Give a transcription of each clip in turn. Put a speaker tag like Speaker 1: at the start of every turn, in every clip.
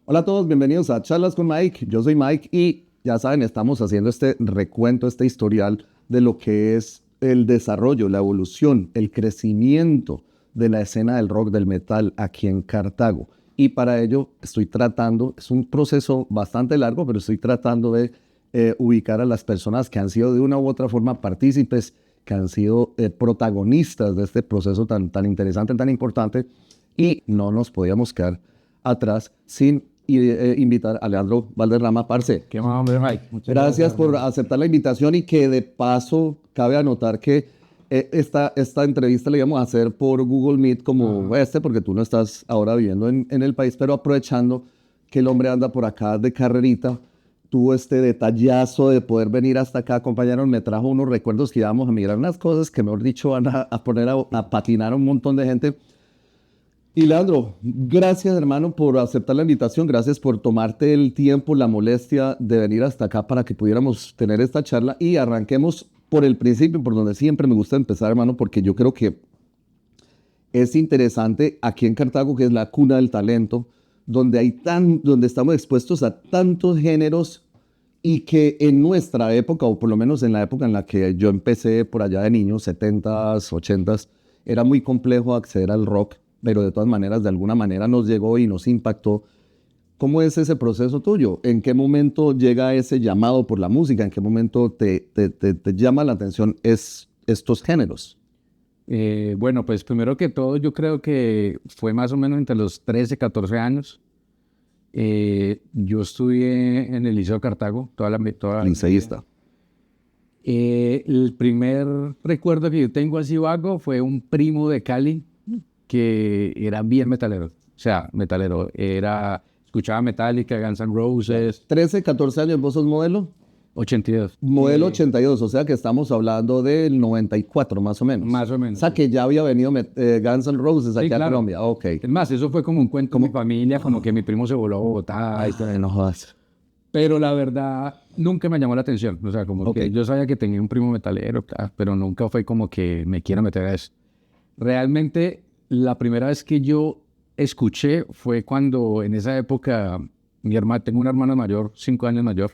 Speaker 1: Hola a todos, bienvenidos a Charlas con Mike. Yo soy Mike y ya saben, estamos haciendo este recuento, este historial de lo que es el desarrollo, la evolución, el crecimiento de la escena del rock, del metal aquí en Cartago. Y para ello estoy tratando, es un proceso bastante largo, pero estoy tratando de ubicar a las personas que han sido de una u otra forma partícipes, que han sido protagonistas de este proceso tan interesante, tan importante, y no nos podíamos quedar atrás sin invitar a Leandro Valderrama, parce.
Speaker 2: ¿Qué más, hombre, Mike? Muchas
Speaker 1: Gracias por
Speaker 2: hermano.
Speaker 1: aceptar la invitación y que de paso cabe anotar que esta entrevista la íbamos a hacer por Google Meet como porque tú no estás ahora viviendo en el país, pero aprovechando que el hombre anda por acá de carrerita, tuvo este detallazo de poder venir hasta acá, acompañarnos, me trajo unos recuerdos que íbamos a mirar unas cosas que, mejor dicho, van a poner a patinar a un montón de gente. Y Leandro, gracias hermano por aceptar la invitación, gracias por tomarte el tiempo, la molestia de venir hasta acá para que pudiéramos tener esta charla y arranquemos por el principio, por donde siempre me gusta empezar hermano, porque yo creo que es interesante aquí en Cartago, que es la cuna del talento, donde estamos expuestos a tantos géneros y que en nuestra época, o por lo menos en la época en la que yo empecé por allá de niño, 70s, 80s, era muy complejo acceder al rock, pero de todas maneras, de alguna manera nos llegó y nos impactó. ¿Cómo es ese proceso tuyo? ¿En qué momento llega ese llamado por la música? ¿En qué momento te llama la atención estos géneros?
Speaker 2: Bueno, pues primero que todo, yo creo que fue más o menos entre los 13, 14 años. Yo estudié en el Liceo de Cartago toda la vida.
Speaker 1: Liceísta.
Speaker 2: El primer recuerdo que yo tengo así vago fue un primo de Cali que era bien metalero. O sea, metalero. Escuchaba Metallica, Guns N' Roses,
Speaker 1: 13, 14 años, ¿vos sos modelo?
Speaker 2: 82.
Speaker 1: Modelo 82, o sea que estamos hablando del 94 más o menos.
Speaker 2: Más o
Speaker 1: O
Speaker 2: menos,
Speaker 1: sea
Speaker 2: sí.
Speaker 1: que ya había venido Guns N' Roses
Speaker 2: Sí,
Speaker 1: aquí a
Speaker 2: claro.
Speaker 1: Colombia. Ok.
Speaker 2: Es más, eso fue como un cuento de mi familia, como que mi primo se voló a Bogotá y todo.
Speaker 1: No jodas.
Speaker 2: Pero la verdad, nunca me llamó la atención. O sea, como
Speaker 1: Ok.
Speaker 2: que yo sabía que tenía un primo metalero, pero nunca fue como que me quiera meter a eso. Realmente, la primera vez que yo escuché fue cuando en esa época, tengo una hermana mayor, 5 años mayor.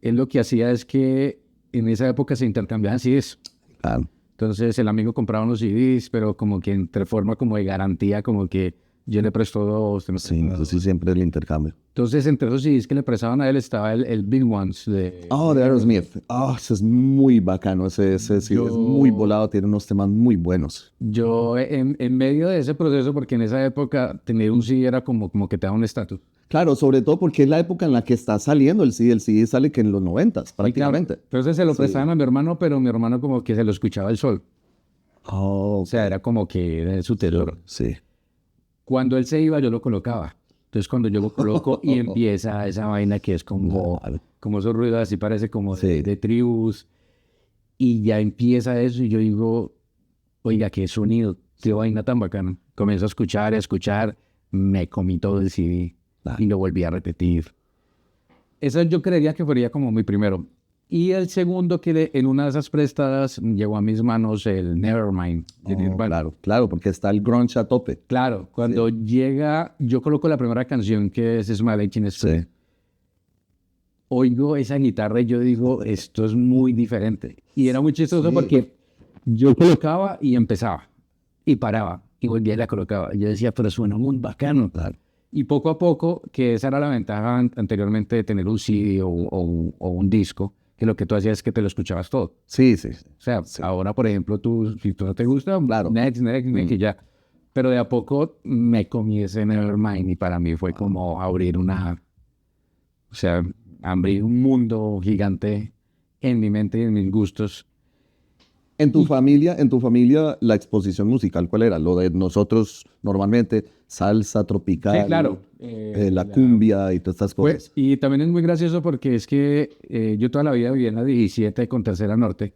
Speaker 2: Él lo que hacía es que en esa época se intercambiaban CDs.
Speaker 1: Claro.
Speaker 2: Entonces el amigo compraba unos CDs, pero como que entre forma como de garantía, como que yo le presto dos. Usted me
Speaker 1: Sí,
Speaker 2: presta
Speaker 1: eso sí
Speaker 2: dos.
Speaker 1: siempre el intercambio.
Speaker 2: Entonces entre esos CDs que le prestaban a él estaba el Big Ones
Speaker 1: Oh,
Speaker 2: de
Speaker 1: de
Speaker 2: Aerosmith.
Speaker 1: Aerosmith. Oh, ese es muy bacano. Ese sí, es muy
Speaker 2: Yo,
Speaker 1: volado. Tiene unos temas muy buenos.
Speaker 2: yo en medio de ese proceso, porque en esa época tener un CD era como que te da un estatus.
Speaker 1: Claro, sobre todo porque es la época en la que está saliendo el CD. El CD sale que en los 90s,
Speaker 2: Y claro,
Speaker 1: prácticamente.
Speaker 2: entonces se lo
Speaker 1: Sí.
Speaker 2: prestaban a mi hermano, pero mi hermano como que se lo escuchaba el sol.
Speaker 1: Oh,
Speaker 2: O sea, era como que era su tesoro.
Speaker 1: sí.
Speaker 2: Cuando él se iba, yo lo colocaba. Entonces, cuando yo lo coloco y empieza esa vaina que es
Speaker 1: Claro.
Speaker 2: como esos ruidos así, parece como
Speaker 1: Sí.
Speaker 2: de tribus, y ya empieza eso, y yo digo, oiga, qué sonido, qué vaina tan bacana. Comienzo a escuchar, me comí todo el CD
Speaker 1: Claro.
Speaker 2: y lo volví a repetir. Eso yo creería que sería como mi primero. Y el segundo en una de esas prestadas llegó a mis manos el Nevermind de
Speaker 1: Oh,
Speaker 2: Nirvana.
Speaker 1: claro, claro, porque está el grunge a tope.
Speaker 2: Claro, cuando llega, yo coloco la primera canción que es Smile Like Teen Spirit.
Speaker 1: Sí.
Speaker 2: Oigo esa guitarra y yo digo, esto es muy diferente. Y era muy chistoso
Speaker 1: Sí.
Speaker 2: porque yo colocaba y empezaba, y paraba, y volvía y la colocaba. Y yo decía, pero suena muy bacano.
Speaker 1: Claro.
Speaker 2: Y poco a poco, que esa era la ventaja anteriormente de tener un CD o un disco, que lo que tú hacías es que te lo escuchabas todo.
Speaker 1: Sí, sí.
Speaker 2: O sea,
Speaker 1: Sí.
Speaker 2: ahora, por ejemplo, si tú no te gusta,
Speaker 1: Claro.
Speaker 2: next, y ya. Pero de a poco me comí ese Nevermind y para mí fue como o sea, abrir un mundo gigante en mi mente y en mis gustos. Y
Speaker 1: En tu familia, la exposición musical, ¿cuál era? Lo de nosotros normalmente, salsa
Speaker 2: sí,
Speaker 1: tropical,
Speaker 2: claro.
Speaker 1: la cumbia y todas estas cosas.
Speaker 2: Y también es muy gracioso porque es que yo toda la vida viví en la 17 con Tercera Norte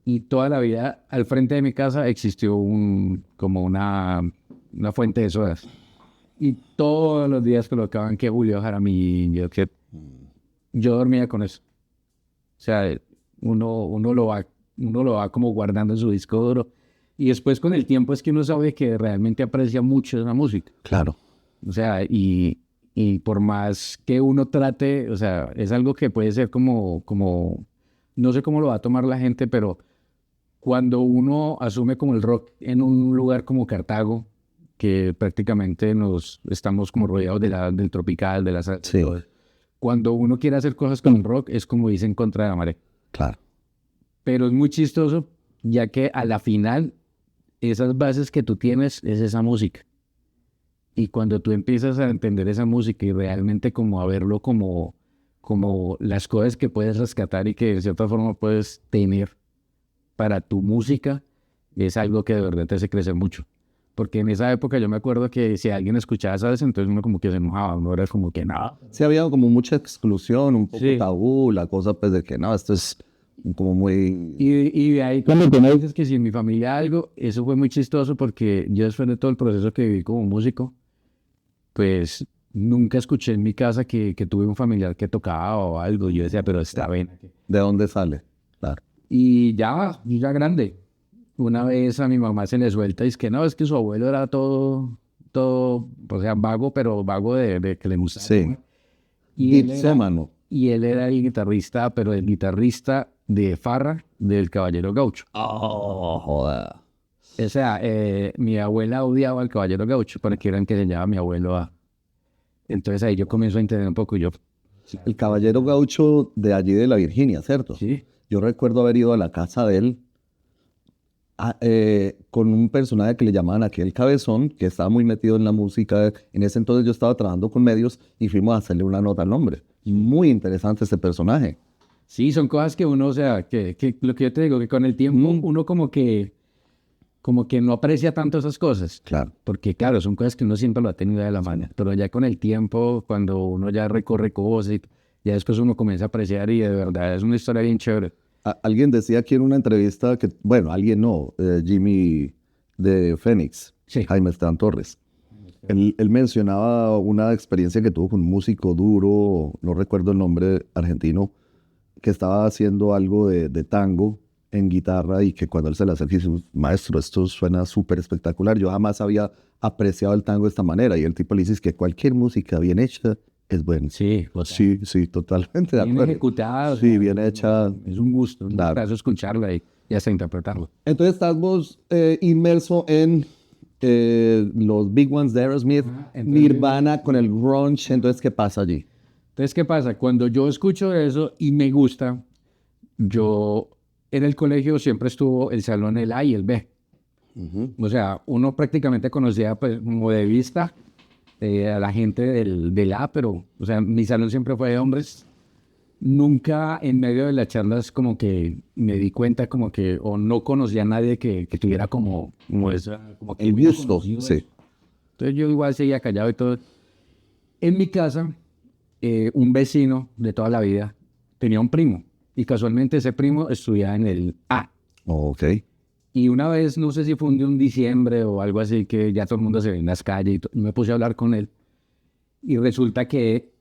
Speaker 2: y toda la vida al frente de mi casa existió como una fuente de sodas. Y todos los días colocaban que Julio Jaramillo, que yo dormía con eso. O sea, uno lo va como guardando en su disco duro. Y después con el tiempo es que uno sabe que realmente aprecia mucho esa música.
Speaker 1: Claro.
Speaker 2: O sea, y Y por más que uno trate, o sea, es algo que puede ser como, no sé cómo lo va a tomar la gente, pero cuando uno asume como el rock en un lugar como Cartago, que prácticamente nos estamos como rodeados del tropical, de la salsa,
Speaker 1: Sí,
Speaker 2: cuando uno quiere hacer cosas con el rock es como irse en contra de la marea.
Speaker 1: claro.
Speaker 2: Pero es muy chistoso, ya que a la final esas bases que tú tienes es esa música. Y cuando tú empiezas a entender esa música y realmente como a verlo como las cosas que puedes rescatar y que de cierta forma puedes tener para tu música, es algo que de verdad te hace crecer mucho. Porque en esa época yo me acuerdo que si alguien escuchaba, ¿sabes? Entonces uno como que se enojaba, uno era como que nada.
Speaker 1: Sí, había como mucha exclusión, un poco
Speaker 2: Sí.
Speaker 1: tabú, la cosa pues de que no, esto es como muy...
Speaker 2: Y de ahí cuando tú me dices que si en mi familia algo, eso fue muy chistoso porque yo después de todo el proceso que viví como músico, pues nunca escuché en mi casa que tuve un familiar que tocaba o algo. Yo decía, pero está bien.
Speaker 1: ¿De dónde sale? Claro.
Speaker 2: Y ya, yo ya grande. Una vez a mi mamá se le suelta y es que no, es que su abuelo era todo, o sea, vago, pero vago de que le gustaba.
Speaker 1: Sí.
Speaker 2: Y él,
Speaker 1: Dipsómano.
Speaker 2: y él era el guitarrista, pero el guitarrista de farra del Caballero Gaucho.
Speaker 1: Oh, joda.
Speaker 2: O sea, mi abuela odiaba al Caballero Gaucho porque eran que se llamaba mi abuelo a... Entonces ahí yo comienzo a entender un poco yo.
Speaker 1: El caballero gaucho de allí de la Virginia, ¿cierto?
Speaker 2: Sí.
Speaker 1: Yo recuerdo haber ido a la casa de él con un personaje que le llamaban aquí el Cabezón, que estaba muy metido en la música. En ese entonces yo estaba trabajando con medios y fuimos a hacerle una nota al nombre. Muy interesante ese personaje.
Speaker 2: Sí, son cosas que uno, o sea, que lo que yo te digo, que con el tiempo uno como que no aprecia tanto esas cosas.
Speaker 1: Claro.
Speaker 2: Porque claro, son cosas que uno siempre lo ha tenido de la mano. Pero ya con el tiempo, cuando uno ya recorre cosas, ya después uno comienza a apreciar y de verdad es una historia bien chévere.
Speaker 1: Alguien decía aquí en una entrevista que, bueno, alguien no, Jimmy de Fénix,
Speaker 2: Sí.
Speaker 1: Jaime Esteban Torres. Él mencionaba una experiencia que tuvo con un músico duro, no recuerdo el nombre, argentino, que estaba haciendo algo de tango en guitarra y que cuando él se le acerca dice, maestro, esto suena súper espectacular. Yo jamás había apreciado el tango de esta manera. Y el tipo le dice que cualquier música bien hecha es buena.
Speaker 2: Sí, o sea,
Speaker 1: Sí, sí, totalmente de
Speaker 2: bien
Speaker 1: acuerdo.
Speaker 2: ejecutada. O
Speaker 1: Sí,
Speaker 2: sea,
Speaker 1: bien hecha.
Speaker 2: es un gusto,
Speaker 1: Claro.
Speaker 2: gustazo escucharla y hasta interpretarlo.
Speaker 1: Entonces estamos inmerso en los Big Ones de Aerosmith,
Speaker 2: entonces-
Speaker 1: Nirvana con el grunge. Entonces, ¿qué pasa allí?
Speaker 2: Entonces, ¿qué pasa? Cuando yo escucho eso y me gusta, yo en el colegio siempre estuvo el salón el A y el B. O sea, uno prácticamente conocía pues, como de vista a la gente del A, pero, o sea, mi salón siempre fue de hombres. Nunca en medio de las charlas como que me di cuenta como que, o no conocía a nadie que tuviera como esa, como que
Speaker 1: El
Speaker 2: hubiera
Speaker 1: gusto,
Speaker 2: conocido
Speaker 1: sí.
Speaker 2: eso. Entonces yo igual seguía callado y todo. En mi casa, un vecino de toda la vida tenía un primo y casualmente ese primo estudiaba en el A.
Speaker 1: Ok.
Speaker 2: Y una vez, no sé si fue un diciembre o algo así, que ya todo el mundo se ve en las calles y me puse a hablar con él. Y resulta que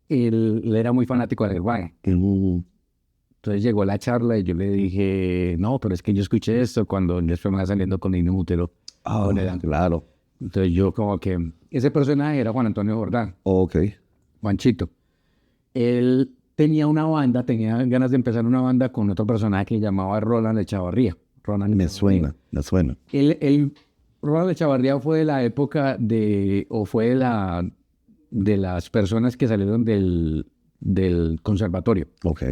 Speaker 2: él era muy fanático de Nirvana. Entonces llegó la charla y yo le dije, no, pero es que yo escuché esto cuando después me va saliendo con Nino Útero.
Speaker 1: Ah,
Speaker 2: con el-
Speaker 1: claro.
Speaker 2: Entonces yo como que, ese personaje era Juan Antonio Jordán,
Speaker 1: Ok.
Speaker 2: Juanchito. Él tenía una banda, tenía ganas de empezar una banda con otro personaje que llamaba Roland Echavarría. Roland
Speaker 1: Me
Speaker 2: Echavarría.
Speaker 1: suena, me suena.
Speaker 2: Roland Echavarría fue de la época o fue de las personas que salieron del conservatorio.
Speaker 1: Ok.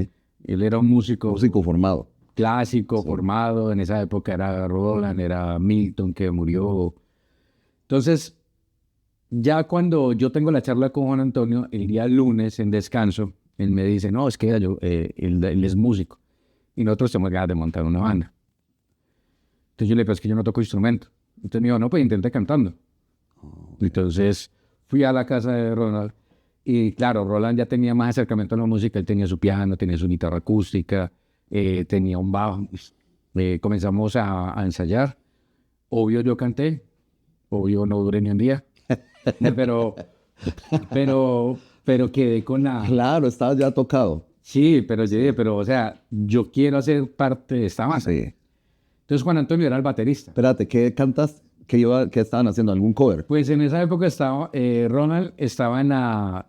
Speaker 2: Él era un músico
Speaker 1: Músico formado.
Speaker 2: clásico, formado. En esa época era Roland, era Milton, que murió. Entonces, ya cuando yo tengo la charla con Juan Antonio, el día lunes en descanso, él me dice, no, es que él es músico y nosotros tenemos ganas de montar una banda. Entonces yo le dije, es que yo no toco instrumento. Entonces me dijo, no, pues intente cantando. Entonces fui a la casa de Ronald y claro, Roland ya tenía más acercamiento a la música, él tenía su piano, tenía su guitarra acústica, tenía un bajo. Comenzamos a ensayar. Obvio yo canté, obvio no duré ni un día, pero, pero quedé con la...
Speaker 1: Claro, estabas ya tocado.
Speaker 2: Sí, pero yo dije, pero o sea, yo quiero hacer parte de esta masa.
Speaker 1: Sí.
Speaker 2: Entonces Juan Antonio era el baterista.
Speaker 1: Espérate, ¿qué cantas? ¿Qué estaban haciendo? ¿Algún cover?
Speaker 2: Pues en esa época estaba, Ronald estaba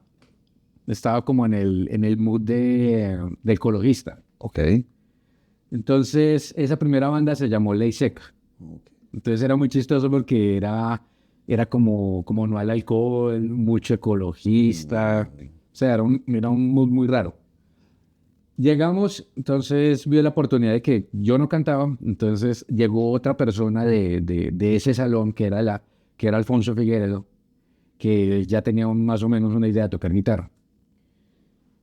Speaker 2: estaba como en el mood de ecologista.
Speaker 1: Ok.
Speaker 2: Entonces, esa primera banda se llamó Ley Seca. Entonces era muy chistoso porque era como no al alcohol, mucho ecologista. O sea, era un mood muy raro. Llegamos, entonces vi la oportunidad de que yo no cantaba, entonces llegó otra persona de ese salón que era Alfonso Figueredo, que ya tenía más o menos una idea de tocar guitarra.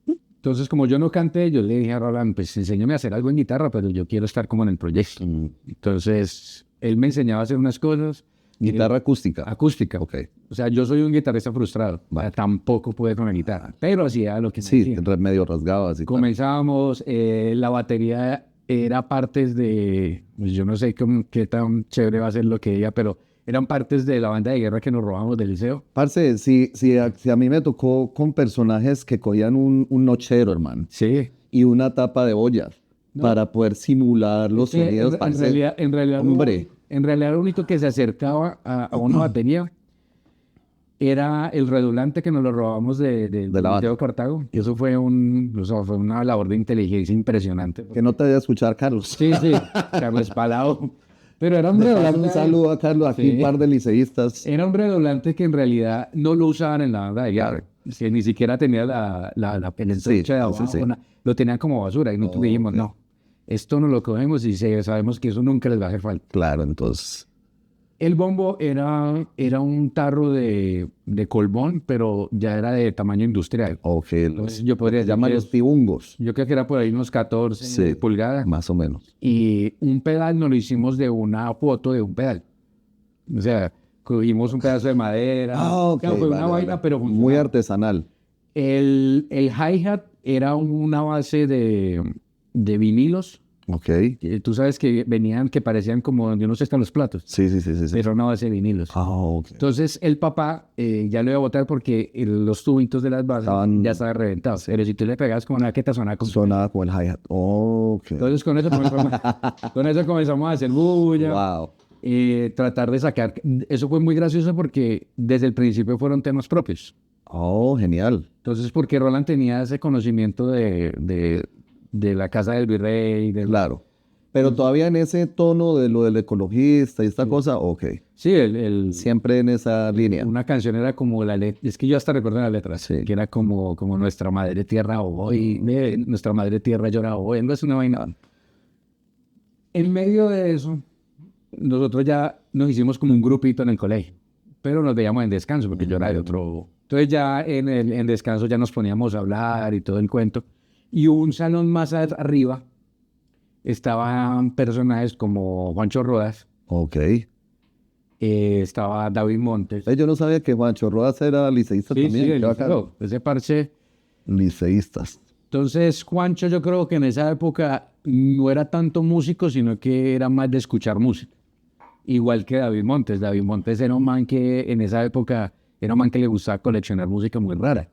Speaker 2: Entonces, como yo no canté, yo le dije a Roland, pues enséñame a hacer algo en guitarra, pero yo quiero estar como en el proyecto. Entonces, él me enseñaba a hacer unas cosas.
Speaker 1: Guitarra acústica.
Speaker 2: Acústica.
Speaker 1: Ok.
Speaker 2: O sea, yo soy un guitarrista frustrado. Tampoco pude con la guitarra, pero hacía lo que me
Speaker 1: Sí,
Speaker 2: decían.
Speaker 1: medio rasgado así.
Speaker 2: Comenzábamos, la batería era partes de, pues yo no sé qué tan chévere va a ser lo que diga, pero eran partes de la banda de guerra que nos robamos del liceo.
Speaker 1: Parce, si a mí me tocó con personajes que cogían un nochero, hermano,
Speaker 2: Sí.
Speaker 1: y una tapa de olla para poder simular los
Speaker 2: Sí,
Speaker 1: sonidos, parce. Hombre.
Speaker 2: En realidad lo único que se acercaba a una batería era el redundante que nos lo robamos del
Speaker 1: De la banda.
Speaker 2: Liceo Cartago. Y eso fue o sea, fue una labor de inteligencia impresionante.
Speaker 1: Que no te debe escuchar, Carlos.
Speaker 2: Sí, sí, Carlos Palao. Pero era un
Speaker 1: Le paso
Speaker 2: redoblante.
Speaker 1: un saludo a Carlos, aquí
Speaker 2: Sí.
Speaker 1: un par de liceístas.
Speaker 2: Era un redoblante que en realidad no lo usaban en la banda de guerra. Que ni siquiera tenía la penetrancia de abajo.
Speaker 1: sí.
Speaker 2: Lo tenían como basura. Y nosotros dijimos, no, esto no lo cogemos y sabemos que eso nunca les va a hacer falta.
Speaker 1: Claro, entonces.
Speaker 2: El bombo era un tarro de colbón, pero ya era de tamaño industrial.
Speaker 1: Ok,
Speaker 2: Entonces, yo podría
Speaker 1: se
Speaker 2: decir
Speaker 1: llaman
Speaker 2: que
Speaker 1: los tibungos.
Speaker 2: yo creo que era por ahí unos 14 pulgadas.
Speaker 1: Más o menos.
Speaker 2: Y un pedal nos lo hicimos de una foto de un pedal. O sea, cogimos un pedazo de madera.
Speaker 1: Ok,
Speaker 2: Claro, fue una
Speaker 1: vale,
Speaker 2: vaina,
Speaker 1: vale.
Speaker 2: pero
Speaker 1: Muy
Speaker 2: funcionaba.
Speaker 1: artesanal.
Speaker 2: El hi-hat era una base de vinilos.
Speaker 1: Ok.
Speaker 2: Que tú sabes que venían, que parecían como, yo no sé, están los platos.
Speaker 1: Sí.
Speaker 2: Pero era una base de vinilos.
Speaker 1: Ok.
Speaker 2: Entonces el papá ya lo iba a botar porque los tubitos de las bases ya estaban reventados. Pero si tú le pegas con una baqueta sonaba como...
Speaker 1: Sonaba con el hi-hat. Ok.
Speaker 2: Entonces con eso comenzamos a hacer bulla.
Speaker 1: Wow.
Speaker 2: Tratar de sacar... Eso fue muy gracioso porque desde el principio fueron temas propios.
Speaker 1: Oh, genial.
Speaker 2: Entonces, porque Roland tenía ese conocimiento de la casa del virrey.
Speaker 1: Claro. Pero todavía en ese tono de lo del ecologista y esta cosa, ok.
Speaker 2: Sí,
Speaker 1: Siempre en esa línea.
Speaker 2: una canción era como la letra, es que yo hasta recuerdo las letras,
Speaker 1: Sí.
Speaker 2: que era como nuestra madre tierra hoy, nuestra madre tierra llora hoy, algo es una vaina. En medio de eso, nosotros ya nos hicimos como un grupito en el colegio, pero nos veíamos en descanso porque yo era de otro. Entonces ya en descanso ya nos poníamos a hablar y todo el cuento. Y un salón más arriba estaban personajes como Juancho Rodas,
Speaker 1: Ok.
Speaker 2: estaba David Montes.
Speaker 1: Yo no sabía que Juancho Rodas era liceísta
Speaker 2: Sí,
Speaker 1: también.
Speaker 2: sí,
Speaker 1: Qué bacano.
Speaker 2: ese parche.
Speaker 1: Liceístas.
Speaker 2: Entonces, Juancho, yo creo que en esa época no era tanto músico, sino que era más de escuchar música. Igual que David Montes. David Montes era un man que en esa época era un man que le gustaba coleccionar música muy rara.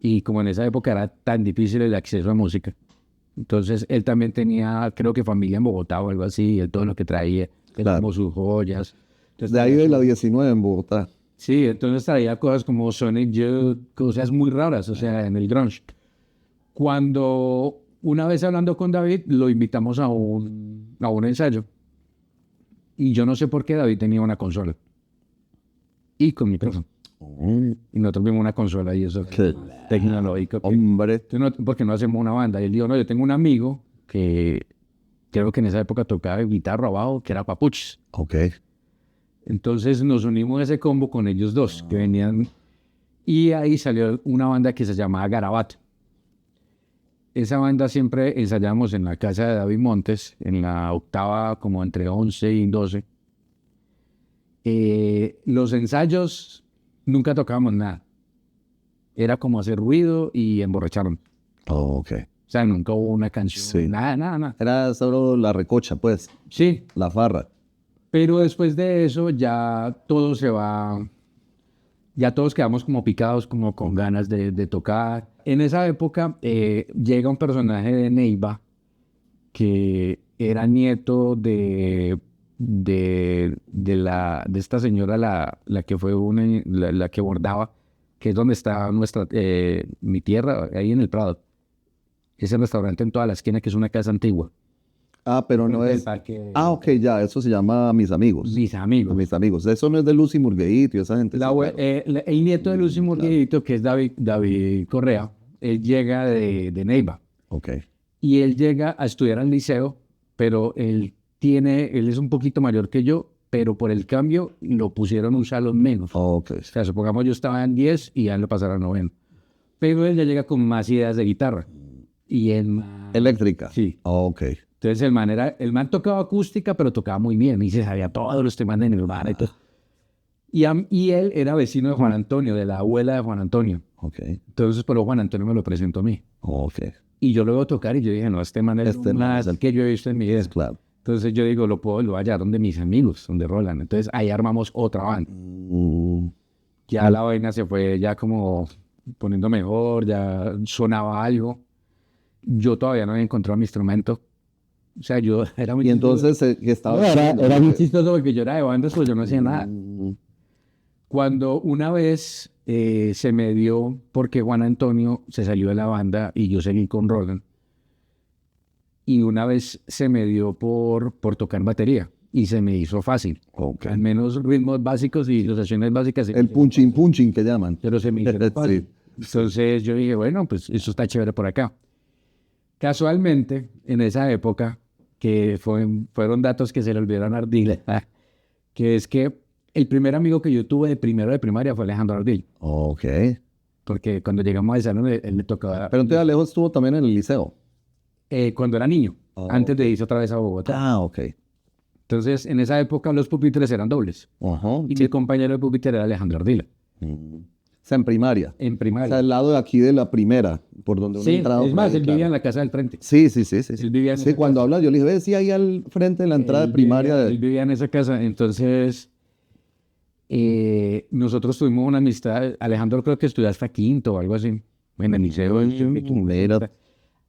Speaker 2: Y como en esa época era tan difícil el acceso a música, entonces él también tenía, creo que familia en Bogotá o algo así, y él todo lo que traía,
Speaker 1: Claro.
Speaker 2: como sus joyas. Entonces,
Speaker 1: De ahí de la 19 en Bogotá.
Speaker 2: sí, entonces traía cosas como Sonic Youth, cosas muy raras, o sea, en el grunge. Cuando una vez hablando con David, lo invitamos a un ensayo. Y yo no sé por qué David tenía una consola. Y con micrófono. Y nosotros vimos una consola y eso
Speaker 1: ¿Qué?
Speaker 2: tecnológico.
Speaker 1: Hombre.
Speaker 2: Entonces, ¿por qué no hacemos una banda? Y él dijo, no, yo tengo un amigo que creo que en esa época tocaba guitarra abajo, que era Papuchis.
Speaker 1: Ok.
Speaker 2: Entonces nos unimos a ese combo con ellos dos, que venían, y ahí salió una banda que se llamaba Garabato. Esa banda siempre ensayamos en la casa de David Montes, en la octava, como entre 11 y 12. Los ensayos nunca tocábamos nada. Era como hacer ruido y emborracharnos.
Speaker 1: Ok.
Speaker 2: O sea, nunca hubo una canción,
Speaker 1: Sí.
Speaker 2: nada.
Speaker 1: Era solo la recocha, pues.
Speaker 2: Sí,
Speaker 1: La farra.
Speaker 2: pero después de eso ya todo se va, ya todos quedamos como picados, como con ganas de tocar. En esa época llega un personaje de Neiva que era nieto de esta señora, la que fue la que bordaba que es donde está mi tierra, ahí en el Prado. Ese restaurante en toda la esquina, que es una casa antigua.
Speaker 1: Ah, pero no
Speaker 2: El
Speaker 1: es...
Speaker 2: parque.
Speaker 1: Ah, ok, ya, eso se llama Mis Amigos.
Speaker 2: Mis amigos.
Speaker 1: Mis Amigos. Eso no es de Lucy Murgueito y esa gente.
Speaker 2: La
Speaker 1: sí,
Speaker 2: abue-
Speaker 1: claro.
Speaker 2: el nieto de Lucy Murguedito, que es David Correa, él llega de Neiva.
Speaker 1: Ok.
Speaker 2: Y él llega a estudiar al liceo, pero él es un poquito mayor que yo, pero por el cambio lo pusieron un salón menos.
Speaker 1: Ok.
Speaker 2: O sea, supongamos yo estaba en 10 y a él lo pasaron a 90. Pero él ya llega con más ideas de guitarra. Y él...
Speaker 1: Eléctrica.
Speaker 2: Sí.
Speaker 1: Ok.
Speaker 2: Entonces el man tocaba acústica, pero tocaba muy bien. Y se sabía todos los temas de Nirvana y todo. Y él era vecino de Juan Antonio, de la abuela de Juan Antonio.
Speaker 1: Ok.
Speaker 2: Entonces, pero Juan Antonio me lo presentó a mí.
Speaker 1: Ok.
Speaker 2: Y yo lo veo tocar y yo dije, no, este man es
Speaker 1: Este
Speaker 2: un
Speaker 1: man
Speaker 2: man
Speaker 1: es el-
Speaker 2: que yo he visto en mi vida.
Speaker 1: Claro.
Speaker 2: Entonces yo digo, lo voy a hallar donde mis amigos, donde Roland. Entonces ahí armamos otra banda. Ya la vaina se fue ya como poniendo mejor, ya sonaba algo. Yo todavía no había encontrado mi instrumento. O sea, yo era muy
Speaker 1: Y entonces, ¿qué
Speaker 2: chistoso.
Speaker 1: estaba
Speaker 2: No, era
Speaker 1: haciendo?
Speaker 2: muy chistoso porque yo era de bandas, pues yo no hacía nada.
Speaker 1: Mm,
Speaker 2: Cuando una vez se me dio, porque Juan Antonio se salió de la banda y yo seguí con Roland, y una vez se me dio por tocar batería y se me hizo fácil.
Speaker 1: ok.
Speaker 2: Al menos ritmos básicos y ilustraciones básicas.
Speaker 1: El punching que llaman.
Speaker 2: Pero se me hizo fácil.
Speaker 1: Sí.
Speaker 2: Entonces yo dije, bueno, pues eso está chévere por acá. Casualmente, en esa época, que fueron datos que se le olvidaron a Ardila, que es que el primer amigo que yo tuve de primero de primaria fue Alejandro Ardila,
Speaker 1: Ok.
Speaker 2: porque cuando llegamos a salón, él le tocaba,
Speaker 1: Pero entonces Alejo estuvo también en el liceo.
Speaker 2: cuando era niño,
Speaker 1: Oh,
Speaker 2: antes de irse otra vez a Bogotá.
Speaker 1: Ah, ok.
Speaker 2: Entonces, en esa época los pupitres eran dobles,
Speaker 1: Ajá.
Speaker 2: y mi compañero de pupitre era Alejandro Ardila,
Speaker 1: O sea, en primaria.
Speaker 2: en
Speaker 1: O sea,
Speaker 2: primaria.
Speaker 1: al lado de aquí de la primera, por donde uno
Speaker 2: Sí,
Speaker 1: entraba.
Speaker 2: es
Speaker 1: por
Speaker 2: más,
Speaker 1: ahí,
Speaker 2: él
Speaker 1: claro.
Speaker 2: vivía en la casa del frente.
Speaker 1: Sí, sí, sí, sí.
Speaker 2: Él vivía en
Speaker 1: Sí,
Speaker 2: esa
Speaker 1: cuando habla, yo le dije, ve, sí, ahí al frente de la entrada de primaria.
Speaker 2: Él vivía en esa casa, entonces nosotros tuvimos una amistad. Alejandro creo que estudió hasta quinto o algo así, en el liceo.
Speaker 1: Mira.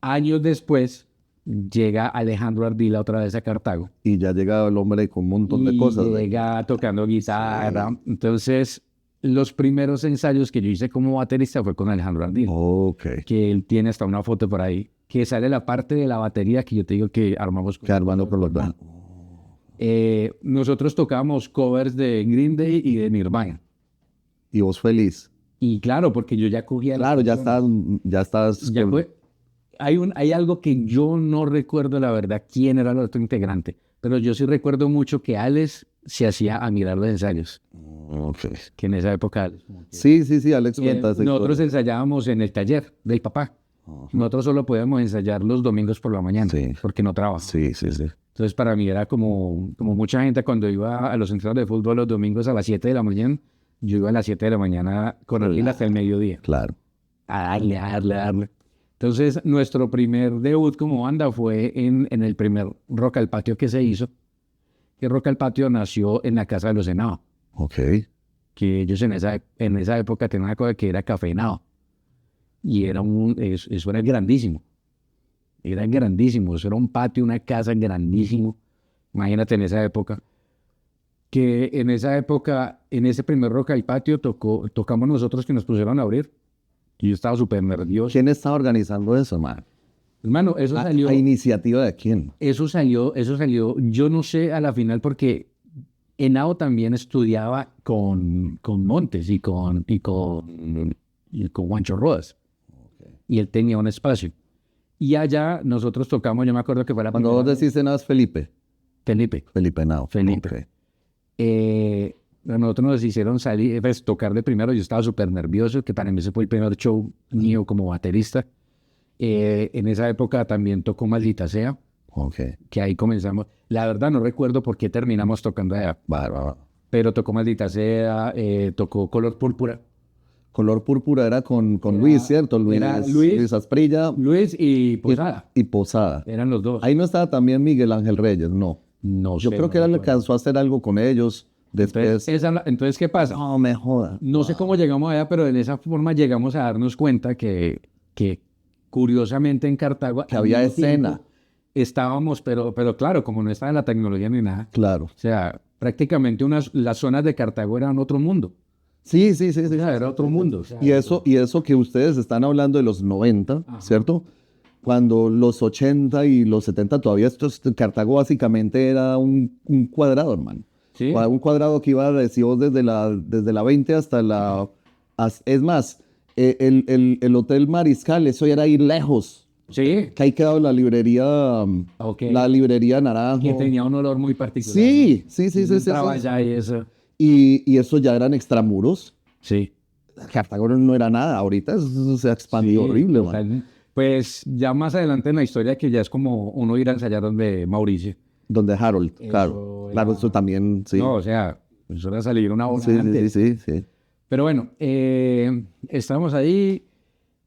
Speaker 2: Años después llega Alejandro Ardila otra vez a Cartago
Speaker 1: Y ya llegaba el hombre con un montón de
Speaker 2: y
Speaker 1: cosas.
Speaker 2: llega tocando guitarra. Entonces, los primeros ensayos que yo hice como baterista fue con Alejandro Ardila,
Speaker 1: Ok.
Speaker 2: que él tiene hasta una foto por ahí, que sale la parte de la batería que yo te digo que armamos.
Speaker 1: Que Armando por los dos.
Speaker 2: Nosotros tocábamos covers de Green Day y de Nirvana.
Speaker 1: Y vos feliz.
Speaker 2: Y claro, porque yo ya cogía las
Speaker 1: Claro,
Speaker 2: canciones.
Speaker 1: ya estás
Speaker 2: Ya
Speaker 1: con-
Speaker 2: fue- hay algo que yo no recuerdo la verdad quién era el otro integrante, pero yo sí recuerdo mucho que Alex se hacía a mirar los ensayos,
Speaker 1: Ok.
Speaker 2: que en esa época Alex.
Speaker 1: Sí, sí, sí, Alex
Speaker 2: Y
Speaker 1: cuenta esa
Speaker 2: nosotros
Speaker 1: historia.
Speaker 2: ensayábamos en el taller del papá. Nosotros solo podíamos ensayar los domingos por la mañana,
Speaker 1: Sí.
Speaker 2: porque no trabajamos.
Speaker 1: Sí, sí, sí.
Speaker 2: Entonces para mí era como mucha gente cuando iba a los entrenos de fútbol los domingos a las 7 de la mañana, yo iba a las 7 de la mañana con el hasta el mediodía.
Speaker 1: Claro.
Speaker 2: A darle. Entonces, nuestro primer debut como banda fue en el primer Rock al Patio que se hizo. Que Rock al Patio nació en la Casa de los Henao,
Speaker 1: Ok.
Speaker 2: que ellos en esa época tenían una cosa que era Café Henao. Y eso era grandísimo. Era grandísimo. Eso era un patio, una casa grandísimo. Imagínate en esa época. Que en esa época, en ese primer Rock al Patio, tocamos nosotros que nos pusieron a abrir. Y yo estaba súper nervioso.
Speaker 1: ¿Quién está organizando eso, man?
Speaker 2: Hermano, eso salió.
Speaker 1: ¿A iniciativa de quién?
Speaker 2: Eso salió, yo no sé a la final porque Henao también estudiaba con Montes y con Juancho Rodas. Y él tenía un espacio. Y allá nosotros tocamos, yo me acuerdo que fue la
Speaker 1: Cuando
Speaker 2: primera
Speaker 1: vos decís nada es Felipe.
Speaker 2: Felipe.
Speaker 1: Felipe Nao.
Speaker 2: Felipe.
Speaker 1: Ok.
Speaker 2: A nosotros nos hicieron salir, pues, tocar de primero. Yo estaba súper nervioso, que para mí ese fue el primer show mío como baterista. En esa época también tocó Maldita Sea,
Speaker 1: Ok.
Speaker 2: que ahí comenzamos. La verdad no recuerdo por qué terminamos tocando allá,
Speaker 1: Va.
Speaker 2: pero tocó Maldita Sea, tocó Color Púrpura.
Speaker 1: Color Púrpura era con Luis, ¿cierto?
Speaker 2: era Luis.
Speaker 1: Asprilla
Speaker 2: Luis y Posada,
Speaker 1: y Posada.
Speaker 2: eran los dos.
Speaker 1: Ahí no estaba también Miguel Ángel Reyes, no.
Speaker 2: No
Speaker 1: Yo
Speaker 2: sé,
Speaker 1: creo
Speaker 2: no
Speaker 1: que él
Speaker 2: recuerdo.
Speaker 1: alcanzó a hacer algo con ellos. Después.
Speaker 2: Entonces, ¿qué pasa?
Speaker 1: No me joda.
Speaker 2: No sé cómo llegamos allá, pero en esa forma llegamos a darnos cuenta que curiosamente en Cartago
Speaker 1: Que había
Speaker 2: al mismo
Speaker 1: escena.
Speaker 2: tiempo estábamos, pero claro, como no estaba la tecnología ni nada,
Speaker 1: Claro.
Speaker 2: o sea, prácticamente las zonas de Cartago eran otro mundo.
Speaker 1: Sí, sí, sí,
Speaker 2: O
Speaker 1: sí.
Speaker 2: sea, era otro mundo. O sea,
Speaker 1: Y eso que ustedes están hablando de los 90,
Speaker 2: Ajá.
Speaker 1: ¿cierto? Cuando los 80 y los 70 todavía Cartago básicamente era un cuadrado, hermano.
Speaker 2: Sí,
Speaker 1: Un cuadrado que iba, decimos, desde la 20 hasta es más, el Hotel Mariscal, eso era ir lejos.
Speaker 2: sí,
Speaker 1: Que ahí quedaba
Speaker 2: ok.
Speaker 1: la librería
Speaker 2: Que
Speaker 1: Naranjo.
Speaker 2: tenía un olor muy particular, ¿no?
Speaker 1: Sí, sí, sí,
Speaker 2: Uno
Speaker 1: sí, sí,
Speaker 2: entraba
Speaker 1: sí.
Speaker 2: allá y eso.
Speaker 1: Y eso ya eran extramuros.
Speaker 2: Sí.
Speaker 1: Cartago no era nada. Ahorita eso se ha expandido
Speaker 2: Sí,
Speaker 1: horrible, man.
Speaker 2: total. Pues ya más adelante en la historia que ya es como uno ir a ensayar donde Mauricio.
Speaker 1: Donde Harold, claro.
Speaker 2: Eso
Speaker 1: Claro, eso
Speaker 2: era...
Speaker 1: también, sí.
Speaker 2: No, o sea, eso era salir una hora
Speaker 1: Sí, sí, sí,
Speaker 2: antes.
Speaker 1: sí, sí.
Speaker 2: Pero bueno, estábamos ahí,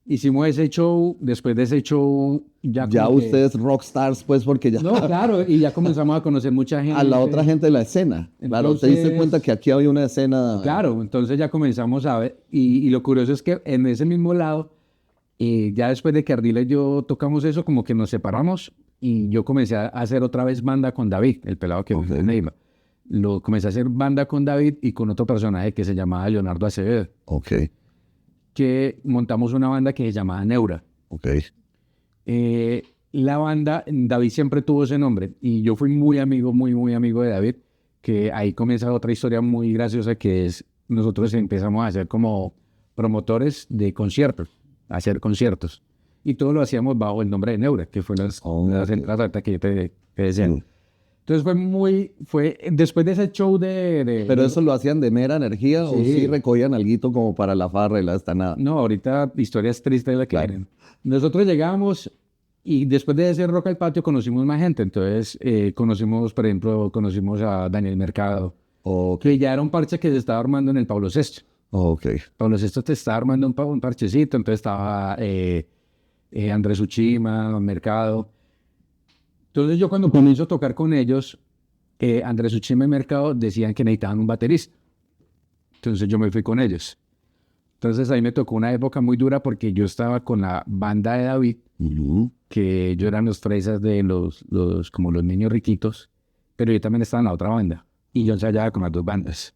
Speaker 2: hicimos ese show, después de ese show ya
Speaker 1: Ya
Speaker 2: como que...
Speaker 1: ustedes rockstars, pues, porque ya
Speaker 2: No, claro, y ya comenzamos a conocer mucha
Speaker 1: a la otra
Speaker 2: gente.
Speaker 1: gente de la escena. Claro, te diste cuenta
Speaker 2: Entonces,
Speaker 1: que aquí había una escena.
Speaker 2: claro, entonces ya comenzamos a ver, y lo curioso es que en ese mismo lado, ya después de que Ardila y yo tocamos eso, como que nos separamos y yo comencé a hacer otra vez banda con David, el pelado que
Speaker 1: Ok.
Speaker 2: vive en Neiva. Lo comencé a hacer banda con David y con otro personaje que se llamaba Leonardo Acevedo,
Speaker 1: Ok,
Speaker 2: que montamos una banda que se llamaba Neura.
Speaker 1: ok.
Speaker 2: La banda, David siempre tuvo ese nombre y yo fui muy amigo, muy amigo de David, que ahí comienza otra historia muy graciosa que es, nosotros empezamos a hacer como promotores de conciertos, a hacer conciertos. Y todo lo hacíamos bajo el nombre de Neura, que fue las
Speaker 1: Ok.
Speaker 2: entradas ahorita que yo te decía.
Speaker 1: Mm.
Speaker 2: Entonces después de ese show
Speaker 1: Pero eso lo hacían de mera energía o sí
Speaker 2: Sí.
Speaker 1: recogían alguito como para la farra y la estanada.
Speaker 2: No, ahorita historias tristes la que
Speaker 1: Claro.
Speaker 2: vienen. Nosotros llegamos y después de ese Rock al Patio conocimos más gente. Entonces por ejemplo, conocimos a Daniel Mercado,
Speaker 1: Ok,
Speaker 2: que ya era un parche que se estaba armando en el Pablo VI.
Speaker 1: ok.
Speaker 2: Pablo VI te estaba armando un parchecito, entonces estaba Andrés Uchima, Mercado. Entonces yo cuando comienzo a tocar con ellos, Andrés Uchima y Mercado decían que necesitaban un baterista. Entonces yo me fui con ellos. Entonces ahí me tocó una época muy dura porque yo estaba con la banda de David,
Speaker 1: Ujú.
Speaker 2: que ellos eran los fresas de como los niños riquitos, pero yo también estaba en la otra banda y yo ensayaba con las dos bandas.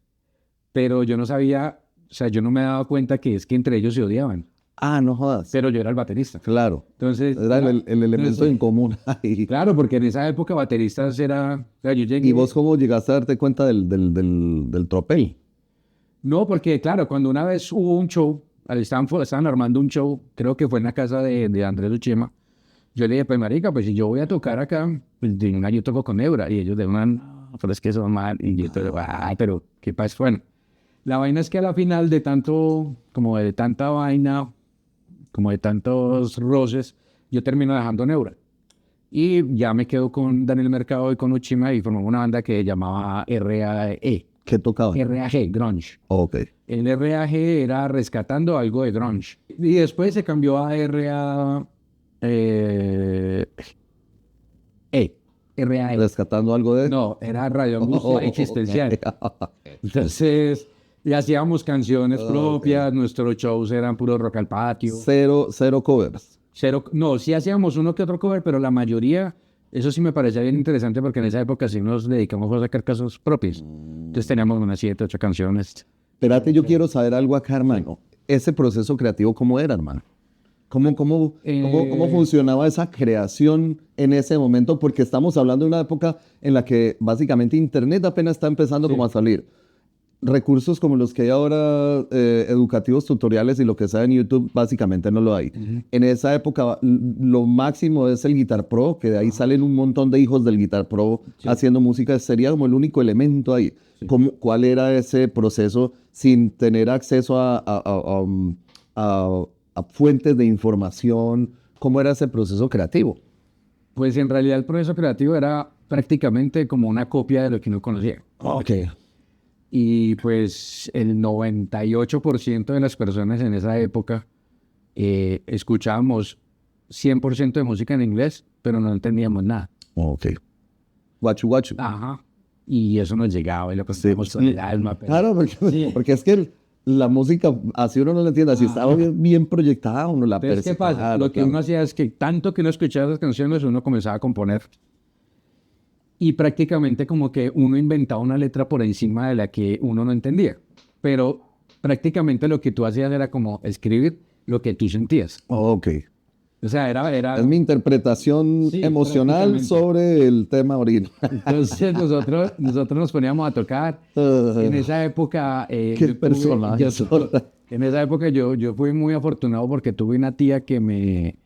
Speaker 2: Pero yo no sabía, o sea, yo no me daba cuenta que es que entre ellos se odiaban,
Speaker 1: Ah, no jodas.
Speaker 2: pero yo era el baterista.
Speaker 1: Claro.
Speaker 2: Entonces,
Speaker 1: Era el elemento
Speaker 2: entonces,
Speaker 1: en común ahí.
Speaker 2: claro, porque en esa época bateristas era, o sea, yo
Speaker 1: ¿Y
Speaker 2: llegué,
Speaker 1: vos cómo llegaste a darte cuenta del tropel?
Speaker 2: no, porque claro, cuando una vez hubo un show, estaban armando un show, creo que fue en la casa de Andrés Uchema. Yo le dije, pues marica, pues si yo voy a tocar acá, pues de una yo toco con Nebra. Y ellos de una, no, pero es que son mal. Y yo, ay, pero qué pasa. Bueno, la vaina es que a la final de tanto, como de tanta vaina, como de tantos roces, yo termino dejando Nebra. Y ya me quedo con Daniel Mercado y con Uchima y formamos una banda que llamaba RAE,
Speaker 1: ¿Qué tocaba?
Speaker 2: RAG, Grunge.
Speaker 1: Ok.
Speaker 2: El RAG era rescatando algo de grunge. Y después se cambió a RA... RAE.
Speaker 1: Rescatando algo de...
Speaker 2: No, era Radio Angustia Existencial.
Speaker 1: Ok.
Speaker 2: Entonces, y hacíamos canciones
Speaker 1: Ok.
Speaker 2: propias, nuestros shows eran puro rock al patio.
Speaker 1: Cero covers.
Speaker 2: Cero, no, sí hacíamos uno que otro cover, pero la mayoría, eso sí me parecía bien interesante porque en esa época sí nos dedicamos a sacar casos propios. Entonces teníamos unas 7, 8 canciones.
Speaker 1: Espérate, yo quiero saber algo acá, hermano. Ese proceso creativo, ¿cómo era, hermano? ¿Cómo funcionaba esa creación en ese momento? Porque estamos hablando de una época en la que básicamente Internet apenas está empezando como a salir. Recursos como los que hay ahora, educativos, tutoriales y lo que sea en YouTube, básicamente no lo hay. En esa época, lo máximo es el Guitar Pro, que de ahí salen un montón de hijos del Guitar Pro haciendo música. Sería como el único elemento ahí. ¿Cuál era ese proceso sin tener acceso a fuentes de información? ¿Cómo era ese proceso creativo?
Speaker 2: Pues en realidad el proceso creativo era prácticamente como una copia de lo que uno conocía.
Speaker 1: Ok.
Speaker 2: Y pues el 98% de las personas en esa época escuchábamos 100% de música en inglés, pero no entendíamos nada.
Speaker 1: Ok. Guachu guachu.
Speaker 2: Ajá. Y eso nos llegaba y lo cantábamos con el alma. Pero...
Speaker 1: Claro, porque es que la música, así uno no la entiende, así estaba bien proyectada, uno la
Speaker 2: Entonces, ¿qué
Speaker 1: percibe.
Speaker 2: pasa?
Speaker 1: Claro,
Speaker 2: Lo que
Speaker 1: claro.
Speaker 2: uno hacía es que tanto que uno escuchaba esas canciones, uno comenzaba a componer. Y prácticamente como que uno inventaba una letra por encima de la que uno no entendía. Pero prácticamente lo que tú hacías era como escribir lo que tú sentías.
Speaker 1: Ok.
Speaker 2: O sea, era...
Speaker 1: Es mi interpretación
Speaker 2: Sí,
Speaker 1: emocional
Speaker 2: prácticamente.
Speaker 1: sobre el tema original.
Speaker 2: Entonces nosotros nos poníamos a tocar. En esa época,
Speaker 1: Qué personaje.
Speaker 2: en esa época yo fui muy afortunado porque tuve una tía que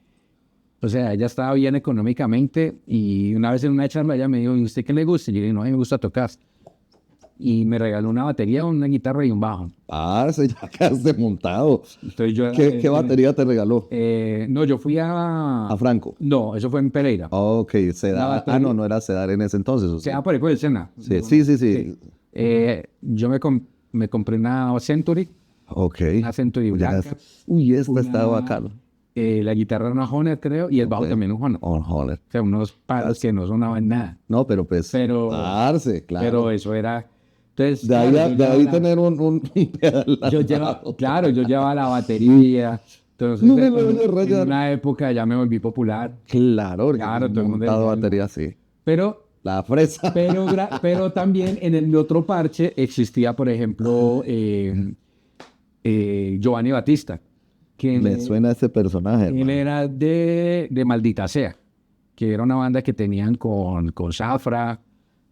Speaker 2: o sea, ella estaba bien económicamente y una vez en una charla ella me dijo, ¿y usted qué le gusta? Y yo le dije, no, a mí me gusta tocar. Y me regaló una batería, una guitarra y un bajo.
Speaker 1: Parce, ya quedaste montado.
Speaker 2: Entonces yo...
Speaker 1: ¿Qué batería te regaló?
Speaker 2: no, yo fui a...
Speaker 1: A Franco.
Speaker 2: No, eso fue en Pereira.
Speaker 1: Ok,
Speaker 2: La
Speaker 1: Sedar.
Speaker 2: batería-
Speaker 1: No era Sedar en ese entonces. ¿O
Speaker 2: O
Speaker 1: sí?
Speaker 2: sea, por ahí por el Sena.
Speaker 1: Sí.
Speaker 2: Yo me compré una Century.
Speaker 1: Ok.
Speaker 2: Una Century blanca.
Speaker 1: Uy, esta está
Speaker 2: Una-
Speaker 1: bacano.
Speaker 2: La guitarra era una Honor, creo, y el bajo
Speaker 1: Ok.
Speaker 2: también un Honor.
Speaker 1: Oh, joder.
Speaker 2: O sea, unos palos que no sonaban nada.
Speaker 1: No, pero pues.
Speaker 2: Pero-
Speaker 1: Parce, claro.
Speaker 2: Pero eso era... Entonces,
Speaker 1: De ahí,
Speaker 2: claro,
Speaker 1: de ahí tener un pedal.
Speaker 2: claro, yo llevaba la batería. Entonces,
Speaker 1: No me lo voy a
Speaker 2: en
Speaker 1: rayar.
Speaker 2: una época ya me volví popular.
Speaker 1: Claro,
Speaker 2: Claro, todo el mundo
Speaker 1: montado
Speaker 2: decía,
Speaker 1: batería, sí.
Speaker 2: Pero
Speaker 1: La fresa.
Speaker 2: pero también en el otro parche existía, por ejemplo, Giovanni Battista, que
Speaker 1: Me suena ese personaje,
Speaker 2: él
Speaker 1: hermano.
Speaker 2: era de Maldita Sea, que era una banda que tenían con Zafra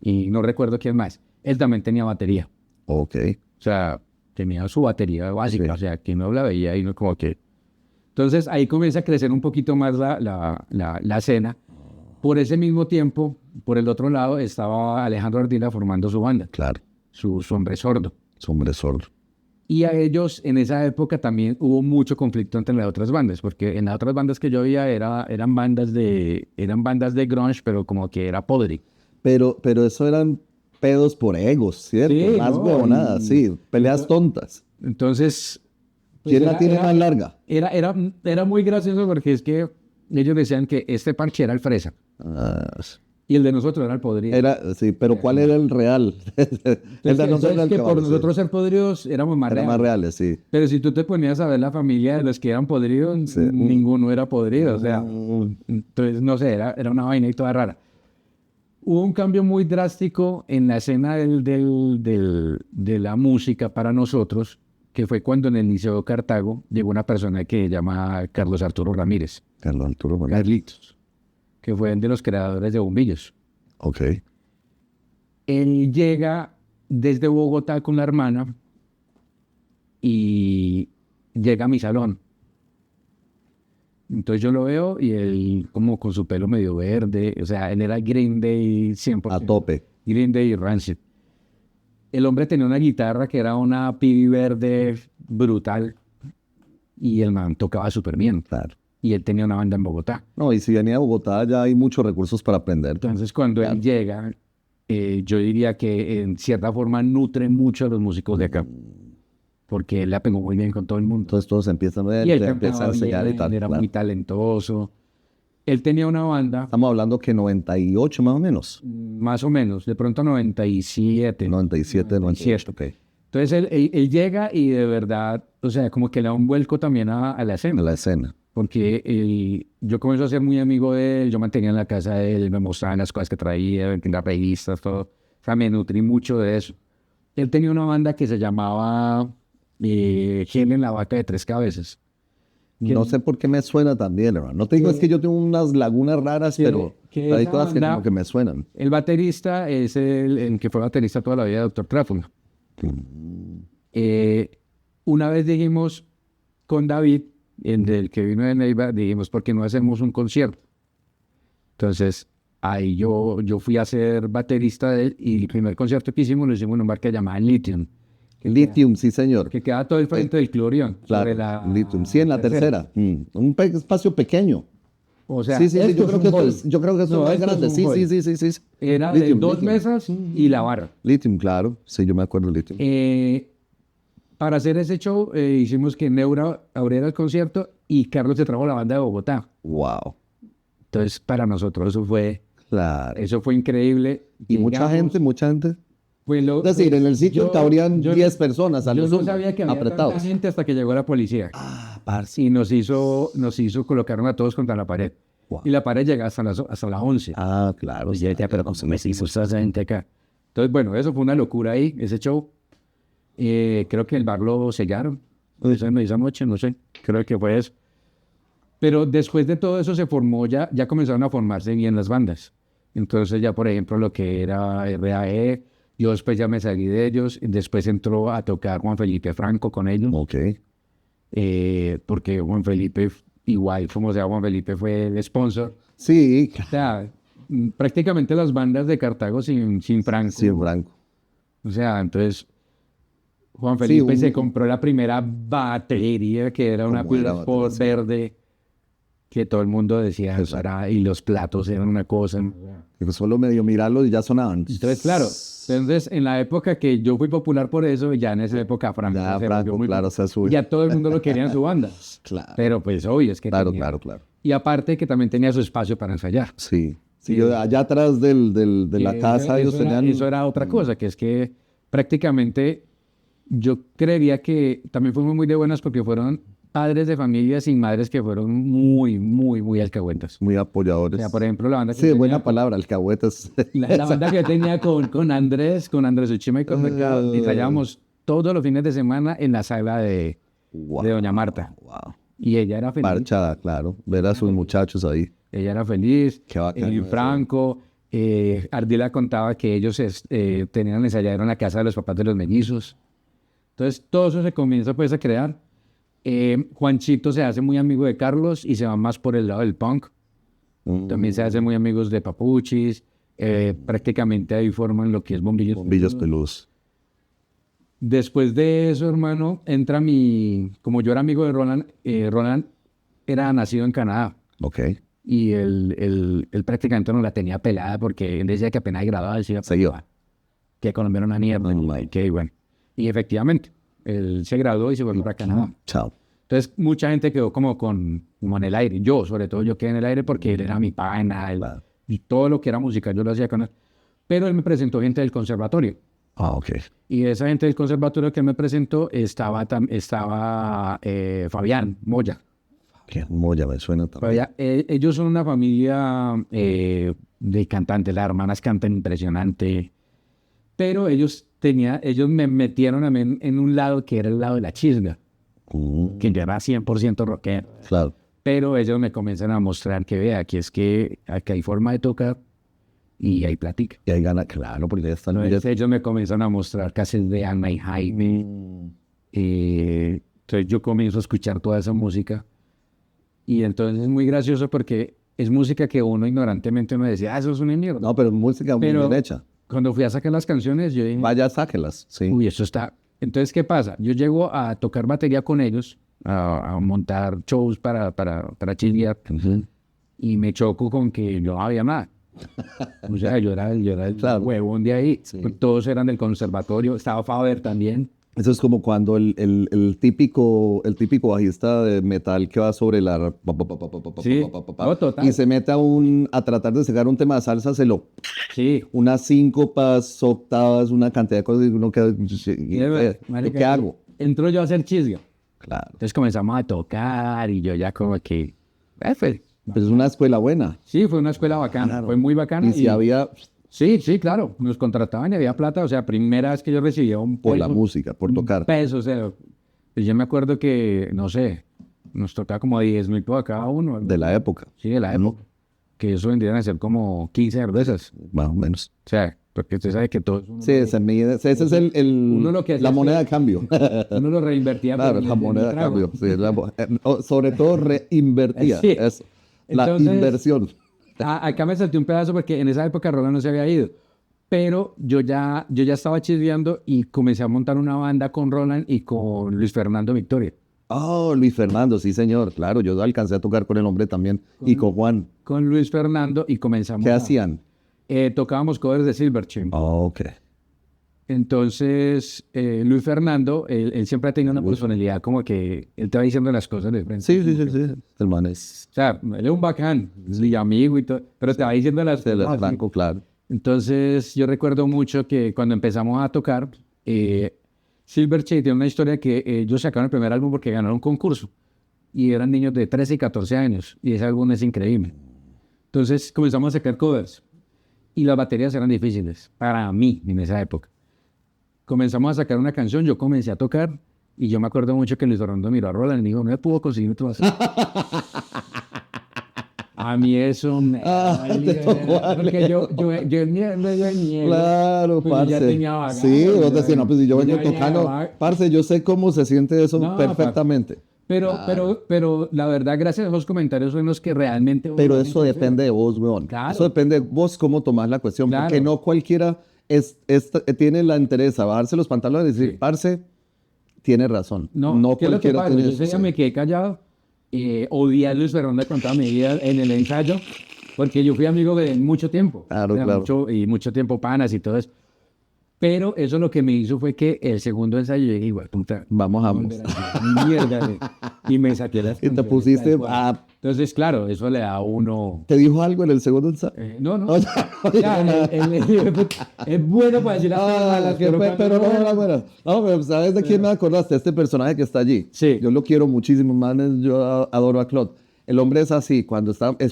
Speaker 2: y no recuerdo quién más. Él también tenía batería,
Speaker 1: Ok.
Speaker 2: o sea, tenía su batería básica,
Speaker 1: Sí.
Speaker 2: o sea, que no la veía y no como que... Entonces ahí comienza a crecer un poquito más la escena. Por ese mismo tiempo, por el otro lado, estaba Alejandro Ardila formando su banda,
Speaker 1: Claro.
Speaker 2: su Hombre Sordo.
Speaker 1: Hombre sordo.
Speaker 2: Y a ellos en esa época también hubo mucho conflicto entre las otras bandas, porque en las otras bandas que yo veía eran bandas de grunge, pero como que era podre.
Speaker 1: Pero eso eran pedos por egos, ¿cierto?
Speaker 2: Sí,
Speaker 1: Más
Speaker 2: no,
Speaker 1: huevonadas, sí. Peleas tontas.
Speaker 2: Entonces, pues
Speaker 1: ¿Quién la tiene más larga?
Speaker 2: era muy gracioso porque es que ellos decían que este parche era el fresa
Speaker 1: Ah,
Speaker 2: y el de nosotros era el podrido.
Speaker 1: sí, pero ¿cuál era el real? El de nosotros era el
Speaker 2: que por
Speaker 1: caballo, sí.
Speaker 2: nosotros ser podridos éramos más
Speaker 1: Era más
Speaker 2: reales.
Speaker 1: reales, sí.
Speaker 2: Pero si tú te ponías a ver la familia de los que eran podridos, ninguno era podrido. O sea, entonces, no sé, era una vaina y toda rara. Hubo un cambio muy drástico en la escena de la música para nosotros, que fue cuando en el Liceo de Cartago llegó una persona que se llama Carlos Arturo Ramírez,
Speaker 1: Carlos Arturo, bueno.
Speaker 2: Carlitos, que fue de los creadores de Bombillos.
Speaker 1: Ok.
Speaker 2: Él llega desde Bogotá con la hermana y llega a mi salón. Entonces yo lo veo y él como con su pelo medio verde, o sea, él era Green Day 100%.
Speaker 1: A tope.
Speaker 2: Green Day y Rancid. El hombre tenía una guitarra que era una PB verde brutal y el man tocaba súper bien.
Speaker 1: Claro.
Speaker 2: Y él tenía una banda en Bogotá.
Speaker 1: No, y si venía a Bogotá ya hay muchos recursos para aprender.
Speaker 2: Entonces cuando él llega, yo diría que en cierta forma nutre mucho a los músicos de acá. Porque él la pegó muy bien con todo el mundo.
Speaker 1: Entonces todos empiezan a ver,
Speaker 2: Y él
Speaker 1: te empiezan a
Speaker 2: cantaba
Speaker 1: enseñar
Speaker 2: bien,
Speaker 1: y tal.
Speaker 2: era
Speaker 1: Claro.
Speaker 2: muy talentoso. Él tenía una banda,
Speaker 1: Estamos hablando que 98 más o menos.
Speaker 2: más o menos, de pronto 97.
Speaker 1: 97, 98, ok.
Speaker 2: Entonces él llega y de verdad, o sea, como que le da un vuelco también a la
Speaker 1: En
Speaker 2: escena.
Speaker 1: la escena.
Speaker 2: Porque yo comencé a ser muy amigo de él, yo mantenía en la casa de él, me mostraban las cosas que traía, en las revistas, todo. O sea, me nutrí mucho de eso. Él tenía una banda que se llamaba Helen la vaca de tres cabezas.
Speaker 1: No sé por qué me suena también, hermano. No te digo, es que yo tengo unas lagunas raras, pero
Speaker 2: que
Speaker 1: hay
Speaker 2: esa
Speaker 1: cosas que
Speaker 2: banda-
Speaker 1: como que me suenan.
Speaker 2: El baterista es el que fue baterista toda la vida de Dr. Trafford. Una vez dijimos con David, el del que vino de Neiva, dijimos, ¿por qué no hacemos un concierto? Entonces, ahí yo fui a ser baterista de él y el primer concierto que hicimos lo hicimos en un bar que se llamaba Lithium,
Speaker 1: Lithium, sí, señor.
Speaker 2: que queda todo el frente del Clorión.
Speaker 1: Claro,
Speaker 2: sobre la
Speaker 1: Lithium. Sí, en la tercera. Espacio pequeño.
Speaker 2: O sea,
Speaker 1: Sí,
Speaker 2: esto
Speaker 1: yo
Speaker 2: es
Speaker 1: creo
Speaker 2: un
Speaker 1: que
Speaker 2: hall.
Speaker 1: yo creo que eso
Speaker 2: No,
Speaker 1: es
Speaker 2: esto es
Speaker 1: grande.
Speaker 2: un
Speaker 1: Sí,
Speaker 2: hall.
Speaker 1: sí.
Speaker 2: Era de
Speaker 1: Lithium,
Speaker 2: 2
Speaker 1: Lithium.
Speaker 2: mesas y la barra.
Speaker 1: Lithium, claro. Sí, yo me acuerdo de Lithium.
Speaker 2: Para hacer ese show hicimos que Neura abriera el concierto y Carlos se trajo la banda de Bogotá.
Speaker 1: Wow.
Speaker 2: Entonces, para nosotros
Speaker 1: Claro.
Speaker 2: eso fue increíble.
Speaker 1: Y mucha
Speaker 2: Llegamos,
Speaker 1: gente.
Speaker 2: pues,
Speaker 1: Es decir, en el sitio cabrían 10 personas. al
Speaker 2: Yo no
Speaker 1: sumo,
Speaker 2: sabía que había
Speaker 1: apretados.
Speaker 2: tanta gente hasta que llegó la policía.
Speaker 1: Ah, parce.
Speaker 2: Y nos hizo colocaron a todos contra la pared.
Speaker 1: Wow.
Speaker 2: Y la pared llega hasta las 11.
Speaker 1: Ah, claro.
Speaker 2: Pues ya, pero ¿cómo se me hizo esa gente acá? Entonces, bueno, eso fue una locura ahí, ese show. Creo que el bar lo sellaron. Esa noche, no sé, creo que fue eso. Pero después de todo eso se formó ya comenzaron a formarse bien las bandas. Entonces ya, por ejemplo, lo que era RAE, yo después ya me salí de ellos, después entró a tocar Juan Felipe Franco con ellos,
Speaker 1: Ok.
Speaker 2: porque Juan Felipe, igual como sea, Juan Felipe fue el sponsor.
Speaker 1: Sí,
Speaker 2: O sea, prácticamente las bandas de Cartago sin Franco.
Speaker 1: sí, Franco.
Speaker 2: O sea, entonces Juan
Speaker 1: Sí,
Speaker 2: Felipe se compró la primera batería, que era una
Speaker 1: ¿Cómo era
Speaker 2: Pure Sport
Speaker 1: batería?
Speaker 2: verde, que todo el mundo decía, y los platos eran una cosa.
Speaker 1: Que solo medio mirarlos y ya sonaban.
Speaker 2: Entonces, claro, entonces en la época que yo fui popular por eso, ya en esa época Franco
Speaker 1: Ya
Speaker 2: se
Speaker 1: Franco,
Speaker 2: volvió muy
Speaker 1: claro,
Speaker 2: popular.
Speaker 1: se sube.
Speaker 2: Ya todo el mundo lo quería en su banda.
Speaker 1: Claro.
Speaker 2: Pero pues obvio, es que
Speaker 1: Claro,
Speaker 2: tenía-
Speaker 1: claro, claro.
Speaker 2: Y aparte que también tenía su espacio para ensayar.
Speaker 1: Sí. Sí,
Speaker 2: Sí.
Speaker 1: allá atrás de la
Speaker 2: Eso-
Speaker 1: casa ellos
Speaker 2: eso era,
Speaker 1: tenían...
Speaker 2: eso era otra cosa, que es que prácticamente yo creería que también fuimos muy de buenas porque fueron padres de familia sin madres que fueron muy, muy, muy alcahuetas.
Speaker 1: Muy
Speaker 2: O
Speaker 1: apoyadores.
Speaker 2: sea, por ejemplo, la banda que
Speaker 1: Sí,
Speaker 2: yo
Speaker 1: buena
Speaker 2: tenía,
Speaker 1: palabra, alcahuetas.
Speaker 2: la banda que yo tenía con Andrés Uchima y con Mercado, ensayábamos todos los fines de semana en la sala de Doña Marta.
Speaker 1: Wow.
Speaker 2: Y ella era feliz.
Speaker 1: Parchada, claro. Ver a sus muchachos ahí.
Speaker 2: Ella era feliz.
Speaker 1: Qué bacano eso.
Speaker 2: Franco, Ardila contaba que ellos tenían ensayadero en la casa de los papás de los mellizos. Entonces, todo eso se comienza pues a crear. Juanchito se hace muy amigo de Carlos y se va más por el lado del punk. También se hace muy amigos de Papuchis. Prácticamente ahí forman lo que es Bombillos.
Speaker 1: Bombillos peludos.
Speaker 2: Después de eso, hermano, entra como yo era amigo de Roland, Roland era nacido en Canadá.
Speaker 1: Ok.
Speaker 2: Y él prácticamente no la tenía pelada porque él decía que apenas graduaba, decía
Speaker 1: Se iba.
Speaker 2: que Colombia era una mierda. Que bueno. Y efectivamente, él se graduó y se volvió para Canadá.
Speaker 1: Chao.
Speaker 2: Entonces, mucha gente quedó como en el aire. Yo, sobre todo, yo quedé en el aire porque él era mi pana.
Speaker 1: Claro.
Speaker 2: Y todo lo que era música, yo lo hacía con él. Pero él me presentó gente del conservatorio.
Speaker 1: Ah, ok.
Speaker 2: Y esa gente del conservatorio que él me presentó estaba Fabián Moya.
Speaker 1: Qué moya me suena también.
Speaker 2: Ellos son una familia de cantantes, las hermanas cantan impresionante, pero ellos me metieron a mí en un lado que era el lado de la chisga, que yo era 100% rockero,
Speaker 1: Claro.
Speaker 2: pero ellos me comienzan a mostrar que vea, que aquí hay forma de tocar y hay plática.
Speaker 1: Y ahí gana, claro, porque ya están...
Speaker 2: Entonces ellos me comienzan a mostrar cassettes de Ana y Jaime, entonces yo comienzo a escuchar toda esa música. Y entonces es muy gracioso porque es música que uno ignorantemente me decía, eso es una mierda.
Speaker 1: No, pero música muy
Speaker 2: Pero
Speaker 1: bien hecha.
Speaker 2: cuando fui a sacar las canciones, yo dije,
Speaker 1: Vaya, sáquelas. Sí.
Speaker 2: uy, eso está... Entonces, ¿qué pasa? Yo llego a tocar batería con ellos, a montar shows para chisguear, y me choco con que no había nada. O sea, yo era el
Speaker 1: Claro.
Speaker 2: huevón de ahí.
Speaker 1: Sí.
Speaker 2: Todos eran del conservatorio. Estaba Faber también.
Speaker 1: Eso es como cuando el típico bajista de metal que va sobre la...
Speaker 2: Sí. No, total.
Speaker 1: Y se mete a tratar de sacar un tema de salsa,
Speaker 2: Sí.
Speaker 1: unas síncopas, octavas, una cantidad de cosas y uno queda...
Speaker 2: Marica,
Speaker 1: ¿Qué hago?
Speaker 2: Entró yo a hacer chisga.
Speaker 1: Claro.
Speaker 2: Entonces comenzamos a tocar y yo ya como que...
Speaker 1: Pues es una escuela buena.
Speaker 2: Sí, fue una escuela bacana.
Speaker 1: Claro.
Speaker 2: Fue muy bacana.
Speaker 1: Y si había
Speaker 2: Sí, claro. Nos contrataban y había plata. O sea, primera vez que yo recibía un
Speaker 1: por la
Speaker 2: peso,
Speaker 1: música, por tocar.
Speaker 2: un peso, o sea, pues yo me acuerdo que, no sé, nos tocaba como 10.000 por cada uno.
Speaker 1: De la época,
Speaker 2: Sí, de la época. Que eso vendrían a ser como 15 cervezas.
Speaker 1: más o menos.
Speaker 2: O sea, porque usted sabe que todo eso
Speaker 1: Sí, se mide, ese es
Speaker 2: uno lo que hacía
Speaker 1: la
Speaker 2: es
Speaker 1: moneda
Speaker 2: que-
Speaker 1: de cambio.
Speaker 2: uno lo reinvertía.
Speaker 1: Claro,
Speaker 2: pero
Speaker 1: la
Speaker 2: en el
Speaker 1: moneda de
Speaker 2: trago.
Speaker 1: cambio. Sí, sobre todo reinvertía.
Speaker 2: Sí.
Speaker 1: Es la
Speaker 2: Entonces-
Speaker 1: inversión.
Speaker 2: Acá me salté un pedazo porque en esa época Roland no se había ido. Pero yo ya estaba chismeando y comencé a montar una banda con Roland y con Luis Fernando Victoria.
Speaker 1: Oh, Luis Fernando, sí, señor. Claro, yo alcancé a tocar con el hombre también. Y con Juan.
Speaker 2: Con Luis Fernando y comenzamos
Speaker 1: ¿Qué hacían?
Speaker 2: tocábamos covers de Silverchair.
Speaker 1: Oh, ok.
Speaker 2: Entonces, Luis Fernando, él siempre ha tenido una personalidad como que él te va diciendo las cosas de frente.
Speaker 1: Sí. El man es
Speaker 2: O sea, él es un bacán, es mi amigo y todo, pero te va diciendo las
Speaker 1: de
Speaker 2: cosas.
Speaker 1: Franco, claro.
Speaker 2: Entonces, yo recuerdo mucho que cuando empezamos a tocar, Silverchair tiene una historia que ellos sacaron el primer álbum porque ganaron un concurso y eran niños de 13 y 14 años y ese álbum es increíble. Entonces, comenzamos a sacar covers y las baterías eran difíciles para mí en esa época. comenzamos a sacar una canción, yo comencé a tocar y yo me acuerdo mucho que Luis Fernando miró a Roland y dijo, no me pudo conseguir otro así. A mí eso me
Speaker 1: te tocó
Speaker 2: porque yo ni
Speaker 1: Claro,
Speaker 2: pues yo ya
Speaker 1: parce.
Speaker 2: tenía bagaje,
Speaker 1: Sí, vos decís, no, pues si yo
Speaker 2: yo
Speaker 1: vengo
Speaker 2: ya venía
Speaker 1: tocando,
Speaker 2: bagaje.
Speaker 1: parce, yo sé cómo se siente eso
Speaker 2: No,
Speaker 1: perfectamente.
Speaker 2: pero la verdad, gracias a esos comentarios son los que realmente...
Speaker 1: Pero eso depende de vos, weón.
Speaker 2: Claro.
Speaker 1: Eso depende de vos cómo tomás la cuestión,
Speaker 2: Claro.
Speaker 1: porque no cualquiera tiene la interés a bajarse los pantalones y decir,
Speaker 2: Sí.
Speaker 1: parce, tiene razón.
Speaker 2: No, ¿qué es lo que
Speaker 1: cualquiera
Speaker 2: pasa?
Speaker 1: tiene
Speaker 2: Yo
Speaker 1: eso,
Speaker 2: ese día
Speaker 1: sí.
Speaker 2: me quedé callado, odié a Luis Fernando con toda mi vida en el ensayo, porque yo fui amigo de él mucho tiempo.
Speaker 1: Claro,
Speaker 2: O sea,
Speaker 1: claro.
Speaker 2: mucho tiempo panas y todo eso. Pero eso lo que me hizo fue que el segundo ensayo yo dije, igual, puta,
Speaker 1: Vamos a
Speaker 2: volver a hacer mierda. Y me saqué las
Speaker 1: Y te
Speaker 2: canciones
Speaker 1: pusiste
Speaker 2: tal cual.
Speaker 1: a...
Speaker 2: Entonces, claro, eso le da a uno...
Speaker 1: ¿Te dijo algo en el segundo ensayo?
Speaker 2: no.
Speaker 1: No, ya no dijo
Speaker 2: Ya,
Speaker 1: nada.
Speaker 2: es bueno para decir las cosas malas,
Speaker 1: pero
Speaker 2: cuando
Speaker 1: no era buena. No, pero ¿sabes de quién me acordaste? Este personaje que está allí.
Speaker 2: Sí.
Speaker 1: Yo lo quiero muchísimo, man. Yo adoro a Claude. El hombre es así.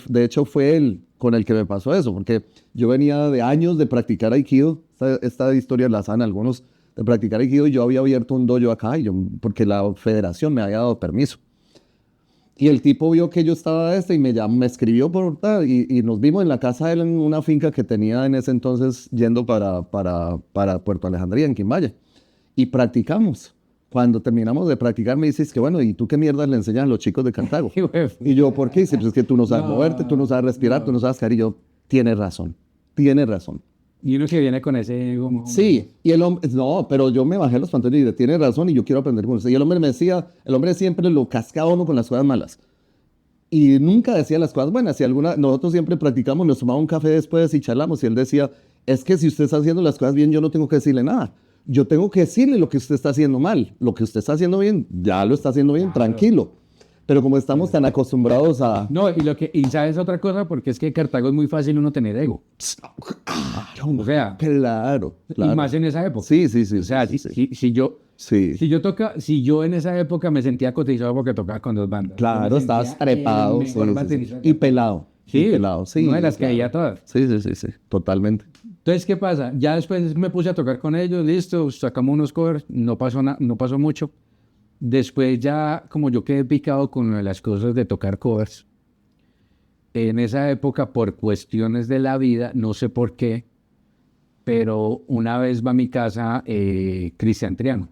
Speaker 1: De hecho, fue él con el que me pasó eso, porque yo venía de años de practicar Aikido. Esta historia la saben algunos, de practicar Aikido, y yo había abierto un dojo acá, porque la federación me había dado permiso. Y el tipo vio que yo estaba y me escribió y nos vimos en la casa de él en una finca que tenía en ese entonces yendo para Puerto Alejandría, en Quimbaya. Y practicamos. Cuando terminamos de practicar me dices que bueno, ¿y tú qué mierda le enseñas a los chicos de Cartago? Y yo, ¿por qué? Dice, pues es que tú no sabes moverte, tú no sabes respirar, tú no sabes caer. Y yo, tienes razón, tienes razón.
Speaker 2: Y uno que viene con ese ego.
Speaker 1: Sí, y el hombre, no, pero yo me bajé los pantalones y dije, tiene razón y yo quiero aprender con usted. Y el hombre me decía, el hombre siempre lo cascaba a uno con las cosas malas. Y nunca decía las cosas buenas. Nosotros siempre practicamos, nos tomamos un café después y charlamos. Y él decía, es que si usted está haciendo las cosas bien, yo no tengo que decirle nada. Yo tengo que decirle lo que usted está haciendo mal. Lo que usted está haciendo bien, ya lo está haciendo bien, tranquilo. Pero como estamos tan acostumbrados a...
Speaker 2: No, y sabes otra cosa, porque es que en Cartago es muy fácil uno tener ego. O sea,
Speaker 1: Claro,
Speaker 2: y
Speaker 1: claro.
Speaker 2: más en esa época.
Speaker 1: Sí.
Speaker 2: O sea,
Speaker 1: sí.
Speaker 2: si yo en esa época me sentía cotizado porque tocaba con dos bandas.
Speaker 1: Claro,
Speaker 2: Yo me
Speaker 1: estabas
Speaker 2: sentía
Speaker 1: trepado.
Speaker 2: el mejor baterista
Speaker 1: Y pelado.
Speaker 2: Sí,
Speaker 1: y pelado, sí.
Speaker 2: una de las que
Speaker 1: claro.
Speaker 2: veía todas.
Speaker 1: Sí, totalmente.
Speaker 2: Entonces, ¿qué pasa? Ya después me puse a tocar con ellos, listo, sacamos unos covers, no pasó mucho. Después ya, como yo quedé picado con las cosas de tocar covers, en esa época, por cuestiones de la vida, no sé por qué, pero una vez va a mi casa Cristian Triano.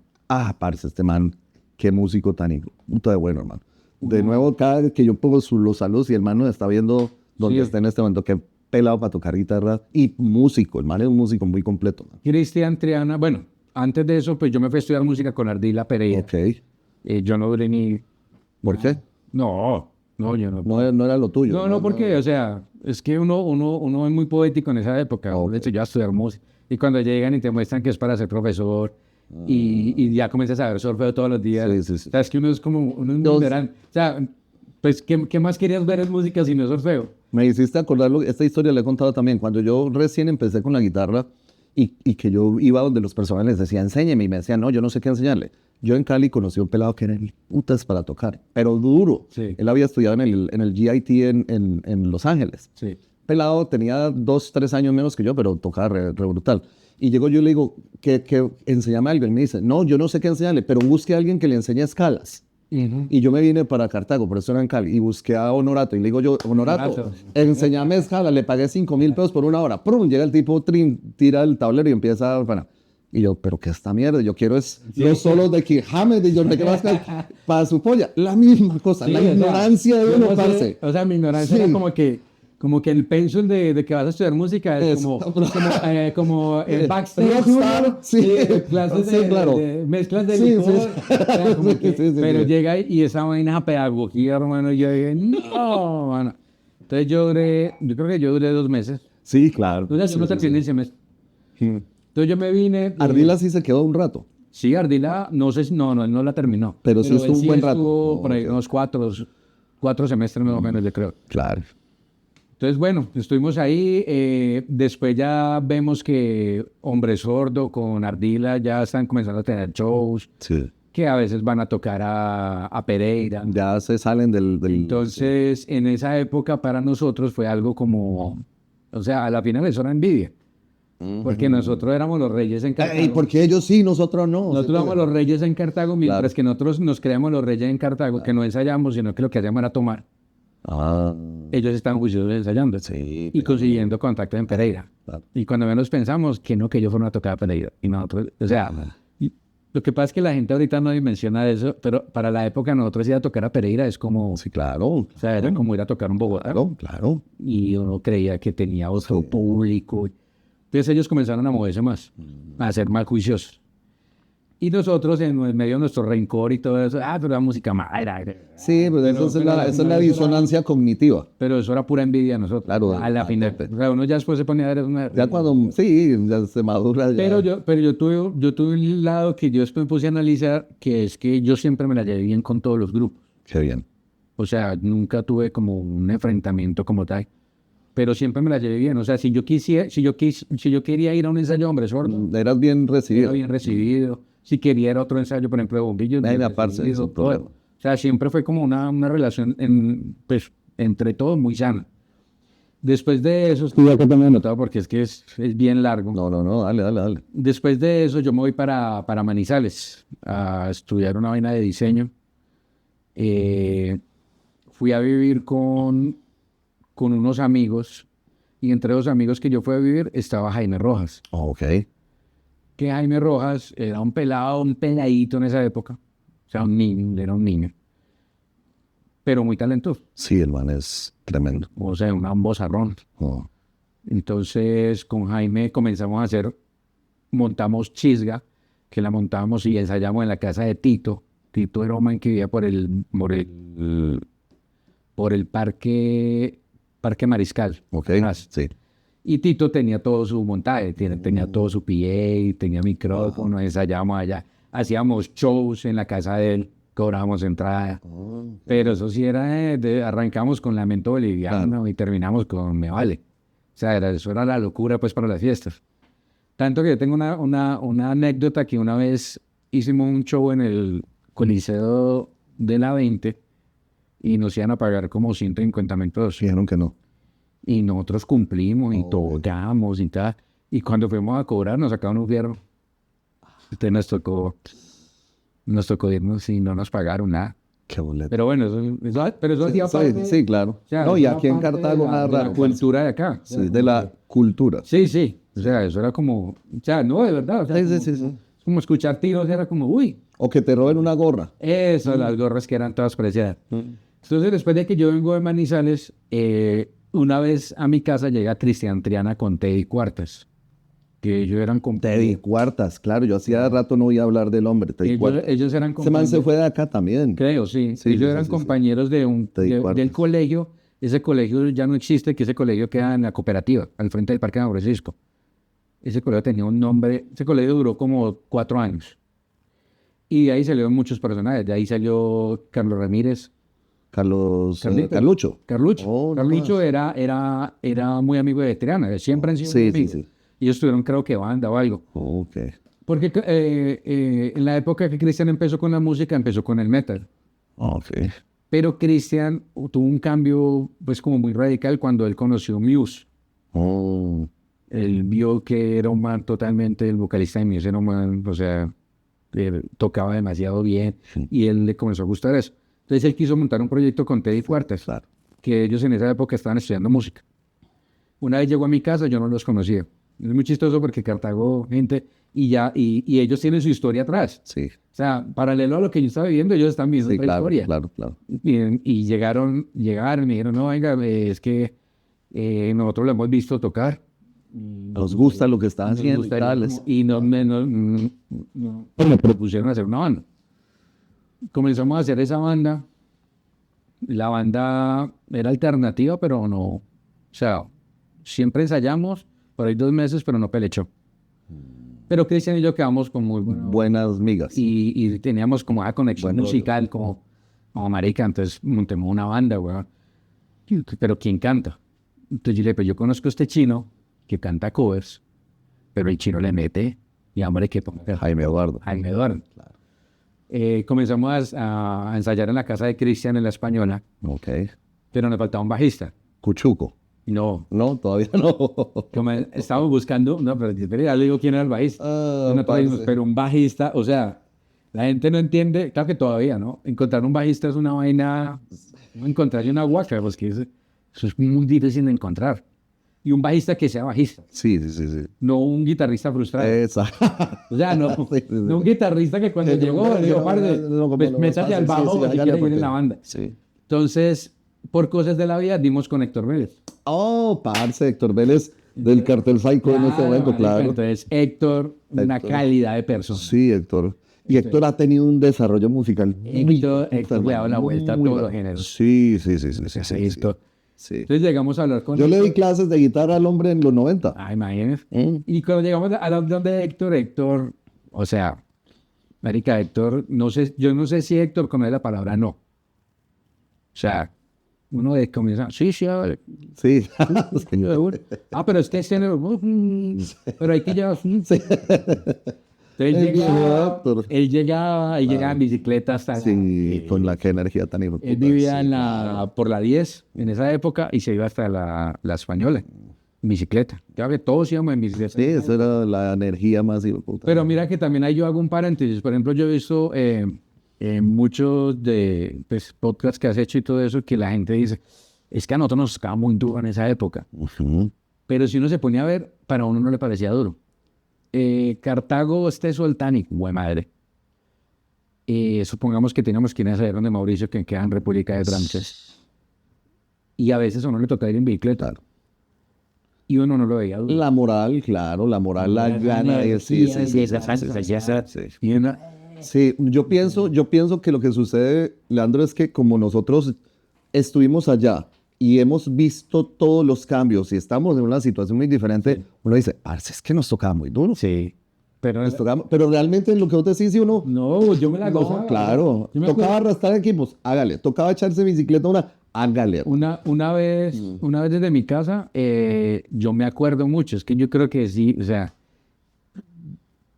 Speaker 1: Parce, este man, qué músico tan puta de bueno, hermano. De nuevo, cada vez que yo pongo los saludos y el man nos está viendo donde está en este momento, qué pelado para tocar guitarra y músico. El man es un músico muy completo, man.
Speaker 2: Cristian Triana, bueno, antes de eso, pues yo me fui a estudiar música con Ardila Pereira.
Speaker 1: Ok.
Speaker 2: Yo no duré ni...
Speaker 1: ¿Por qué?
Speaker 2: No, yo no.
Speaker 1: No era lo tuyo.
Speaker 2: No, porque, o sea, es que uno es muy poético en esa época.
Speaker 1: Ok.
Speaker 2: De hecho, yo a estudiar música. Y cuando llegan y te muestran que es para ser profesor y ya comienzas a ver solfeo todos los días.
Speaker 1: Sí.
Speaker 2: O sea, es que uno es muy verán. O sea, pues, ¿qué más querías ver en música si no es solfeo?
Speaker 1: Me hiciste acordarlo, esta historia la he contado también. Cuando yo recién empecé con la guitarra y que yo iba donde los personas les decía, enséñeme, y me decían, no, yo no sé qué enseñarle. Yo en Cali conocí a un pelado que era el putas para tocar, pero duro.
Speaker 2: Sí.
Speaker 1: Él había estudiado en el GIT en Los Ángeles.
Speaker 2: Sí.
Speaker 1: Pelado, tenía 2, 3 años menos que yo, pero tocaba re brutal. Y llego yo y le digo, que enséñame algo. Y me dice, no, yo no sé qué enseñarle, pero busque a alguien que le enseñe escalas. Y yo me vine para Cartago, por eso era en Cali, y busqué a Honorato. Y le digo yo, Honorato, enséñame escala. Le pagué 5,000 pesos por una hora. ¡Prum! Llega el tipo, tira el tablero y empieza a... Y yo, pero qué esta mierda, yo quiero los solos de Kirk Hammett y yo me quedo para su polla. La misma cosa, la ignorancia de uno, parce.
Speaker 2: O sea, mi ignorancia era como que el pensum de que vas a estudiar música es como el backstage,
Speaker 1: Rockstar,
Speaker 2: clases
Speaker 1: claro.
Speaker 2: de mezclas de licor, o sea, como que, pero llega y esa vaina de pedagogía, hermano, y yo dije, no, mano. Entonces yo creo que yo duré 2 meses.
Speaker 1: Sí, claro.
Speaker 2: Entonces yo no terminé el semestre. Entonces yo me vine.
Speaker 1: Ardila sí se quedó un rato.
Speaker 2: Sí, Ardila, no sé si, no, él no la terminó.
Speaker 1: Pero sí estuvo un buen rato.
Speaker 2: Estuvo por ahí unos 4 semestres más o menos, yo creo.
Speaker 1: Claro.
Speaker 2: Entonces, bueno, estuvimos ahí. Después ya vemos que Hombre Sordo con Ardila ya están comenzando a tener shows.
Speaker 1: Sí.
Speaker 2: Que a veces van a tocar a Pereira.
Speaker 1: Ya se salen del...
Speaker 2: Entonces, en esa época para nosotros fue algo como... O sea, a la final eso era envidia. Porque nosotros éramos los reyes en Cartago.
Speaker 1: ¿Y por qué ellos sí, nosotros no?
Speaker 2: Nosotros éramos los reyes en Cartago, mientras
Speaker 1: Claro.
Speaker 2: que nosotros nos creamos los reyes en Cartago, que no ensayamos, sino que lo que hacíamos era tomar.
Speaker 1: Ah,
Speaker 2: Ellos estaban juiciosos ensayando
Speaker 1: sí.
Speaker 2: y consiguiendo contacto en Pereira.
Speaker 1: Claro.
Speaker 2: Y cuando menos pensamos que no, que ellos fueron a tocar a Pereira. Y nosotros, o sea, lo que pasa es que la gente ahorita no dimensiona eso, pero para la época nosotros ir a tocar a Pereira es como,
Speaker 1: Sí, claro.
Speaker 2: o sea, era como ir a tocar un Bogotá.
Speaker 1: Claro, claro.
Speaker 2: Y uno creía que tenía otro público. Entonces ellos comenzaron a moverse más, a ser más juiciosos. Y nosotros, en medio de nuestro rencor y todo eso, pero la música mala.
Speaker 1: Sí, pues esa es la disonancia cognitiva.
Speaker 2: Pero eso era pura envidia de nosotros.
Speaker 1: Claro,
Speaker 2: A la final.
Speaker 1: tope.
Speaker 2: O sea, uno ya después se ponía a ver una...
Speaker 1: Ya cuando, sí, ya se madura. Ya.
Speaker 2: Pero yo tuve un lado que yo después me puse a analizar, que es que yo siempre me la llevé bien con todos los grupos.
Speaker 1: Qué bien.
Speaker 2: O sea, nunca tuve como un enfrentamiento como tal. Pero siempre me la llevé bien. O sea, si yo quería ir a un ensayo de Hombre Sordo,
Speaker 1: Eras bien recibido.
Speaker 2: era bien recibido. Si quería ir a otro ensayo, por ejemplo, de bombillos, bien
Speaker 1: Venga, parce,
Speaker 2: recibido,
Speaker 1: sin
Speaker 2: todo.
Speaker 1: problema.
Speaker 2: O sea, siempre fue como una relación pues, entre todos muy sana. Después de eso, estuve acá también anotado porque es que es bien largo.
Speaker 1: No, dale.
Speaker 2: Después de eso, yo me voy para Manizales a estudiar una vaina de diseño. Fui a vivir con unos amigos, y entre los amigos que yo fui a vivir estaba Jaime Rojas.
Speaker 1: Ok.
Speaker 2: Que Jaime Rojas era un peladito en esa época. O sea, era un niño. Pero muy talentoso.
Speaker 1: Sí, el man es tremendo.
Speaker 2: O sea, un vozarrón.
Speaker 1: Oh.
Speaker 2: Entonces, con Jaime comenzamos a montamos Chisga, que la montamos y ensayamos en la casa de Tito. Tito era un man que vivía por el Parque Mariscal.
Speaker 1: Ok,
Speaker 2: Más.
Speaker 1: sí.
Speaker 2: Y Tito tenía todo su montaje, tenía todo su PA, tenía micrófono, ensayábamos allá. Hacíamos shows en la casa de él, cobrábamos entrada. Pero eso sí era, arrancamos con Lamento Boliviano y terminamos con Me Vale. O sea, eso era la locura pues para las fiestas. Tanto que yo tengo una anécdota que una vez hicimos un show en el Coliseo de la 20 y nos iban a pagar como 150.000 pesos.
Speaker 1: Dijeron que no.
Speaker 2: Y nosotros cumplimos y tocamos y tal. Y cuando fuimos a cobrar nos sacaron un fierro. Entonces nos tocó irnos y no nos pagaron nada.
Speaker 1: Qué boleto.
Speaker 2: Pero bueno, eso hacía parte,
Speaker 1: Sí, claro.
Speaker 2: o sea,
Speaker 1: No, y
Speaker 2: hacía
Speaker 1: aquí en
Speaker 2: parte
Speaker 1: Cartago nada
Speaker 2: de la
Speaker 1: raro.
Speaker 2: cultura de acá.
Speaker 1: Sí, de la cultura.
Speaker 2: Sí, sí. O sea, eso era como, o sea, no, de verdad. O sea,
Speaker 1: Sí.
Speaker 2: como escuchar tiros era como, uy,
Speaker 1: O que te roben una gorra.
Speaker 2: eso, las gorras que eran todas preciadas. Entonces, después de que yo vengo de Manizales, una vez a mi casa llega Cristian Triana con Teddy Cuartas, que ellos eran
Speaker 1: Teddy Cuartas, claro. Yo hacía rato no oía hablar del hombre. Teddy Cuartas.
Speaker 2: ellos eran
Speaker 1: Ese man se fue de acá también.
Speaker 2: creo, sí.
Speaker 1: Sí,
Speaker 2: Ellos
Speaker 1: sí,
Speaker 2: eran
Speaker 1: sí.
Speaker 2: compañeros
Speaker 1: Teddy Cuartas.
Speaker 2: del colegio. Ese colegio ya no existe, que ese colegio queda en la cooperativa, al frente del Parque de San Francisco. Ese colegio tenía un nombre, ese colegio duró como 4 años. Y de ahí salieron muchos personajes. De ahí salió Carlos Ramírez. Carlito.
Speaker 1: Carlucho.
Speaker 2: Carlucho.
Speaker 1: Oh, no
Speaker 2: Carlucho
Speaker 1: más.
Speaker 2: era muy amigo de Triana. Siempre han sido
Speaker 1: Sí,
Speaker 2: muy
Speaker 1: sí,
Speaker 2: amigos.
Speaker 1: sí.
Speaker 2: Y ellos tuvieron, creo que banda o algo.
Speaker 1: Ok.
Speaker 2: Porque en la época que Cristian empezó con la música, empezó con el metal.
Speaker 1: Ok.
Speaker 2: Pero Cristian tuvo un cambio, pues, como muy radical cuando él conoció Muse.
Speaker 1: Oh.
Speaker 2: Él vio que era un man totalmente, el vocalista de Muse era un man, o sea, tocaba demasiado bien y él le comenzó a gustar eso. Entonces él quiso montar un proyecto con Teddy Fuertes,
Speaker 1: Claro.
Speaker 2: que ellos en esa época estaban estudiando música. Una vez llegó a mi casa, yo no los conocía. Es muy chistoso porque Cartago, gente, y ellos tienen su historia atrás.
Speaker 1: Sí.
Speaker 2: O sea, paralelo a lo que yo estaba viviendo, ellos están viendo
Speaker 1: Sí,
Speaker 2: otra historia.
Speaker 1: claro.
Speaker 2: Y llegaron y me dijeron, no, venga, es que nosotros lo hemos visto tocar.
Speaker 1: Nos gusta lo que están
Speaker 2: Nos
Speaker 1: haciendo y
Speaker 2: gustaría
Speaker 1: tales.
Speaker 2: como- y me propusieron hacer una banda. Comenzamos a hacer esa banda. La banda era alternativa, pero no. O sea, siempre ensayamos por ahí 2 meses, pero no pelechó. Pero Cristian y yo quedamos con muy
Speaker 1: Buenas migas.
Speaker 2: y teníamos como una conexión musical, como marica, entonces montemos una banda, weón. Pero ¿quién canta? Entonces yo le dije, pues yo conozco a este chino que canta covers, pero el chino le mete, y hombre, que ponga
Speaker 1: Jaime Eduardo.
Speaker 2: Jaime Eduardo. Comenzamos a ensayar en la casa de Cristian en La Española,
Speaker 1: Ok.
Speaker 2: pero nos faltaba un bajista.
Speaker 1: Cuchuco.
Speaker 2: No,
Speaker 1: No, todavía no.
Speaker 2: como estábamos buscando, no, pero ya le digo quién era el bajista.
Speaker 1: Ah,
Speaker 2: Nosotros dijimos,
Speaker 1: parce.
Speaker 2: pero un bajista, o sea, la gente no entiende, claro que todavía, ¿no? Encontrar un bajista es una vaina, no encontrar una guaca, pues que eso es muy difícil de encontrar. Y un bajista que sea bajista,
Speaker 1: Sí, sí, sí, sí.
Speaker 2: no un guitarrista frustrado.
Speaker 1: Exacto.
Speaker 2: O sea, no,
Speaker 1: Sí, sí, sí.
Speaker 2: no un guitarrista que cuando llegó, le dijo, parce, pues métase al bajo si quiere ir en la banda.
Speaker 1: Sí.
Speaker 2: Entonces, por cosas de la vida, dimos con Héctor Vélez.
Speaker 1: Oh, parce, Héctor Vélez del Cartel Psycho en este momento,
Speaker 2: marica,
Speaker 1: claro.
Speaker 2: Entonces, Héctor, una
Speaker 1: Héctor.
Speaker 2: calidad de persona.
Speaker 1: Sí, Héctor. Y Héctor ha tenido un desarrollo musical
Speaker 2: Héctor le ha dado la vuelta a
Speaker 1: muy
Speaker 2: todos los
Speaker 1: bacano.
Speaker 2: géneros.
Speaker 1: Sí, sí, sí, sí, sí, sí, sí.
Speaker 2: Héctor.
Speaker 1: Sí.
Speaker 2: Entonces llegamos a hablar con
Speaker 1: Yo le di
Speaker 2: Héctor.
Speaker 1: clases de guitarra al hombre en los 90.
Speaker 2: Ah, imagínese.
Speaker 1: Mm.
Speaker 2: Y cuando llegamos a la opción de Héctor, o sea, marica, Héctor, no sé, yo no sé si Héctor conoce la palabra no. O sea, uno de comienza, sí, sí, a ver,
Speaker 1: Sí.
Speaker 2: pero este género, pero hay que llevar. Entonces
Speaker 1: El viejo Héctor.
Speaker 2: él llegaba en bicicleta hasta
Speaker 1: Sí, con la que energía tan hijo de
Speaker 2: él
Speaker 1: puta,
Speaker 2: vivía
Speaker 1: sí,
Speaker 2: en
Speaker 1: claro.
Speaker 2: por la 10 en esa época y se iba hasta la Española en bicicleta. Ya que todos íbamos en bicicleta.
Speaker 1: Sí, esa era la energía más hijo de puta.
Speaker 2: Pero mira que también ahí yo hago un paréntesis. Por ejemplo, yo he visto muchos de pues, podcasts que has hecho y todo eso que la gente dice, es que a nosotros nos tocaba muy duro en esa época.
Speaker 1: Ujú.
Speaker 2: Pero si uno se ponía a ver, para uno no le parecía duro. Cartago, Soltanic, güey madre. Supongamos que teníamos que ir a saber donde Mauricio, que queda en República de Tranches. Y a veces a uno le toca ir en bicicleta.
Speaker 1: Claro.
Speaker 2: Y uno no lo veía duro.
Speaker 1: La moral, claro, la moral, la gana. Sí, sí, sí, sí.
Speaker 2: Y uno,
Speaker 1: Sí, yo pienso que lo que sucede, Leandro, es que como nosotros estuvimos allá y hemos visto todos los cambios y estamos en una situación muy diferente, uno dice, parce, es que nos tocaba muy duro.
Speaker 2: sí. Pero
Speaker 1: Nos tocaba- pero realmente en lo que vos decís, si uno,
Speaker 2: no, yo me la
Speaker 1: no,
Speaker 2: gozaba.
Speaker 1: claro,
Speaker 2: Yo me
Speaker 1: tocaba
Speaker 2: acuerdo
Speaker 1: arrastrar equipos, hágale, tocaba echarse bicicleta hágale.
Speaker 2: una vez desde mi casa, yo me acuerdo mucho. Es que yo creo que sí, o sea,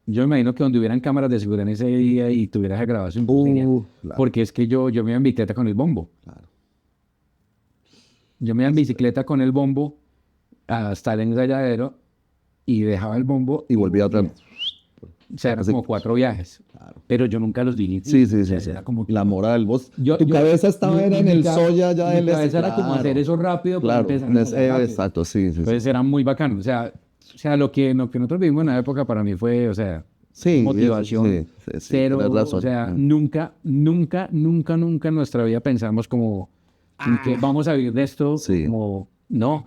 Speaker 2: yo me imagino que donde hubieran cámaras de seguridad en ese día y tuvieras esa grabación, pues, sería.
Speaker 1: Claro.
Speaker 2: Porque es que yo me iba en bicicleta con el bombo.
Speaker 1: Claro.
Speaker 2: Yo me iba en bicicleta con el bombo hasta el ensayadero y dejaba el bombo
Speaker 1: Y volvía otra vez.
Speaker 2: O sea, eran
Speaker 1: Así-
Speaker 2: como 4 viajes.
Speaker 1: Claro.
Speaker 2: Pero yo nunca los vi.
Speaker 1: Sí, sí,
Speaker 2: O sea,
Speaker 1: sí.
Speaker 2: era como
Speaker 1: La moral, vos,
Speaker 2: Yo-
Speaker 1: tu
Speaker 2: yo-
Speaker 1: cabeza estaba era en
Speaker 2: mi
Speaker 1: el
Speaker 2: ca-
Speaker 1: soya ya
Speaker 2: mi
Speaker 1: del
Speaker 2: cabeza era como
Speaker 1: claro,
Speaker 2: hacer eso rápido para
Speaker 1: Claro,
Speaker 2: empezar a hacer rápido.
Speaker 1: exacto, sí, sí. Sí,
Speaker 2: Entonces era muy bacano. O sea, lo que nosotros vivimos en la época para mí fue, o sea,
Speaker 1: Sí,
Speaker 2: motivación.
Speaker 1: sí, sí, sí,
Speaker 2: Cero,
Speaker 1: tenés razón.
Speaker 2: o sea,
Speaker 1: Mm.
Speaker 2: nunca en nuestra vida pensamos como en que vamos a vivir de esto,
Speaker 1: Sí.
Speaker 2: como no.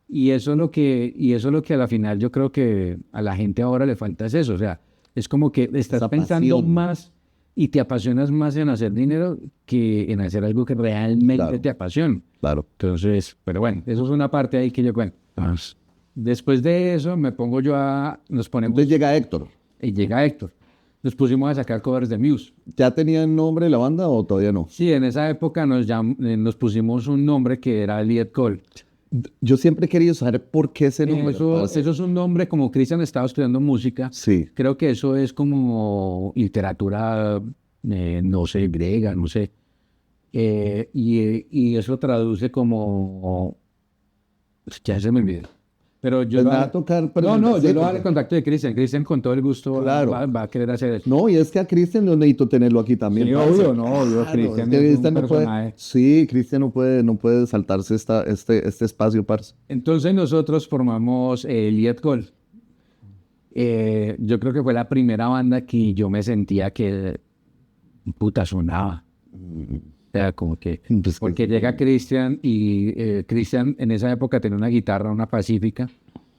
Speaker 2: Y eso es lo que a la final yo creo que a la gente ahora le falta es eso. O sea, es como que estás
Speaker 1: Esa
Speaker 2: pensando
Speaker 1: pasión.
Speaker 2: más y te apasionas más en hacer dinero que en hacer algo que realmente
Speaker 1: Claro.
Speaker 2: te apasiona.
Speaker 1: Claro.
Speaker 2: Entonces, pero bueno, eso es una parte ahí que yo cuento. Después de eso nos ponemos,
Speaker 1: Entonces llega Héctor.
Speaker 2: y llega Héctor. Nos pusimos a sacar covers de Muse.
Speaker 1: ¿Ya tenía nombre la banda o todavía no?
Speaker 2: Sí, en esa época nos pusimos un nombre que era Elliot Cole.
Speaker 1: Yo siempre he querido saber por qué ese nombre. parce.
Speaker 2: Eso es un nombre, como Cristian estaba estudiando música,
Speaker 1: Sí.
Speaker 2: creo que eso es como literatura, no sé, griega, no sé. Y eso traduce como... Ya se me olvidó. Pero yo
Speaker 1: Pues
Speaker 2: lo
Speaker 1: me va
Speaker 2: haré-
Speaker 1: a tocar,
Speaker 2: No, no,
Speaker 1: sí,
Speaker 2: yo lo
Speaker 1: porque-
Speaker 2: haré el contacto de Cristian. Cristian con todo el gusto
Speaker 1: Claro.
Speaker 2: va a querer hacer eso.
Speaker 1: No, y es que a Cristian no necesito tenerlo aquí también.
Speaker 2: Sí,
Speaker 1: parce.
Speaker 2: obvio, no, obvio,
Speaker 1: Claro,
Speaker 2: Cristian
Speaker 1: es que
Speaker 2: es un
Speaker 1: Cristian no puede,
Speaker 2: personaje.
Speaker 1: sí, Cristian no puede saltarse este espacio, parce.
Speaker 2: Entonces nosotros formamos Elliot Cole. Yo creo que fue la primera banda que yo me sentía que puta sonaba. O sea, como que...
Speaker 1: Pues que-
Speaker 2: Porque llega Cristian y Cristian en esa época tenía una guitarra, una Pacífica,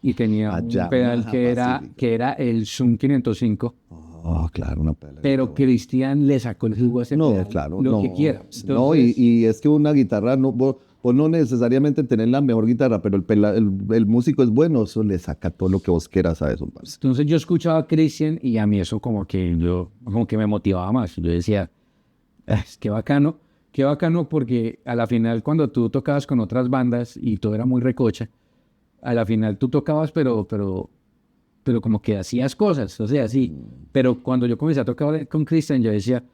Speaker 2: y tenía
Speaker 1: Ah,
Speaker 2: un
Speaker 1: ya,
Speaker 2: pedal
Speaker 1: una Pacífica.
Speaker 2: que era el Zoom 505,
Speaker 1: Oh, claro, una pela.
Speaker 2: pero Cristian le sacó el jugo a ese
Speaker 1: No,
Speaker 2: pedal,
Speaker 1: claro,
Speaker 2: lo
Speaker 1: no.
Speaker 2: que quiera.
Speaker 1: No,
Speaker 2: Entonces,
Speaker 1: y es que una guitarra, no, vos no necesariamente tenés la mejor guitarra, pero el músico es bueno, eso le saca todo lo que vos quieras a eso, parce.
Speaker 2: entonces yo escuchaba a Christian y a mí eso como que me motivaba más. Yo decía, es qué bacano porque a la final cuando tú tocabas con otras bandas y todo era muy recocha, a la final tú tocabas pero como que hacías cosas, o sea, sí. Pero cuando yo comencé a tocar con Christian yo decía,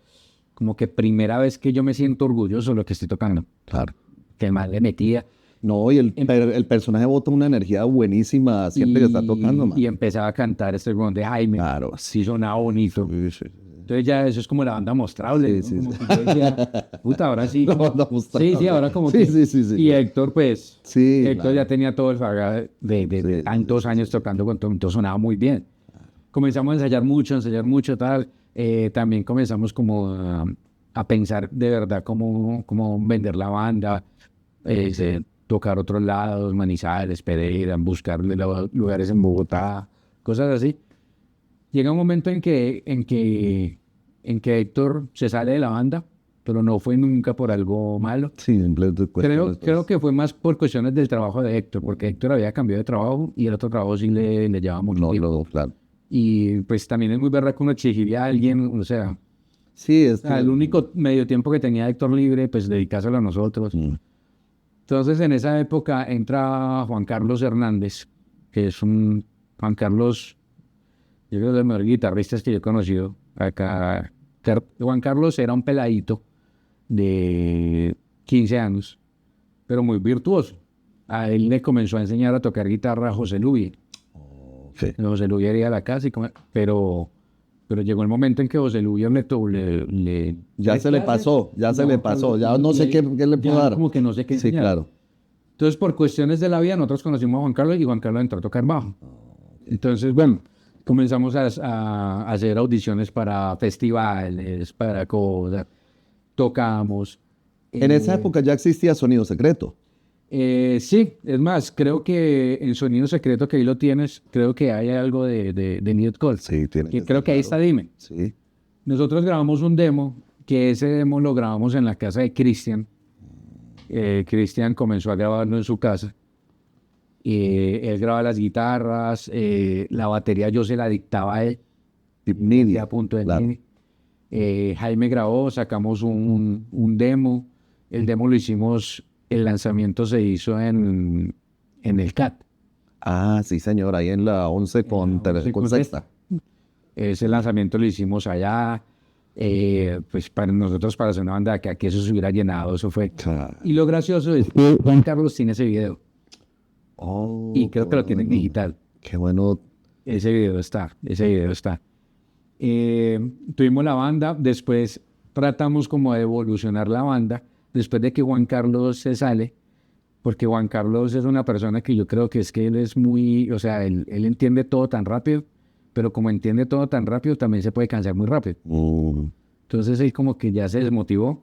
Speaker 2: como que primera vez que yo me siento orgulloso de lo que estoy tocando.
Speaker 1: Claro.
Speaker 2: Que el man le metía.
Speaker 1: No, y el personaje bota una energía buenísima siempre que está tocando, man.
Speaker 2: Y empezaba a cantar este weón de Jaime.
Speaker 1: Claro.
Speaker 2: Sí sonaba bonito.
Speaker 1: Sí, sí.
Speaker 2: Entonces ya eso es como la banda mostrable,
Speaker 1: Sí,
Speaker 2: ¿no?
Speaker 1: sí,
Speaker 2: Como que yo decía, puta, ahora sí.
Speaker 1: La banda mostrable.
Speaker 2: Sí, ahora como
Speaker 1: Sí,
Speaker 2: que...
Speaker 1: sí, sí, sí.
Speaker 2: Y Héctor, pues,
Speaker 1: Sí,
Speaker 2: Héctor
Speaker 1: claro.
Speaker 2: ya tenía todo el bagaje de
Speaker 1: Sí,
Speaker 2: tantos años tocando con todo, entonces sonaba muy bien. Comenzamos a ensayar mucho, tal. También comenzamos como a pensar de verdad cómo vender la banda, tocar otros lados, Manizales, Pereira, buscar lugares en Bogotá, cosas así. Llega un momento en que Héctor se sale de la banda, pero no fue nunca por algo malo.
Speaker 1: Sí, simplemente
Speaker 2: Creo que fue más por cuestiones del trabajo de Héctor, porque Héctor había cambiado de trabajo y el otro trabajo sí le llevaba mucho
Speaker 1: No,
Speaker 2: tiempo.
Speaker 1: no, claro.
Speaker 2: Y pues también es muy verdad que uno exigiría a alguien, o sea,
Speaker 1: Sí, es que...
Speaker 2: el único medio tiempo que tenía Héctor libre, pues dedicárselo a nosotros. Entonces en esa época entra Juan Carlos Hernández, que es Juan Carlos, yo creo que es de los mejores guitarristas que yo he conocido acá. Juan Carlos era un peladito de 15 años, pero muy virtuoso. A él le comenzó a enseñar a tocar guitarra a José Luis.
Speaker 1: Sí.
Speaker 2: José Luis iría a la casa, pero llegó el momento en que José Luis
Speaker 1: Ya se le pasó, ya se le pasó. Ya no sé qué le puedo
Speaker 2: ya
Speaker 1: dar.
Speaker 2: como que no sé qué
Speaker 1: Sí,
Speaker 2: enseñar.
Speaker 1: claro.
Speaker 2: Entonces, por cuestiones de la vida, nosotros conocimos a Juan Carlos y Juan Carlos entró a tocar bajo. Entonces, bueno, comenzamos a hacer audiciones para festivales, para cosas, tocamos.
Speaker 1: En esa época ya existía Sonido Secreto.
Speaker 2: Sí, es más, creo que en Sonido Secreto, que ahí lo tienes, creo que hay algo de Newt Cole.
Speaker 1: Sí, tiene que
Speaker 2: Creo
Speaker 1: estar,
Speaker 2: que ahí
Speaker 1: claro.
Speaker 2: está Dime.
Speaker 1: Sí.
Speaker 2: Nosotros grabamos un demo, que ese demo lo grabamos en la casa de Cristian. Cristian comenzó a grabarlo en su casa. Él graba las guitarras, la batería yo se la dictaba a él.
Speaker 1: Nidia,
Speaker 2: A punto de
Speaker 1: claro.
Speaker 2: Jaime grabó, sacamos un demo. El demo lo hicimos, el lanzamiento se hizo en el CAT.
Speaker 1: Ah, sí, señor, ahí en la 11 con, con sexta.
Speaker 2: Ese lanzamiento lo hicimos allá. Pues para nosotros, para hacer una banda que aquí eso se hubiera llenado, eso fue.
Speaker 1: Claro.
Speaker 2: Y lo gracioso es que Juan Carlos tiene ese video
Speaker 1: Oh,
Speaker 2: y creo
Speaker 1: qué
Speaker 2: que lo tiene en
Speaker 1: bueno.
Speaker 2: digital.
Speaker 1: Qué bueno.
Speaker 2: Ese video está. Tuvimos la banda, después tratamos como de evolucionar la banda, después de que Juan Carlos se sale, porque Juan Carlos es una persona que yo creo que es que él es muy, o sea, él entiende todo tan rápido, pero como entiende todo tan rápido, también se puede cansar muy rápido. Entonces él como que ya se desmotivó.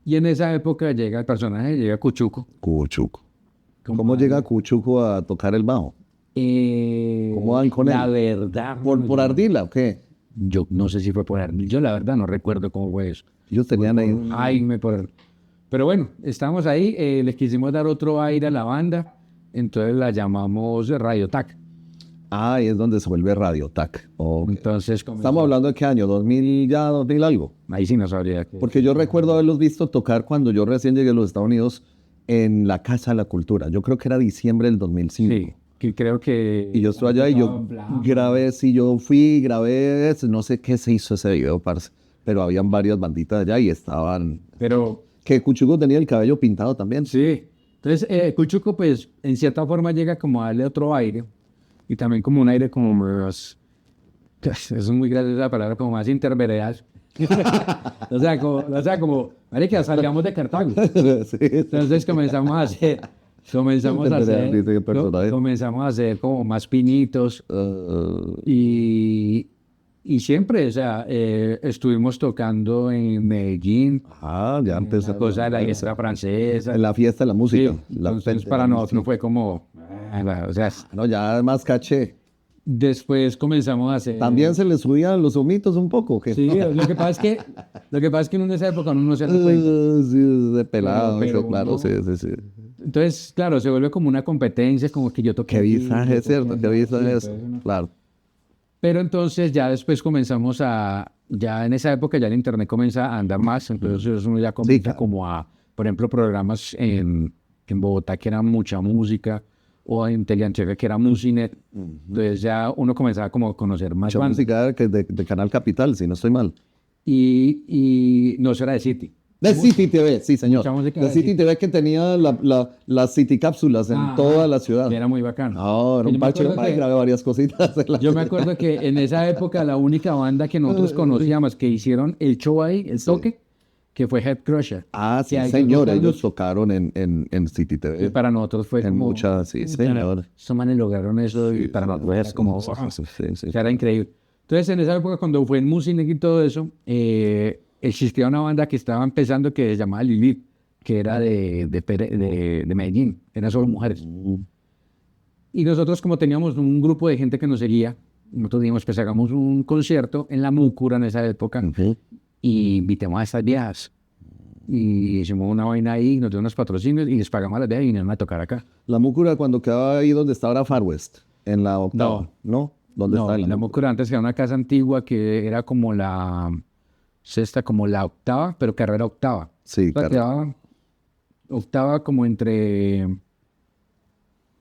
Speaker 2: Y en esa época llega el personaje, llega Cuchuco.
Speaker 1: Cuchuco.
Speaker 2: Como
Speaker 1: ¿Cómo
Speaker 2: a-
Speaker 1: llega Cuchuco a tocar el bajo? ¿Cómo van con
Speaker 2: la
Speaker 1: él?
Speaker 2: verdad,
Speaker 1: ¿Por Ardila o qué?
Speaker 2: yo no sé si fue por Ardila, yo la verdad no recuerdo cómo fue eso.
Speaker 1: Ellos tenían ahí.
Speaker 2: Jaime, pero bueno, estamos ahí, les quisimos dar otro aire a la banda, entonces la llamamos Radio Tac.
Speaker 1: Ah, ahí es donde se vuelve Radiotac. Ok.
Speaker 2: Entonces,
Speaker 1: Estamos hablando de qué año, 2000 ya, 2000 algo.
Speaker 2: ahí sí no sabría.
Speaker 1: Porque yo recuerdo haberlos visto tocar cuando yo recién llegué a los Estados Unidos en la Casa de la Cultura. Yo creo que era diciembre del 2005.
Speaker 2: Sí, que creo que...
Speaker 1: Y yo estuve allá y yo grabé, sí, yo fui, grabé, no sé qué se hizo ese video, parce. Pero habían varias banditas allá y estaban...
Speaker 2: Pero
Speaker 1: Que Cuchuco tenía el cabello pintado también.
Speaker 2: sí, entonces Cuchuco pues en cierta forma llega como a darle otro aire y también como un aire como más, es muy grande la palabra, como más interveredal. o sea, como, marica, salgamos de Cartago.
Speaker 1: Sí.
Speaker 2: Entonces
Speaker 1: Dice que personaje.
Speaker 2: comenzamos a hacer como más pinitos y siempre, o sea, estuvimos tocando en Medellín,
Speaker 1: Ya antes.
Speaker 2: esa cosa de la fiesta francesa.
Speaker 1: En la fiesta de la música.
Speaker 2: Sí,
Speaker 1: La
Speaker 2: entonces
Speaker 1: fiesta de
Speaker 2: para
Speaker 1: la
Speaker 2: nosotros
Speaker 1: música.
Speaker 2: fue como, o sea,
Speaker 1: No, ya más caché.
Speaker 2: después comenzamos a hacer...
Speaker 1: ¿También se le subían los humitos un poco? ¿O qué?
Speaker 2: Sí, lo que pasa es que uno en esa época uno no se da cuenta.
Speaker 1: Sí, de pelado,
Speaker 2: Pero
Speaker 1: eso, claro,
Speaker 2: no.
Speaker 1: sí, sí, sí.
Speaker 2: Entonces, claro, se vuelve como una competencia, como que yo toqué
Speaker 1: Qué
Speaker 2: aquí,
Speaker 1: visaje,
Speaker 2: yo
Speaker 1: es cierto,
Speaker 2: toqué
Speaker 1: qué
Speaker 2: allá,
Speaker 1: visaje
Speaker 2: sí,
Speaker 1: es.
Speaker 2: entonces uno-
Speaker 1: Claro.
Speaker 2: Pero entonces ya después comenzamos ya en esa época ya el internet comienza a andar más, entonces uno ya comienza
Speaker 1: claro.
Speaker 2: como por ejemplo, programas en Bogotá que eran mucha música, o en Teleantioquia que era Musinet, entonces ya uno comenzaba como a conocer más
Speaker 1: Mucha
Speaker 2: bandas.
Speaker 1: música que de Canal Capital, si no estoy mal.
Speaker 2: Y no, eso era de City.
Speaker 1: De City TV, sí, señor.
Speaker 2: Mucha música
Speaker 1: De
Speaker 2: de
Speaker 1: City
Speaker 2: City.
Speaker 1: TV que tenía las City cápsulas en
Speaker 2: Ajá,
Speaker 1: toda la ciudad.
Speaker 2: que era muy bacano.
Speaker 1: No, era
Speaker 2: Yo
Speaker 1: un
Speaker 2: me
Speaker 1: parche,
Speaker 2: acuerdo que-
Speaker 1: grabé varias cositas.
Speaker 2: Yo me acuerdo que en esa época la única banda que nosotros conocíamos que hicieron el show ahí, el toque, que fue Head Crusher.
Speaker 1: Ah, sí,
Speaker 2: Que ahí
Speaker 1: señor,
Speaker 2: tocan
Speaker 1: ellos
Speaker 2: mucho.
Speaker 1: tocaron en City
Speaker 2: Y
Speaker 1: TV.
Speaker 2: para nosotros fue
Speaker 1: En
Speaker 2: como...
Speaker 1: muchas, sí, señor.
Speaker 2: Estos manes lograron eso y para nosotros era como...
Speaker 1: Sí, sí.
Speaker 2: O sea, era increíble. Entonces, en esa época, cuando fue en Mucinex y todo eso, existía una banda que estaba empezando que se llamaba Lilith, que era de Medellín, eran solo mujeres. Y nosotros, como teníamos un grupo de gente que nos seguía, nosotros dijimos, pues hagamos un concierto en la Múcura en esa época y invitemos a estas viejas. Y hicimos una vaina ahí, nos dio unos patrocinios y les pagamos a las viejas y vinieron a tocar acá.
Speaker 1: La Múcura cuando quedaba ahí donde está ahora Far West, en la octava, ¿no? ¿Dónde
Speaker 2: No,
Speaker 1: está
Speaker 2: la Múcura antes era una casa antigua que era como la sexta, como la octava, pero carrera octava.
Speaker 1: Sí,
Speaker 2: O sea,
Speaker 1: claro.
Speaker 2: quedaba octava como entre,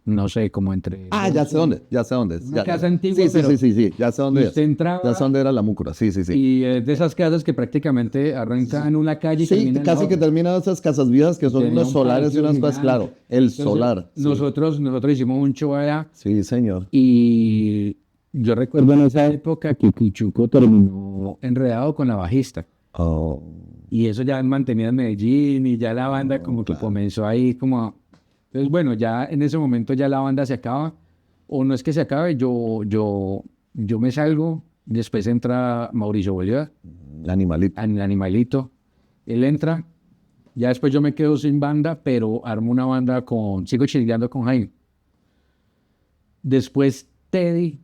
Speaker 2: no sé, como entre...
Speaker 1: Ah, ya sé dónde. Es.
Speaker 2: Una
Speaker 1: Ya,
Speaker 2: casa
Speaker 1: ya.
Speaker 2: antigua,
Speaker 1: Sí,
Speaker 2: pero-
Speaker 1: sí, ya sé dónde
Speaker 2: Y
Speaker 1: es.
Speaker 2: usted entraba
Speaker 1: Ya sé dónde era la Múcura, sí.
Speaker 2: y de esas casas que prácticamente arrancan en una calle y
Speaker 1: Sí,
Speaker 2: terminan en
Speaker 1: casi
Speaker 2: la
Speaker 1: que
Speaker 2: otra.
Speaker 1: terminan esas casas viejas que son
Speaker 2: Tenía
Speaker 1: unos
Speaker 2: un
Speaker 1: solares y
Speaker 2: patio
Speaker 1: unas cosas,
Speaker 2: gigante.
Speaker 1: claro. El
Speaker 2: Entonces,
Speaker 1: solar. Sí.
Speaker 2: Nosotros hicimos un show allá
Speaker 1: Sí, señor.
Speaker 2: y yo recuerdo en esa época que Cuchuco terminó enredado con la bajista.
Speaker 1: Oh,
Speaker 2: Y eso ya mantenía en Medellín y ya la banda como que comenzó ahí como... Entonces, bueno, ya en ese momento ya la banda se acaba. O no es que se acabe, yo me salgo. Después entra Mauricio Bolívar,
Speaker 1: el animalito.
Speaker 2: el animalito. Él entra. Ya después yo me quedo sin banda, pero armo una banda con... Sigo chileando con Jaime. Después Teddy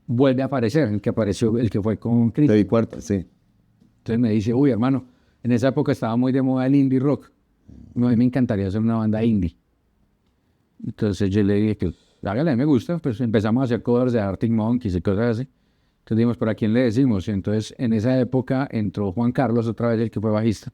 Speaker 2: vuelve a aparecer, el que apareció, el que fue con Chris.
Speaker 1: Te di cuarta, sí.
Speaker 2: Entonces me dice, uy, hermano, en esa época estaba muy de moda el indie rock. No, a mí me encantaría hacer una banda indie. Entonces yo le dije que, hágale, me gusta. Pues empezamos a hacer covers de Arctic Monkeys y cosas así. Entonces dijimos, ¿pero a quién le decimos? Y entonces en esa época entró Juan Carlos, otra vez el que fue bajista.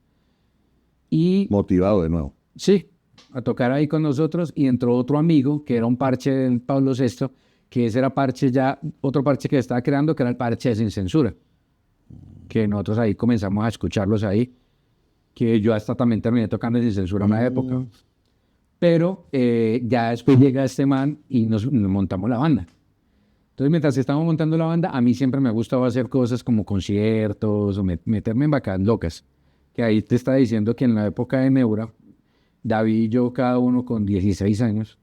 Speaker 2: Y
Speaker 1: Motivado de nuevo.
Speaker 2: sí, a tocar ahí con nosotros. Y entró otro amigo, que era un parche del Pablo VI, que ese era parche ya, otro parche que estaba creando, que era el parche de Sin Censura. Que nosotros ahí comenzamos a escucharlos ahí, que yo hasta también terminé tocando Sin Censura una época. Pero ya después llega este man y nos montamos la banda. Entonces, mientras estábamos montando la banda, a mí siempre me ha gustado hacer cosas como conciertos o meterme en vacas locas. Que ahí te está diciendo que en la época de Neura, David y yo, cada uno con 16 años,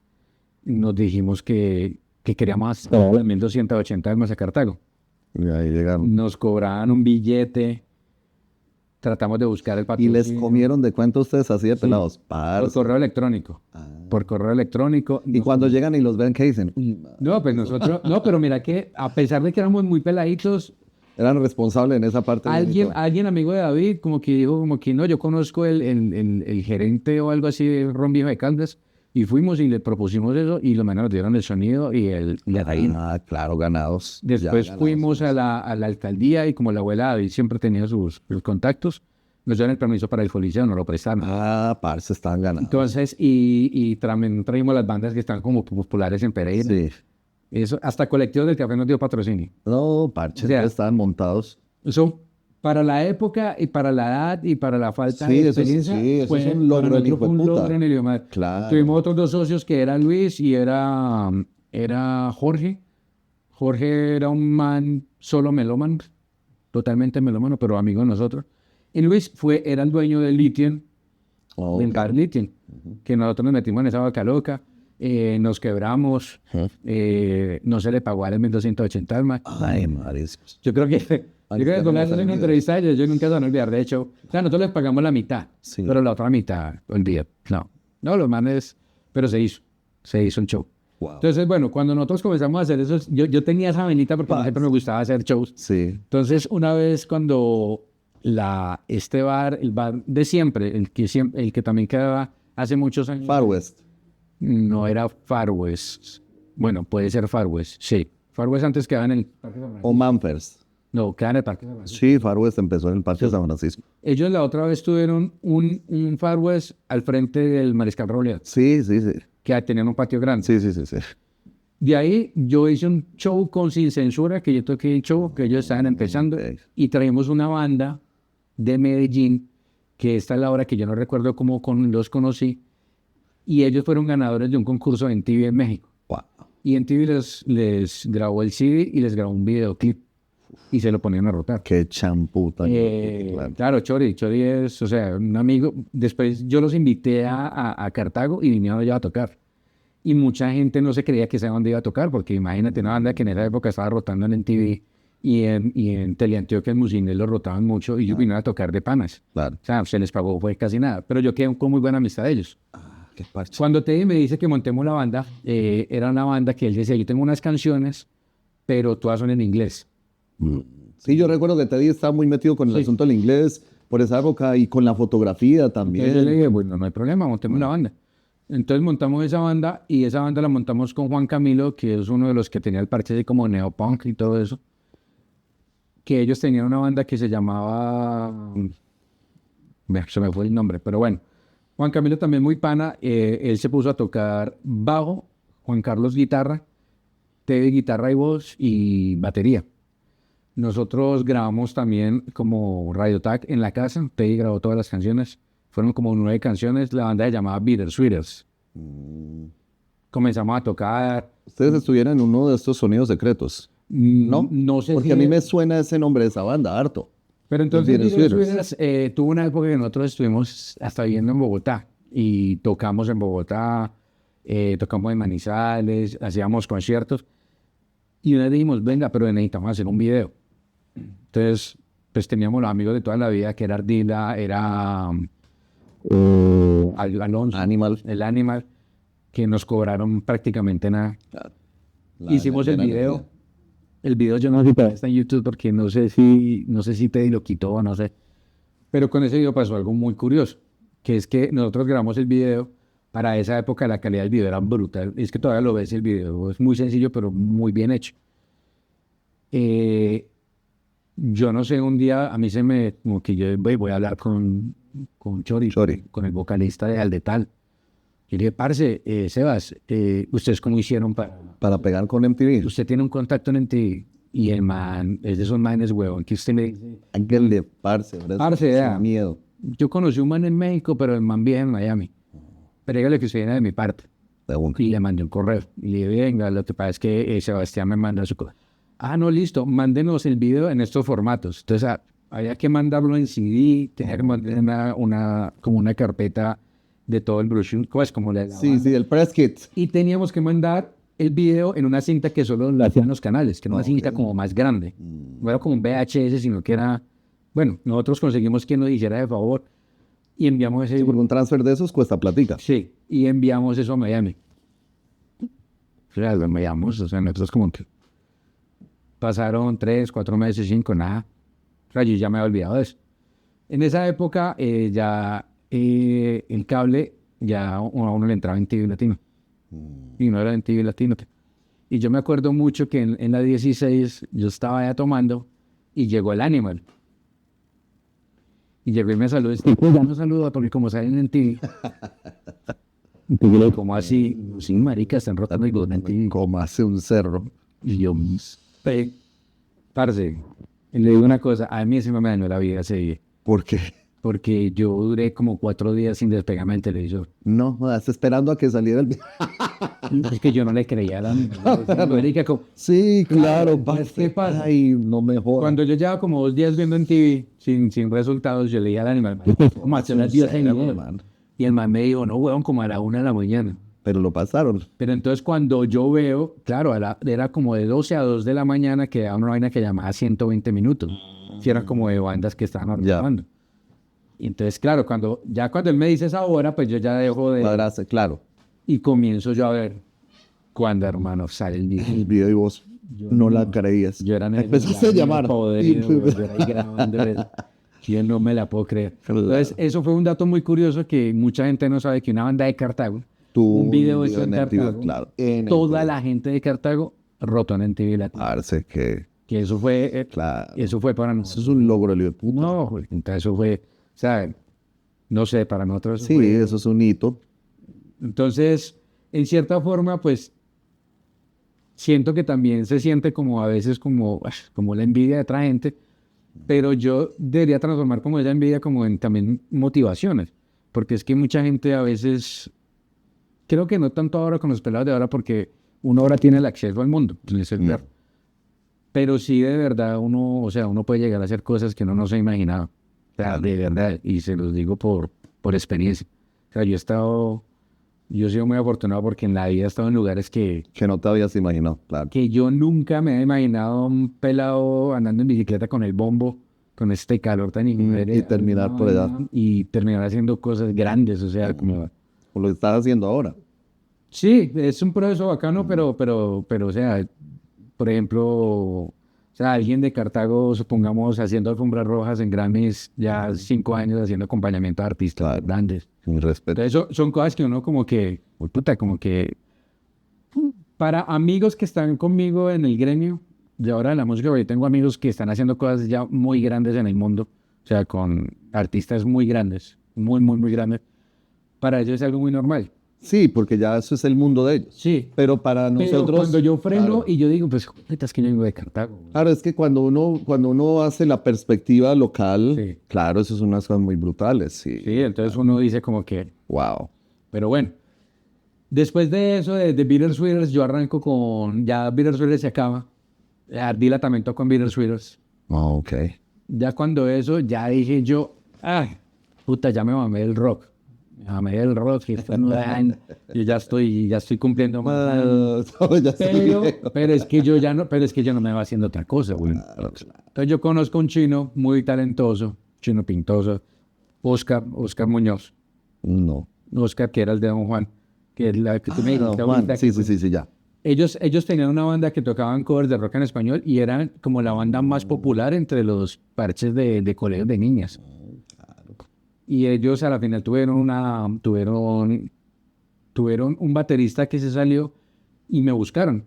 Speaker 2: nos dijimos que queríamos hacer el 1280 almas a Cartago.
Speaker 1: Y ahí llegaron.
Speaker 2: Nos cobraban un billete, tratamos de buscar el
Speaker 1: ¿Y
Speaker 2: patrocinio.
Speaker 1: les comieron de cuánto ustedes así de pelados?
Speaker 2: Por
Speaker 1: Parce.
Speaker 2: correo electrónico. Por correo electrónico.
Speaker 1: Y cuando llegan y los ven, ¿qué dicen? Uy,
Speaker 2: No, pues nosotros, no, pero mira que a pesar de que éramos muy peladitos,
Speaker 1: eran responsables en esa parte.
Speaker 2: alguien amigo de David, como que dijo, como que no, yo conozco el gerente o algo así de Ron Viejo de Caldas, y fuimos y le propusimos eso, y los manes nos dieron el sonido y la taína.
Speaker 1: Ah, claro, ganados. Ya
Speaker 2: Después
Speaker 1: ganados.
Speaker 2: fuimos a la alcaldía y como la abuela David siempre tenía sus contactos, nos dieron el permiso para el coliseo, nos lo prestaron.
Speaker 1: Ah, parce, estaban ganados.
Speaker 2: Entonces, y también traímos las bandas que están como populares en Pereira.
Speaker 1: Sí.
Speaker 2: Eso, hasta Colectivos del Café nos dio patrocinio.
Speaker 1: No, parches,
Speaker 2: O sea,
Speaker 1: estaban montados.
Speaker 2: Eso, para la época y para la edad y para la falta
Speaker 1: Sí,
Speaker 2: de
Speaker 1: eso es-
Speaker 2: experiencia,
Speaker 1: sí, eso
Speaker 2: fue,
Speaker 1: es un logro
Speaker 2: para
Speaker 1: del
Speaker 2: nosotros fue un
Speaker 1: hijueputa.
Speaker 2: logro en el idioma.
Speaker 1: Claro.
Speaker 2: Tuvimos otros dos socios que era Luis y era Jorge. Jorge era un man solo melómano, totalmente melómano, pero amigo de nosotros. Y Luis era el dueño del Lithium,
Speaker 1: Oh,
Speaker 2: del bar Lithium, que nosotros nos metimos en esa vaca loca, nos quebramos, no se le pagó a él 1280 almas.
Speaker 1: Ay, mariscos.
Speaker 2: Yo creo que con la una entrevista a ellos, yo nunca se van a olvidar. De hecho, o sea, nosotros les pagamos la mitad,
Speaker 1: Sí.
Speaker 2: pero la otra mitad, olvida. No, los manes, pero se hizo el show.
Speaker 1: Wow.
Speaker 2: Entonces, bueno, cuando nosotros comenzamos a hacer eso, yo tenía esa venita porque a mí siempre me gustaba hacer shows.
Speaker 1: Sí.
Speaker 2: Entonces, una vez cuando este bar, el bar de siempre, el que también quedaba hace muchos años,
Speaker 1: Far West.
Speaker 2: no era Far West. Bueno, puede ser Far West, sí. Far West antes quedaba en el Parque San Francisco.
Speaker 1: O Manfers.
Speaker 2: No, quedaba en el Parque San Francisco.
Speaker 1: Sí, Far West empezó en el Parque San Francisco.
Speaker 2: Ellos la otra vez tuvieron un Far West al frente del Mariscal Robles,
Speaker 1: Sí.
Speaker 2: que tenían un patio grande.
Speaker 1: Sí.
Speaker 2: De ahí yo hice un show con Sin Censura, que yo toqué el show, que ellos estaban empezando,
Speaker 1: Ok.
Speaker 2: y traímos una banda de Medellín que esta es la hora que yo no recuerdo cómo los conocí, y ellos fueron ganadores de un concurso en MTV en México.
Speaker 1: Wow.
Speaker 2: Y MTV les grabó el CD y les grabó un videoclip y se lo ponían a rotar.
Speaker 1: Qué champú tan claro.
Speaker 2: Claro, Chori es, o sea, un amigo. Después yo los invité a Cartago y vinieron allá a tocar. Y mucha gente no se creía que esa banda iba a tocar, porque imagínate una banda que en esa época estaba rotando en MTV y en Teleantioquia, en Musiné lo rotaban mucho y ellos vinieron a tocar de panas.
Speaker 1: Claro.
Speaker 2: O sea, se les pagó fue casi nada, pero yo quedé con muy buena amistad de ellos.
Speaker 1: Qué parche.
Speaker 2: Cuando Teddy me dice que montemos la banda, era una banda que él decía, yo tengo unas canciones, pero todas son en inglés.
Speaker 1: Sí, yo recuerdo que Teddy estaba muy metido con el
Speaker 2: Sí.
Speaker 1: asunto del inglés por esa época y con la fotografía
Speaker 2: Entonces yo le
Speaker 1: también.
Speaker 2: dije, bueno, no hay problema, montemos la banda. Entonces montamos esa banda y esa banda la montamos con Juan Camilo, que es uno de los que tenía el parche así como neopunk y todo eso. Que ellos tenían una banda que se llamaba... se me fue el nombre, pero bueno. Juan Camilo también muy pana, él se puso a tocar bajo, Juan Carlos guitarra, Teddy guitarra y voz y batería. Nosotros grabamos también como Radio Tag en la casa, Teddy grabó todas las canciones, fueron como 9 canciones, la banda se llamaba Bitter Sweeters. Comenzamos a tocar,
Speaker 1: Ustedes estuvieron en uno de estos sonidos secretos, ¿no?
Speaker 2: no sé
Speaker 1: Porque
Speaker 2: si...
Speaker 1: a mí me suena ese nombre de esa banda, harto.
Speaker 2: Pero entonces
Speaker 1: Bitter
Speaker 2: Bitter
Speaker 1: Sweeters.
Speaker 2: Sweeters, tuvo una época que nosotros estuvimos hasta viviendo en Bogotá y tocamos en Bogotá, tocamos en Manizales, hacíamos conciertos y una vez dijimos, venga, pero necesitamos hacer un video. Entonces, pues teníamos los amigos de toda la vida, que era Ardila, era Alonso,
Speaker 1: Animal.
Speaker 2: el Animal, que nos cobraron prácticamente nada. Hicimos el video. El video yo no sé si todavía está en YouTube porque no sé si Teddy lo quitó o no sé. Pero con ese video pasó algo muy curioso, que es que nosotros grabamos el video. Para esa época la calidad del video era brutal. Es que todavía lo ves el video, es muy sencillo pero muy bien hecho. Yo no sé, un día a mí se me, como que yo voy a hablar con Chori, con el vocalista de Aldetal. Y le dije, parce, Sebas, ¿ustedes cómo hicieron
Speaker 1: Para pegar con MTV.
Speaker 2: usted tiene un contacto en MTV? Y el man, es de esos manes, huevón, que usted me dice,
Speaker 1: Ángel parce, ¿verdad?
Speaker 2: parce,
Speaker 1: Sin
Speaker 2: vea,
Speaker 1: miedo.
Speaker 2: yo conocí un man en México, pero el man vive en Miami. Pero dígale que usted viene de mi parte.
Speaker 1: De una.
Speaker 2: Y le mandé un correo. Y le dije, venga, lo que pasa es que Sebastián me manda su cosa. Ah, no, listo, mándenos el video en estos formatos. Entonces, había que mandarlo en CD, tenía que mandar como una carpeta de todo el brochure, pues como la
Speaker 1: Sí, el press kit.
Speaker 2: y teníamos que mandar el video en una cinta que solo la hacían los canales, que era una cinta como más grande. No era como un VHS, sino que era... Bueno, nosotros conseguimos quien nos hiciera de favor y enviamos ese...
Speaker 1: Sí, porque un transfer de esos cuesta platica.
Speaker 2: Sí, y enviamos eso a Miami. O sea, lo enviamos, o sea, nosotros como que... Pasaron 3, 4 meses, 5, nada. O sea, yo ya me había olvidado de eso. En esa época ya el cable ya a uno le entraba en TV Latino. Y no era en TV Latino. Y yo me acuerdo mucho que en la 16 yo estaba ya tomando y llegó el Animal. Y llegó y me saludó. Ya no saluda porque como salen en TV. Como así, sin marica, están rotando y en TV.
Speaker 1: Como hace un cerro.
Speaker 2: Y yo, parce, y le digo una cosa, a mí se me dañó la vida ese día.
Speaker 1: ¿Por qué?
Speaker 2: Porque yo duré como 4 días sin despegarme del televisor.
Speaker 1: No, jodas, esperando a que saliera el video.
Speaker 2: Es que yo no le creía a la marica, como...
Speaker 1: Sí, claro,
Speaker 2: parce, ¿qué pasa?
Speaker 1: Ay, no me jodas.
Speaker 2: Cuando yo llevaba como 2 días viendo en TV sin resultados, yo le dije al animal, ¿cómo hace las 10 en
Speaker 1: man.
Speaker 2: Y el man me dijo, no, huevón, como a la 1 de la mañana.
Speaker 1: Pero lo pasaron.
Speaker 2: Pero entonces cuando yo veo, claro, era como de 12 a 2 de la mañana que era una vaina que llamaba 120 minutos. Si era como de bandas que estaban grabando. Y entonces, claro, cuando él me dice esa hora, pues yo ya dejo de...
Speaker 1: Cuadraste, claro.
Speaker 2: Y comienzo yo a ver cuando, hermano, sale el video.
Speaker 1: El video y vos no la creías.
Speaker 2: Yo era
Speaker 1: Empezaste a llamar.
Speaker 2: Podrido, güey, yo era ahí grabando eso. Yo no me la puedo creer.
Speaker 1: Claro.
Speaker 2: Entonces, eso fue un dato muy curioso que mucha gente no sabe, que una banda de Cartago,
Speaker 1: Tuvo
Speaker 2: un video hecho en
Speaker 1: MTV,
Speaker 2: Cartago,
Speaker 1: claro.
Speaker 2: toda la gente de Cartago rotó en MTV Latino.
Speaker 1: Parce, que
Speaker 2: Que eso fue,
Speaker 1: claro.
Speaker 2: eso fue para
Speaker 1: Eso
Speaker 2: nosotros.
Speaker 1: es un logro, el hijo de puta.
Speaker 2: No, güey, entonces eso fue, ¿sabes? No sé, para nosotros eso
Speaker 1: Sí,
Speaker 2: fue.
Speaker 1: eso es un hito.
Speaker 2: Entonces, en cierta forma, pues, siento que también se siente como a veces como la envidia de otra gente, pero yo debería transformar como esa envidia como en también motivaciones, porque es que mucha gente a veces, creo que no tanto ahora con los pelados de ahora, porque uno ahora tiene el acceso al mundo, en el celular. Pero sí, de verdad, uno, o sea, uno puede llegar a hacer cosas que uno no se ha imaginado. O sea, de verdad, y se los digo por experiencia. O sea, yo he sido muy afortunado porque en la vida he estado en lugares
Speaker 1: Que no te habías imaginado, claro.
Speaker 2: que yo nunca me he imaginado un pelado andando en bicicleta con el bombo, con este calor tan inmenso.
Speaker 1: Y terminar por allá.
Speaker 2: Y terminar haciendo cosas grandes, o sea, como...
Speaker 1: Como lo estás haciendo ahora.
Speaker 2: Sí, es un proceso bacano, pero, o sea, por ejemplo, o sea, alguien de Cartago, supongamos, haciendo alfombras rojas en Grammys, ya 5 años haciendo acompañamiento a artistas
Speaker 1: Claro.
Speaker 2: grandes.
Speaker 1: Mi respeto.
Speaker 2: Entonces, son cosas que uno como que, uy, puta, como que, para amigos que están conmigo en el gremio de ahora de la música, porque tengo amigos que están haciendo cosas ya muy grandes en el mundo, o sea, con artistas muy grandes, muy, muy, muy grandes. Para ellos es algo muy normal.
Speaker 1: Sí, porque ya eso es el mundo de ellos.
Speaker 2: Sí.
Speaker 1: Pero para
Speaker 2: Pero
Speaker 1: nosotros...
Speaker 2: cuando yo freno
Speaker 1: Claro.
Speaker 2: y yo digo, pues, puta, es que yo vengo de Cartago.
Speaker 1: Claro, es que cuando uno hace la perspectiva local,
Speaker 2: Sí.
Speaker 1: claro, eso son unas cosas muy brutales, sí.
Speaker 2: Sí, entonces uno dice como que,
Speaker 1: Wow.
Speaker 2: pero bueno. Después de eso, de Bittersweeters, yo arranco con, ya Bittersweeters se acaba. Ardila también tocó en Bittersweeters.
Speaker 1: Oh, ok.
Speaker 2: Ya cuando eso, ya dije yo, ay, puta, ya me mamé el rock. Me mamé el rock, y esto no da- yo ya estoy cumpliendo más años.
Speaker 1: Ya sé.
Speaker 2: Pero es que yo ya no, pero es que yo no me va haciendo otra cosa, güey.
Speaker 1: Claro, claro.
Speaker 2: Entonces yo conozco un chino muy talentoso, chino pintoso, Oscar Muñoz.
Speaker 1: No.
Speaker 2: Oscar, que era el de Don Juan, que es la que tú me dijiste
Speaker 1: Juan,
Speaker 2: ahorita,
Speaker 1: sí,
Speaker 2: que
Speaker 1: sí, ya.
Speaker 2: ellos tenían una banda que tocaban covers de rock en español y eran como la banda más popular entre los parches de colegios de niñas. Y ellos a la final tuvieron un baterista que se salió y me buscaron.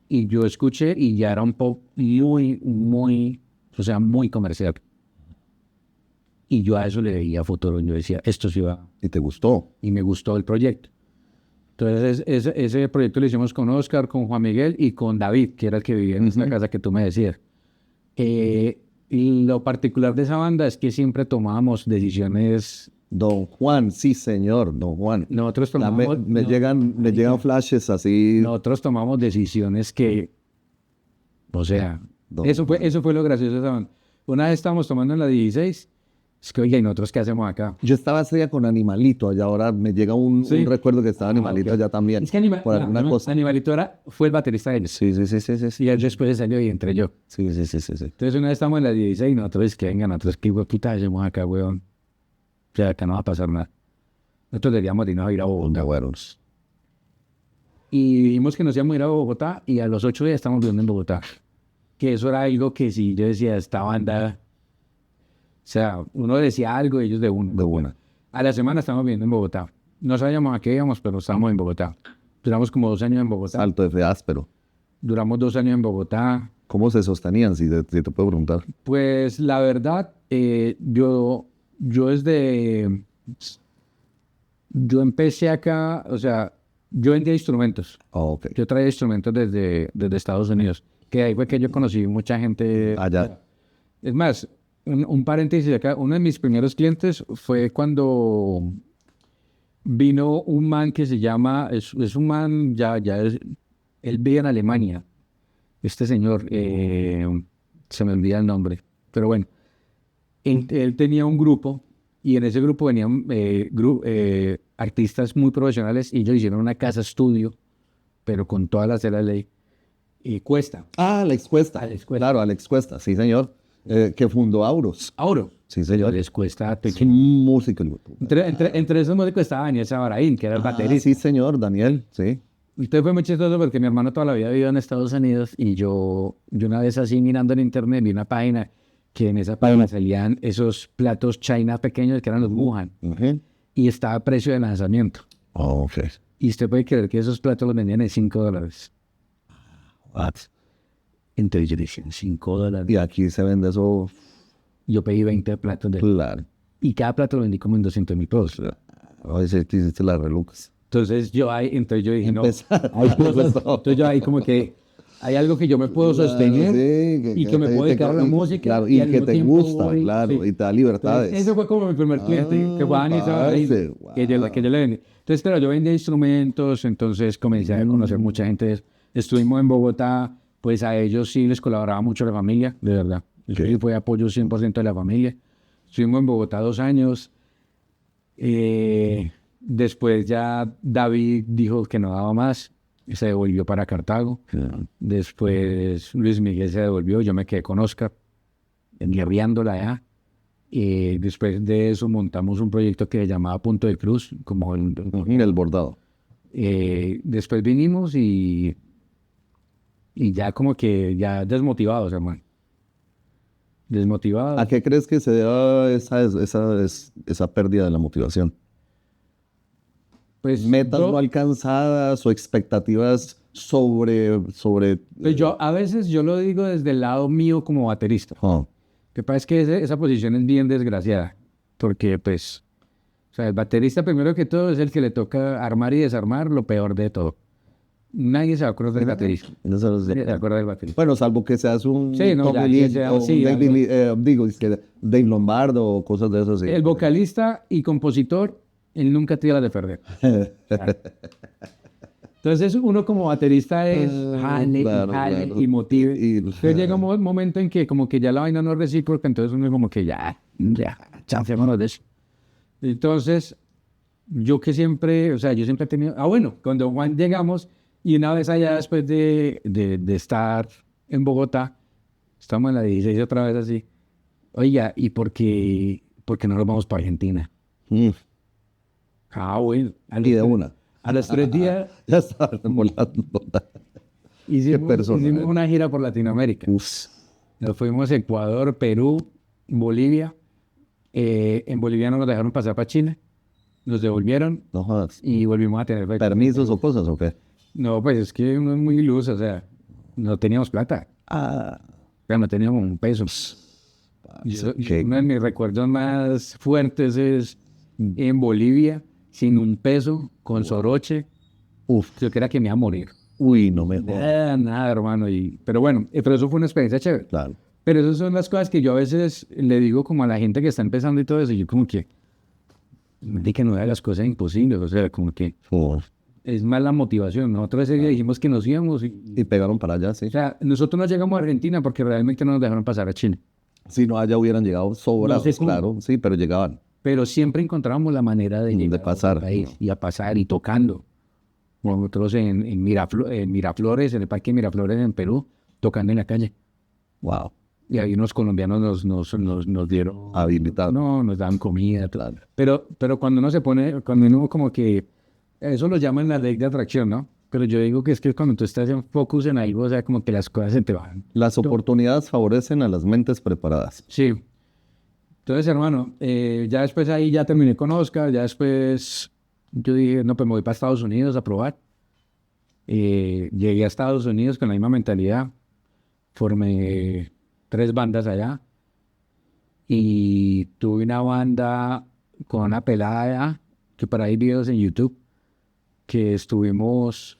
Speaker 2: Y yo escuché y ya era un pop muy, muy, o sea, muy comercial. Y yo a eso le veía futuro. Yo decía, esto sí va.
Speaker 1: ¿Y te gustó?
Speaker 2: Y me gustó el proyecto. Entonces, ese proyecto lo hicimos con Oscar, con Juan Miguel y con David, que era el que vivía en esta casa que tú me decías. Y lo particular de esa banda es que siempre tomábamos decisiones.
Speaker 1: Don Juan, sí, señor, Don Juan.
Speaker 2: Nosotros
Speaker 1: Ya
Speaker 2: tomamos,
Speaker 1: me llegan flashes así.
Speaker 2: nosotros tomamos decisiones que, o sea,
Speaker 1: Don
Speaker 2: eso fue lo gracioso de esa banda. Una vez estábamos tomando en la 16, es que, oiga, ¿y nosotros qué hacemos acá?
Speaker 1: Yo estaba ese día con Animalito, allá ahora me llega un
Speaker 2: Sí.
Speaker 1: recuerdo que estaba Animalito
Speaker 2: ok.
Speaker 1: allá también.
Speaker 2: Es que
Speaker 1: por alguna cosa.
Speaker 2: Animalito fue el baterista de ellos.
Speaker 1: Sí, sí, sí, sí, sí, sí.
Speaker 2: Y él después se salió y entré yo.
Speaker 1: Sí, sí, sí, sí, sí.
Speaker 2: Entonces una vez estamos en la 16 y nosotros que vengan, nosotros qué puta hacemos acá, weón. O sea, acá no va a pasar nada. Nosotros deberíamos irnos a ir a Bogotá.
Speaker 1: Agüeros.
Speaker 2: Y dijimos que nos íbamos a ir a Bogotá y a los 8 días estamos viviendo en Bogotá. Que eso era algo que si yo decía, esta banda, o sea, uno decía algo y ellos de uno.
Speaker 1: De una.
Speaker 2: A la semana estamos viviendo en Bogotá. No sabíamos a qué íbamos, pero estábamos en Bogotá. Duramos como 2 años en Bogotá.
Speaker 1: Salto de fe áspero.
Speaker 2: Duramos 2 años en Bogotá.
Speaker 1: ¿Cómo se sostenían? Si te puedo preguntar.
Speaker 2: Pues la verdad, yo empecé acá, o sea, yo vendía instrumentos.
Speaker 1: Oh, ok.
Speaker 2: Yo traía instrumentos desde Estados Unidos, que ahí fue que yo conocí mucha gente.
Speaker 1: Allá.
Speaker 2: Es más, un paréntesis acá, uno de mis primeros clientes fue cuando vino un man que se llama, es un man, él vive en Alemania, este señor, se me olvida el nombre, pero bueno, él tenía un grupo y en ese grupo venían artistas muy profesionales y ellos hicieron una casa estudio, pero con todas las de la ley, y Cuesta.
Speaker 1: Alex Cuesta.
Speaker 2: Alex Cuesta.
Speaker 1: Claro, Alex Cuesta, sí, señor. Que fundó Auros.
Speaker 2: Auro.
Speaker 1: Sí, señor.
Speaker 2: Alex Cuesta.
Speaker 1: Es un músico.
Speaker 2: Entre esos músicos estaba Daniel Sabaraín, que era el baterista.
Speaker 1: Sí, señor, Daniel, sí.
Speaker 2: Entonces fue muy chistoso porque mi hermano toda la vida vivió en Estados Unidos y yo una vez así mirando en internet vi una página que en esa página salían esos platos China pequeños que eran los Wuhan y estaba a precio de lanzamiento.
Speaker 1: Oh, ok.
Speaker 2: Y usted puede creer que esos platos los vendían en $5.
Speaker 1: What?
Speaker 2: Entonces yo dije, $5.
Speaker 1: Y aquí se vende eso.
Speaker 2: Yo pedí 20 platos
Speaker 1: Claro.
Speaker 2: y cada plato lo vendí como en 200,000 pesos.
Speaker 1: Hoy sí te hiciste las relucas.
Speaker 2: Entonces yo dije, no.
Speaker 1: Empezar.
Speaker 2: Entonces yo ahí como que, hay algo que yo me puedo sostener y que me puedo dedicar a la música.
Speaker 1: Claro, y
Speaker 2: al
Speaker 1: que
Speaker 2: mismo
Speaker 1: te
Speaker 2: tiempo
Speaker 1: gusta,
Speaker 2: voy,
Speaker 1: claro,
Speaker 2: sí.
Speaker 1: y te da
Speaker 2: Entonces,
Speaker 1: libertades.
Speaker 2: ese fue como mi primer cliente, que Juan y
Speaker 1: parce,
Speaker 2: que yo le vendí. Entonces, pero yo vendía instrumentos, entonces comencé a conocer mucha gente. Estuvimos en Bogotá, pues a ellos sí les colaboraba mucho la familia, de verdad. Eso sí fue apoyo 100% de la familia. Estuvimos en Bogotá 2 años. Después ya David dijo que no daba más, y se devolvió para Cartago. Después Luis Miguel se devolvió, yo me quedé con Oscar, guerreándola allá. Después de eso montamos un proyecto que se llamaba Punto de Cruz, como
Speaker 1: El bordado.
Speaker 2: después vinimos y ya como que ya desmotivados, hermano. Desmotivados.
Speaker 1: ¿A qué crees que se deba esa pérdida de la motivación?
Speaker 2: Pues
Speaker 1: ¿Metas
Speaker 2: yo,
Speaker 1: no alcanzadas o expectativas sobre...
Speaker 2: pues yo a veces yo lo digo desde el lado mío como baterista.
Speaker 1: Oh,
Speaker 2: Lo que pasa es que esa posición es bien desgraciada, porque pues, o sea, el baterista primero que todo es el que le toca armar y desarmar lo peor de todo. Nadie se acuerda del baterista. Nadie se acuerda del baterista.
Speaker 1: bueno, salvo que seas un
Speaker 2: Sí, no,
Speaker 1: Tommy
Speaker 2: ya,
Speaker 1: Lee
Speaker 2: ya,
Speaker 1: o
Speaker 2: sí,
Speaker 1: un David
Speaker 2: algo.
Speaker 1: Lee, digo, es que Dave Lombardo o cosas de esas. Sí.
Speaker 2: El vocalista y compositor, él nunca tiene las de perder. Entonces uno como baterista es jale,
Speaker 1: Claro,
Speaker 2: jale
Speaker 1: claro.
Speaker 2: y motive.
Speaker 1: Y-
Speaker 2: Entonces llega un momento en que como que ya la vaina no es recíproca, entonces uno como que ya, chancémonos de eso. Entonces, yo que siempre, o sea, yo siempre he tenido, bueno, cuando Juan llegamos y una vez allá después de estar en Bogotá, estamos en la 16 otra vez así, oiga, ¿y por qué no nos vamos para Argentina?
Speaker 1: Mm,
Speaker 2: Bueno,
Speaker 1: y de una.
Speaker 2: a los 3 días
Speaker 1: Ya estaban volando.
Speaker 2: hicimos
Speaker 1: persona,
Speaker 2: una gira por Latinoamérica.
Speaker 1: Uf,
Speaker 2: Nos fuimos a Ecuador, Perú, Bolivia. En Bolivia no nos dejaron pasar para Chile. Nos devolvieron
Speaker 1: no jodas.
Speaker 2: y volvimos a tener...
Speaker 1: ¿Permisos o cosas o qué?
Speaker 2: No, pues es que uno es muy iluso, o sea, no teníamos plata,
Speaker 1: Ah,
Speaker 2: pero no teníamos un peso. Uno de mis recuerdos más fuertes es en Bolivia, sin un peso, con soroche. Yo creía que me iba a morir.
Speaker 1: uy, no me jodas.
Speaker 2: Nada, hermano. Pero bueno, pero eso fue una experiencia chévere.
Speaker 1: Claro.
Speaker 2: Pero esas son las cosas que yo a veces le digo como a la gente que está empezando y todo eso. Y yo como que, de que no haga las cosas imposibles. O sea, como que
Speaker 1: Oh,
Speaker 2: es más la motivación. Nosotros ese día dijimos que nos íbamos.
Speaker 1: y pegaron para allá, sí.
Speaker 2: O sea, nosotros no llegamos a Argentina porque realmente no nos dejaron pasar a Chile.
Speaker 1: Si no, allá hubieran llegado sobrados,
Speaker 2: No sé cómo.
Speaker 1: claro, sí, pero llegaban.
Speaker 2: Pero siempre encontramos la manera de llegar a
Speaker 1: pasar.
Speaker 2: otro país y a pasar y tocando. Nosotros en Miraflores, en el Parque Miraflores en Perú, tocando en la calle.
Speaker 1: Wow,
Speaker 2: Y ahí unos colombianos nos dieron...
Speaker 1: habilitado.
Speaker 2: No, nos daban comida.
Speaker 1: Claro.
Speaker 2: Pero cuando uno se pone, cuando uno como que... Eso lo llaman la ley de atracción, ¿no? Pero yo digo que es que cuando tú estás en focus en algo, o sea, como que las cosas se te van.
Speaker 1: Las oportunidades favorecen a las mentes preparadas.
Speaker 2: Sí. Entonces, hermano, ya después ahí ya terminé con Oscar, ya después yo dije, no, pues me voy para Estados Unidos a probar. Llegué a Estados Unidos con la misma mentalidad, formé 3 bandas allá y tuve una banda con una pelada allá, que por ahí hay videos en YouTube, que estuvimos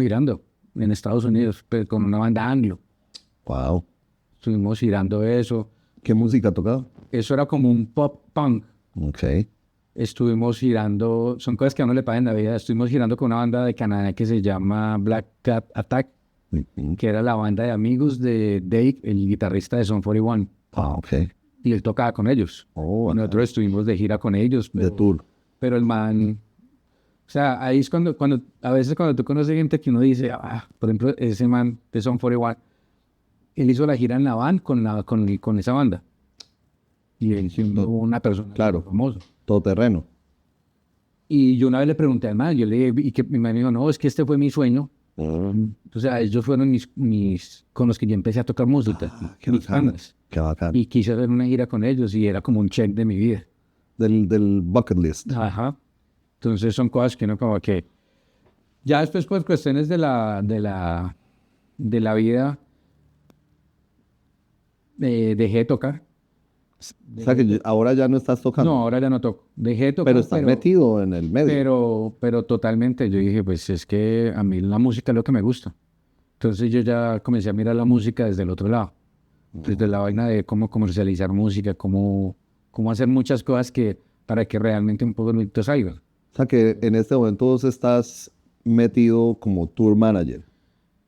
Speaker 2: girando en Estados Unidos, pero con una banda anglo.
Speaker 1: Wow.
Speaker 2: Estuvimos girando eso.
Speaker 1: ¿Qué música tocaba?
Speaker 2: Eso era como un pop punk.
Speaker 1: Ok.
Speaker 2: Estuvimos girando, son cosas que a uno le pasan en la vida. Estuvimos girando con una banda de Canadá que se llama Black Cat Attack, que era la banda de amigos de Dave, el guitarrista de Son 41.
Speaker 1: Ah, ok.
Speaker 2: Y él tocaba con ellos.
Speaker 1: Oh,
Speaker 2: Nosotros estuvimos de gira con ellos.
Speaker 1: de tour.
Speaker 2: Pero el man, o sea, ahí es cuando a veces cuando tú conoces gente que uno dice, por ejemplo, ese man de Son 41, él hizo la gira en la van con esa banda. Y él siendo una persona
Speaker 1: Claro.
Speaker 2: famosa.
Speaker 1: Todoterreno.
Speaker 2: Y yo una vez le pregunté al man, yo le dije, y que mi man me dijo, no, es que este fue mi sueño.
Speaker 1: Mm,
Speaker 2: O sea, ellos fueron mis con los que yo empecé a tocar música.
Speaker 1: qué
Speaker 2: mis
Speaker 1: bacán.
Speaker 2: bandas.
Speaker 1: Qué bacán.
Speaker 2: Y quise hacer una gira con ellos y era como un check de mi vida.
Speaker 1: Del bucket list.
Speaker 2: Ajá. Entonces son cosas que uno como que... Ya después por cuestiones de la vida, dejé de tocar.
Speaker 1: O sea que ahora ya no estás tocando.
Speaker 2: No, ahora ya no toco. Dejé de tocar.
Speaker 1: pero estás metido en el medio.
Speaker 2: Pero totalmente, yo dije, pues es que a mí la música es lo que me gusta. Entonces yo ya comencé a mirar la música desde el otro lado, desde la vaina de cómo comercializar música, cómo hacer muchas cosas para que realmente un producto salga.
Speaker 1: O sea que en este momento vos estás metido como tour manager.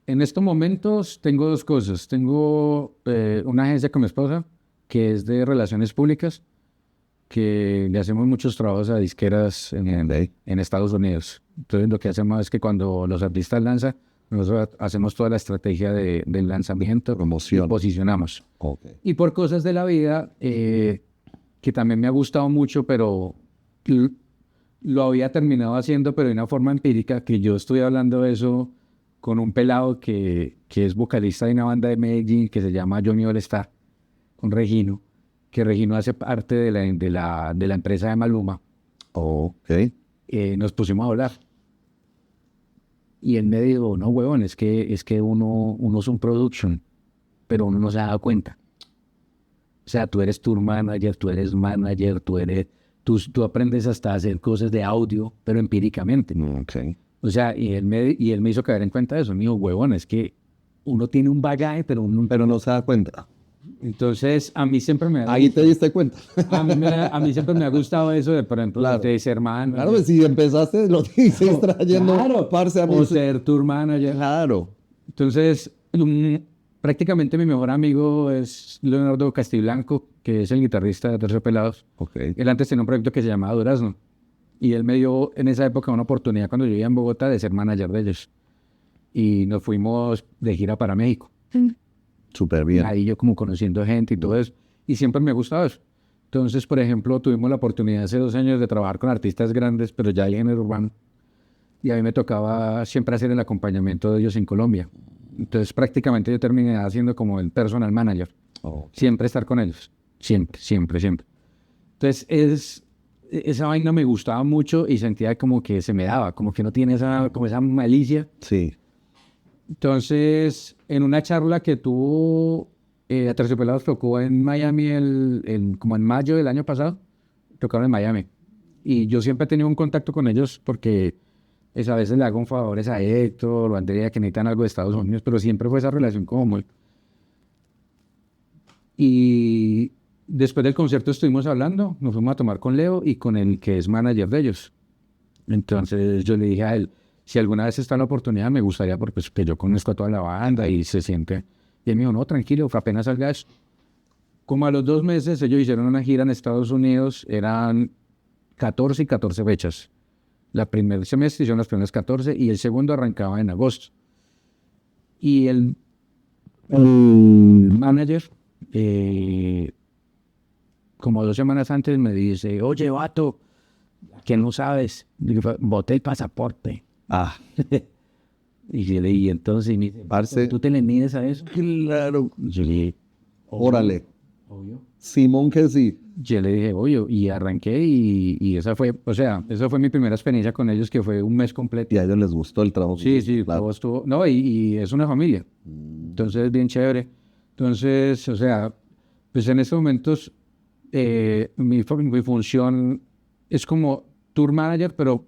Speaker 2: En estos momentos tengo dos cosas. Tengo una agencia con mi esposa que es de relaciones públicas, que le hacemos muchos trabajos a disqueras en Estados Unidos. Entonces lo que hacemos es que cuando los artistas lanzan, nosotros hacemos toda la estrategia del lanzamiento,
Speaker 1: Promoción.
Speaker 2: y posicionamos.
Speaker 1: Okay.
Speaker 2: Y por cosas de la vida, que también me ha gustado mucho, pero lo había terminado haciendo, pero de una forma empírica, que yo estoy hablando de eso con un pelado que es vocalista de una banda de Medellín que se llama Johnny All Star, con Regino, que Regino hace parte de la empresa de Maluma.
Speaker 1: Ok.
Speaker 2: Nos pusimos a hablar. Y él me dijo, no, huevón, es que uno es un production, pero uno no se ha dado cuenta. O sea, tú eres tour manager, tú eres manager, tú aprendes hasta a hacer cosas de audio, pero empíricamente.
Speaker 1: Ok.
Speaker 2: O sea, y él me hizo caer en cuenta de eso. Me dijo, huevón, es que uno tiene un bagaje, pero uno...
Speaker 1: Pero no se da cuenta.
Speaker 2: Entonces, a mí siempre me ha
Speaker 1: Ahí te diste cuenta.
Speaker 2: a mí siempre me ha gustado eso de, por ejemplo,
Speaker 1: Claro.
Speaker 2: de ser manager.
Speaker 1: Claro, pues si empezaste, lo dices trayendo
Speaker 2: Claro,
Speaker 1: parce a mí.
Speaker 2: o ser tour manager.
Speaker 1: Claro.
Speaker 2: Entonces, prácticamente mi mejor amigo es Leonardo Castiblanco, que es el guitarrista de Terciopelados.
Speaker 1: Ok.
Speaker 2: Él antes tenía un proyecto que se llamaba Durazno. Y él me dio en esa época una oportunidad cuando yo vivía en Bogotá de ser manager de ellos. Y nos fuimos de gira para México.
Speaker 1: Súper bien.
Speaker 2: Ahí yo como conociendo gente y todo eso. Y siempre me ha gustado eso. Entonces, por ejemplo, tuvimos la oportunidad hace 2 años de trabajar con artistas grandes, pero ya de género urbano. Y a mí me tocaba siempre hacer el acompañamiento de ellos en Colombia. Entonces, prácticamente yo terminé haciendo como el personal manager.
Speaker 1: Oh.
Speaker 2: Siempre estar con ellos. Siempre, siempre, siempre. Entonces, esa vaina me gustaba mucho y sentía como que se me daba, como que no tiene como esa malicia.
Speaker 1: Sí.
Speaker 2: Entonces, en una charla que tuvo Aterciopelados tocó en Miami como en mayo del año pasado, tocaron en Miami. Y yo siempre he tenido un contacto con ellos porque a veces le hago favores a Héctor o a Andrea que necesitan algo de Estados Unidos, pero siempre fue esa relación como muy... Y después del concierto estuvimos hablando, nos fuimos a tomar con Leo y con el que es manager de ellos. Entonces yo le dije a él, si alguna vez está la oportunidad, me gustaría porque pues, que yo conozco a toda la banda y se siente... Y él me dijo, no, tranquilo, apenas salga eso. Como a los 2 meses, ellos hicieron una gira en Estados Unidos, eran 14 y 14 fechas. La primer semestre hicieron las primeras 14 y el segundo arrancaba en agosto. Y el manager, como 2 semanas antes, me dice, oye, vato, ¿qué no sabes? Digo, boté el pasaporte.
Speaker 1: Ah.
Speaker 2: Y yo le dije, entonces, me dice,
Speaker 1: Parce.
Speaker 2: ¿tú te le mides a eso?
Speaker 1: Claro.
Speaker 2: Yo le dije,
Speaker 1: Órale.
Speaker 2: obvio.
Speaker 1: Simón que sí.
Speaker 2: Yo le dije, oye, y arranqué y esa fue, o sea, esa fue mi primera experiencia con ellos, que fue un mes completo.
Speaker 1: Y a ellos les gustó el trabajo.
Speaker 2: Sí, sí,
Speaker 1: claro.
Speaker 2: todo estuvo, no, y es una familia, entonces es bien chévere. Entonces, o sea, pues en estos momentos mi función es como tour manager, pero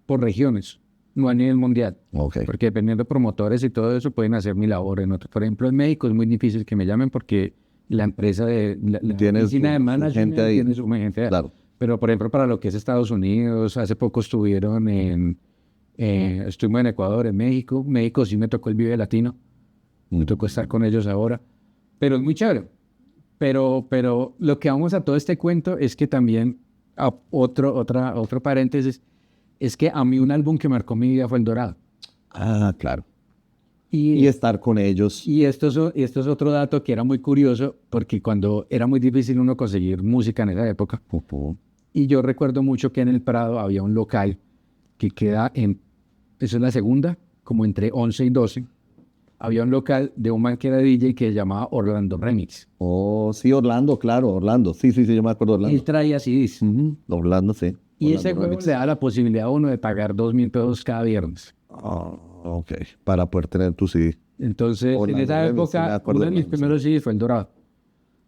Speaker 2: por regiones, no a nivel mundial.
Speaker 1: Ok.
Speaker 2: Porque dependiendo de promotores y todo eso, pueden hacer mi labor en otro. Por ejemplo, en México es muy difícil que me llamen porque la empresa la
Speaker 1: Tienes
Speaker 2: oficina de
Speaker 1: su
Speaker 2: management
Speaker 1: gente ahí.
Speaker 2: tiene su gente ahí.
Speaker 1: Claro.
Speaker 2: Pero, por ejemplo, para lo que es Estados Unidos, hace poco estuvieron estuvimos en Ecuador, en México. México sí me tocó el Vive Latino. Me tocó estar con ellos ahora. Pero es muy chévere. Pero lo que vamos a todo este cuento es que también, otro paréntesis, es que a mí un álbum que marcó mi vida fue El Dorado.
Speaker 1: Ah, claro.
Speaker 2: Y
Speaker 1: Y estar con ellos.
Speaker 2: Y esto es otro dato que era muy curioso, porque cuando era muy difícil uno conseguir música en esa época, y yo recuerdo mucho que en el Prado había un local que queda eso es la segunda, como entre 11 y 12, había un local de un man que era DJ que se llamaba Orlando Remix.
Speaker 1: Oh, sí, Orlando, claro, Orlando. Sí, yo me acuerdo de
Speaker 2: Él
Speaker 1: Orlando.
Speaker 2: traía CDs.
Speaker 1: Orlando, sí.
Speaker 2: Y
Speaker 1: Orlando
Speaker 2: ese juego
Speaker 1: Remix.
Speaker 2: le da la posibilidad a uno de pagar 2.000 pesos cada viernes.
Speaker 1: Ah, ok, para poder tener tu CD.
Speaker 2: Entonces,
Speaker 1: Orlando
Speaker 2: en esa
Speaker 1: Remix, sí me
Speaker 2: época,
Speaker 1: acuerdo
Speaker 2: uno de
Speaker 1: de
Speaker 2: mis
Speaker 1: Orlando,
Speaker 2: primeros CDs fue El Dorado.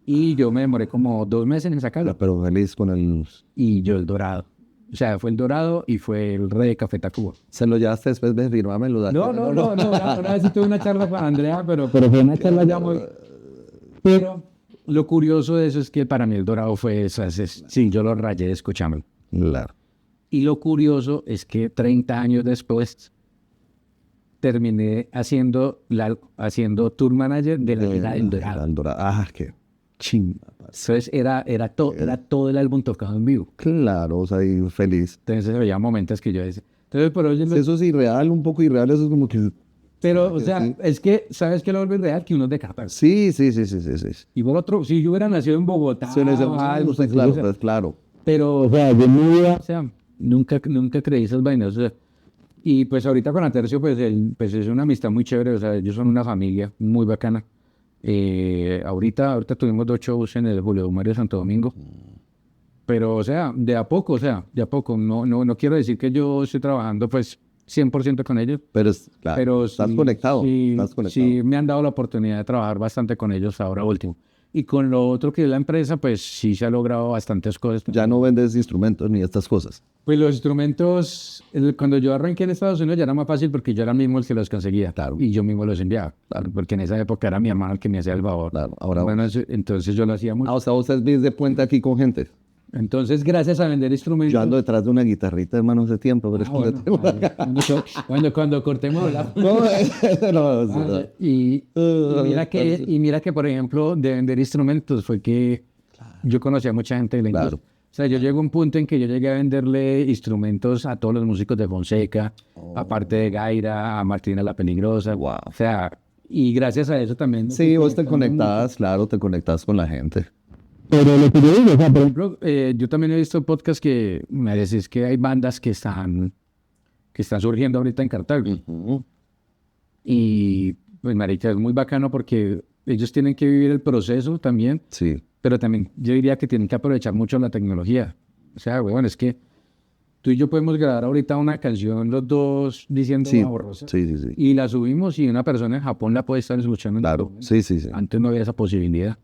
Speaker 2: Y yo me demoré como 2 meses en sacarlo.
Speaker 1: Pero feliz con el...
Speaker 2: Y yo El Dorado. O sea, fue el Dorado y fue el Rey de Café Tacuba.
Speaker 1: Se lo llevaste después de firmarme, lo daste.
Speaker 2: No. Una vez sí tuve una charla con Andrea, pero fue una charla ya muy... Pero lo curioso de eso es que para mí el Dorado fue eso. Sí, yo lo rayé escuchándolo.
Speaker 1: Claro.
Speaker 2: Y lo curioso es que 30 años después terminé haciendo tour manager de la gira del Dorado.
Speaker 1: El Dorado. Ah, qué chimba.
Speaker 2: Entonces era todo el álbum tocado en vivo.
Speaker 1: Claro, o sea, y feliz.
Speaker 2: Entonces había momentos que yo decía... Entonces, por hoy
Speaker 1: Eso es irreal, un poco irreal, eso es como que...
Speaker 2: pero, o sea,
Speaker 1: sí.
Speaker 2: es que, ¿sabes qué lo vuelve real? Que uno es de Cartago.
Speaker 1: Sí.
Speaker 2: Y por otro, si yo hubiera nacido en Bogotá,
Speaker 1: Sí, en ese-
Speaker 2: algo,
Speaker 1: pues, claro, pues, claro.
Speaker 2: pero, o sea, yo no o sea, nunca creí esas vainas. O sea, y pues ahorita con Atercio, pues es una amistad muy chévere. O sea, ellos son una familia muy bacana. Ahorita tuvimos 2 shows en el Julio Mario de Santo Domingo. Pero, o sea, de a poco. No quiero decir que yo estoy trabajando, pues, 100% con ellos.
Speaker 1: Pero, claro,
Speaker 2: Pero
Speaker 1: estás
Speaker 2: sí,
Speaker 1: conectado.
Speaker 2: sí,
Speaker 1: Estás conectado.
Speaker 2: sí me han dado la oportunidad de trabajar bastante con ellos ahora último. Y con lo otro que es la empresa, pues sí se ha logrado bastantes cosas.
Speaker 1: Ya no vendes instrumentos ni estas cosas.
Speaker 2: Pues los instrumentos, cuando yo arranqué en Estados Unidos ya era más fácil porque yo era mismo el que los conseguía.
Speaker 1: Claro.
Speaker 2: Y yo mismo los enviaba. Claro, porque en esa época era mi hermano el que me hacía el favor.
Speaker 1: Claro, ahora...
Speaker 2: Bueno, entonces yo lo hacía mucho.
Speaker 1: Ah, o sea, vos estás de puente aquí con gente.
Speaker 2: Entonces, gracias a vender instrumentos...
Speaker 1: Yo ando detrás de una guitarrita, hermano, hace tiempo, pero es que la tengo acá.
Speaker 2: cuando cortemos hablamos.
Speaker 1: No, no,
Speaker 2: Y mira que, por ejemplo, de vender instrumentos fue que yo conocí a mucha gente de la industria. O sea, yo llegué a un punto en que yo llegué a venderle instrumentos a todos los músicos de Fonseca, aparte de Gaira, a Martina la Peligrosa.
Speaker 1: Wow.
Speaker 2: O sea, y gracias a eso también...
Speaker 1: Sí, vos te conectas, claro, te conectas con la gente.
Speaker 2: Pero lo que yo digo, o sea, por ejemplo, yo también he visto podcasts que me decís que hay bandas que están surgiendo ahorita en Cartago.
Speaker 1: Ujú.
Speaker 2: Y pues marica, es muy bacano porque ellos tienen que vivir el proceso también,
Speaker 1: Sí,
Speaker 2: pero también yo diría que tienen que aprovechar mucho la tecnología. O sea, weón, es que tú y yo podemos grabar ahorita una canción los dos diciendo
Speaker 1: sí,
Speaker 2: una borrosa
Speaker 1: sí.
Speaker 2: y la subimos y una persona en Japón la puede estar escuchando. En
Speaker 1: Claro,
Speaker 2: este momento.
Speaker 1: sí.
Speaker 2: Antes no había esa posibilidad.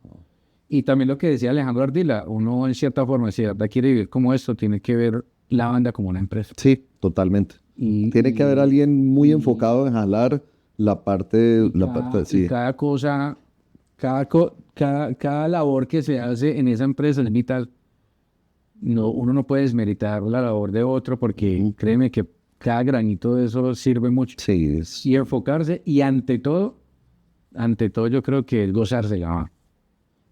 Speaker 2: Y también lo que decía Alejandro Ardila, uno en cierta forma, si de verdad quiere vivir como esto, tiene que ver la banda como una empresa.
Speaker 1: Sí, totalmente. Tiene que haber alguien muy enfocado en jalar la parte, sí.
Speaker 2: Y cada cosa, cada labor que se hace en esa empresa es vital. No, uno no puede desmeritar la labor de otro porque créeme que cada granito de eso sirve mucho.
Speaker 1: Sí,
Speaker 2: Y enfocarse y ante todo yo creo que es gozarse la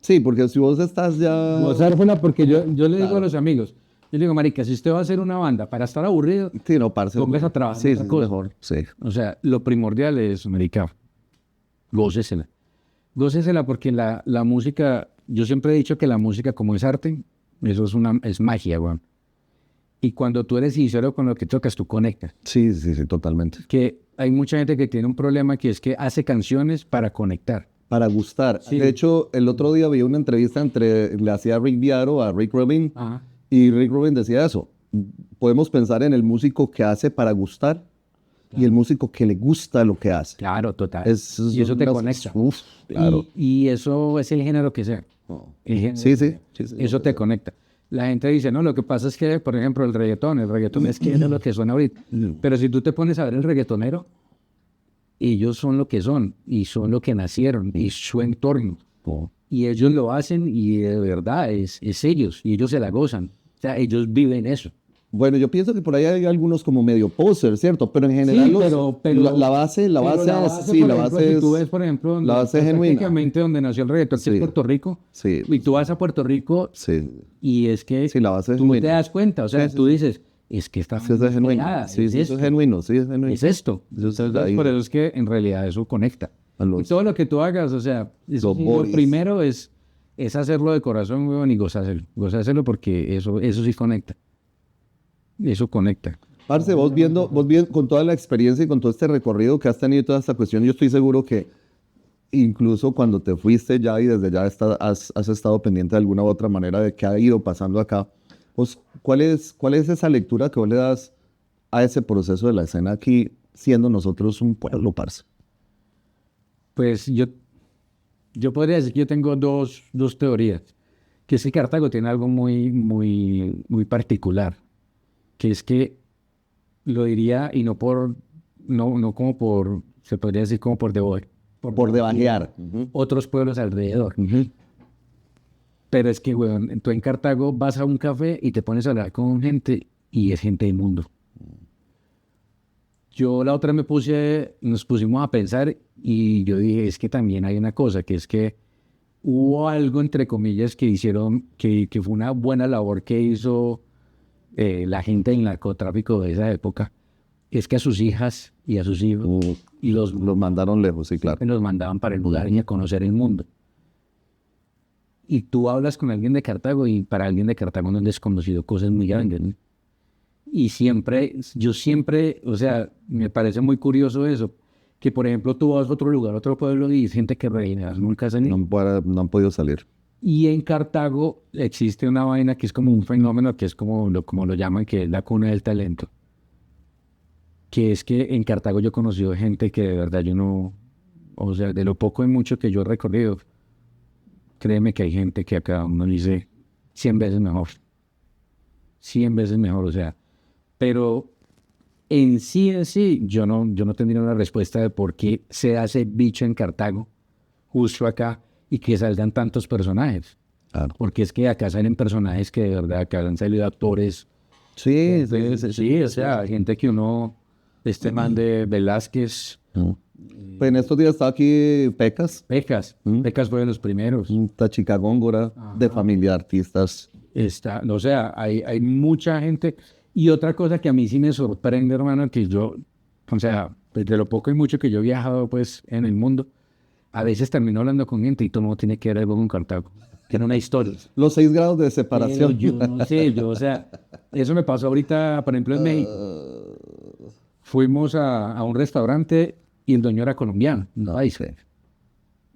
Speaker 1: sí, porque si vos estás ya...
Speaker 2: Gozársela porque yo le digo a los amigos, yo le digo, marica, si usted va a hacer una banda para estar aburrido,
Speaker 1: Sí, no, parce.
Speaker 2: póngase a trabajar
Speaker 1: Sí,
Speaker 2: en
Speaker 1: sí,
Speaker 2: otra cosa.
Speaker 1: mejor, sí.
Speaker 2: O sea, lo primordial es, marica, gócesela. Gócesela porque la música, yo siempre he dicho que la música como es arte, eso es magia, weón. Y cuando tú eres sincero con lo que tocas, tú conectas.
Speaker 1: Sí, totalmente.
Speaker 2: Que hay mucha gente que tiene un problema que es que hace canciones para conectar.
Speaker 1: Para gustar.
Speaker 2: Sí.
Speaker 1: De hecho, el otro día vi una entrevista le hacía Rick Viaro a Rick Rubin,
Speaker 2: Ajá.
Speaker 1: y Rick Rubin decía eso. Podemos pensar en el músico que hace para gustar y el músico que le gusta lo que hace.
Speaker 2: Claro, total.
Speaker 1: Es
Speaker 2: y eso te
Speaker 1: unas-
Speaker 2: conecta.
Speaker 1: Uf, claro.
Speaker 2: Y eso es el género que sea. El género
Speaker 1: Sí,
Speaker 2: que
Speaker 1: sí,
Speaker 2: sea.
Speaker 1: sí.
Speaker 2: Eso te conecta. La gente dice, no, lo que pasa es que, por ejemplo, el reggaetón es que es lo que suena ahorita. Pero si tú te pones a ver el reggaetonero, ellos son lo que son, y son lo que nacieron, y su entorno. Y ellos lo hacen, y de verdad es ellos, y ellos se la gozan. O sea, ellos viven eso.
Speaker 1: Bueno, yo pienso que por ahí hay algunos como medio poser, ¿cierto? Pero en general
Speaker 2: Sí, pero
Speaker 1: la base
Speaker 2: pero
Speaker 1: es, sí,
Speaker 2: por
Speaker 1: la
Speaker 2: ejemplo,
Speaker 1: base
Speaker 2: si
Speaker 1: es,
Speaker 2: tú ves, por ejemplo,
Speaker 1: la base es genuina.
Speaker 2: prácticamente donde nació el reggaetón, que
Speaker 1: Sí.
Speaker 2: es Puerto Rico,
Speaker 1: Sí,
Speaker 2: y tú vas a Puerto Rico
Speaker 1: sí,
Speaker 2: y es que
Speaker 1: sí, la base es
Speaker 2: tú te
Speaker 1: genuina.
Speaker 2: das cuenta, o sea, tú dices, es que está
Speaker 1: Sí, eso es genuino.
Speaker 2: creada,
Speaker 1: Sí,
Speaker 2: es
Speaker 1: sí, eso
Speaker 2: esto,
Speaker 1: es genuino, sí, es genuino.
Speaker 2: es esto.
Speaker 1: Eso es
Speaker 2: Entonces,
Speaker 1: ahí.
Speaker 2: por eso es que en realidad eso conecta.
Speaker 1: A los-
Speaker 2: Y todo lo que tú hagas, o sea,
Speaker 1: Los
Speaker 2: lo
Speaker 1: bodies.
Speaker 2: primero es hacerlo de corazón, weón, y gozárselo porque eso sí conecta. Eso conecta.
Speaker 1: Parce, vos viendo con toda la experiencia y con todo este recorrido que has tenido y toda esta cuestión, yo estoy seguro que incluso cuando te fuiste ya y desde ya has estado pendiente de alguna u otra manera de qué ha ido pasando acá. Pues, ¿cuál es esa lectura que vos le das a ese proceso de la escena aquí, siendo nosotros un pueblo, parce?
Speaker 2: Pues yo podría decir que yo tengo dos teorías. Que es que Cartago tiene algo muy particular. que es que lo diría, y no por, no como por, se podría decir como por
Speaker 1: Por debajear.
Speaker 2: otros pueblos alrededor. Pero es que, weón, tú en Cartago vas a un café y te pones a hablar con gente y es gente del mundo. Yo la otra nos pusimos a pensar y yo dije, es que también hay una cosa, que es que hubo algo, entre comillas, que hicieron, que fue una buena labor que hizo la gente del narcotráfico de esa época, es que a sus hijas y a sus hijos y
Speaker 1: Los mandaron lejos, sí, claro.
Speaker 2: los mandaban para el lugar y a conocer el mundo. Y tú hablas con alguien de Cartago y para alguien de Cartago no es desconocido cosas muy grandes, ¿no? Y yo siempre, o sea, me parece muy curioso eso, que por ejemplo tú vas a otro lugar, a otro pueblo y hay gente que reina, nunca se
Speaker 1: No han podido salir.
Speaker 2: Y en Cartago existe una vaina que es como un fenómeno, que es como lo llaman, que es la cuna del talento. Que es que en Cartago yo he conocido gente que de verdad yo no, o sea, de lo poco y mucho que yo he recorrido, créeme que hay gente que acá uno dice 100 veces mejor. 100 veces mejor, o sea. Pero en sí, yo no tendría una respuesta de por qué se hace bicho en Cartago, justo acá, y que salgan tantos personajes.
Speaker 1: Claro.
Speaker 2: Porque es que acá salen personajes que de verdad, acá han salido actores.
Speaker 1: Sí,
Speaker 2: Sí, o sea, gente que uno, este man de Velázquez,
Speaker 1: Pues en estos días estaba aquí Pecas,
Speaker 2: Pecas fue de los primeros.
Speaker 1: Tachica Góngora, de familia de artistas.
Speaker 2: O sea, hay mucha gente. Y otra cosa que a mí sí me sorprende, hermano, que yo, o sea, pues de lo poco y mucho que yo he viajado, pues, en el mundo, a veces termino hablando con gente y todo el mundo tiene que ver algo con Cartago. Tiene una historia.
Speaker 1: Los 6 grados de separación.
Speaker 2: Pero yo no sé, o sea, eso me pasó ahorita, por ejemplo, en México. Fuimos a un restaurante y el dueño era colombiano, no dice.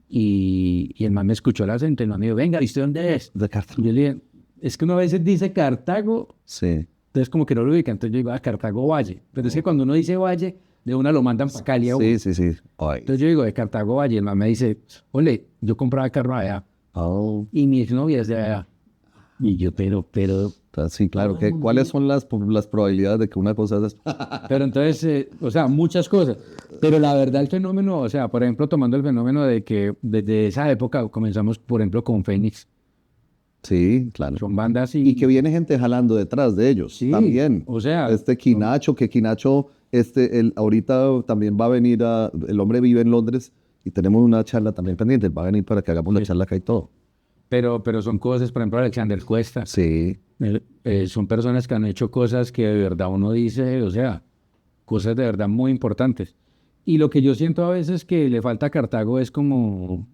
Speaker 2: Y el man me escuchó el acento y el man me dijo, venga, ¿y usted dónde es?
Speaker 1: De Cartago.
Speaker 2: Yo le dije, es que uno a veces dice Cartago,
Speaker 1: Sí.
Speaker 2: entonces como que no lo ubica, entonces yo digo, a Cartago Valle. Pero es que cuando uno dice Valle, de una lo mandan para Cali.
Speaker 1: Sí. Ay.
Speaker 2: Entonces yo digo, de Cartago Valle, el man me dice, ole, yo compraba carro allá
Speaker 1: Oh.
Speaker 2: y mi exnovia es de allá. Y yo, pero,
Speaker 1: Sí, claro. ¿Cuáles son las probabilidades de que una cosa es...
Speaker 2: pero entonces, o sea, muchas cosas. Pero la verdad, el fenómeno, o sea, por ejemplo, tomando el fenómeno de que desde esa época comenzamos, por ejemplo, con Fénix.
Speaker 1: Sí, claro.
Speaker 2: Son bandas
Speaker 1: Y que viene gente jalando detrás de ellos
Speaker 2: Sí,
Speaker 1: también.
Speaker 2: o sea,
Speaker 1: Quinacho, ahorita también va a venir el hombre vive en Londres y tenemos una charla también pendiente. Él va a venir para que hagamos la charla acá y todo.
Speaker 2: pero son cosas, por ejemplo, Alexander Cuesta.
Speaker 1: Sí.
Speaker 2: Son personas que han hecho cosas que de verdad uno dice, o sea, cosas de verdad muy importantes. Y lo que yo siento a veces que le falta a Cartago es como,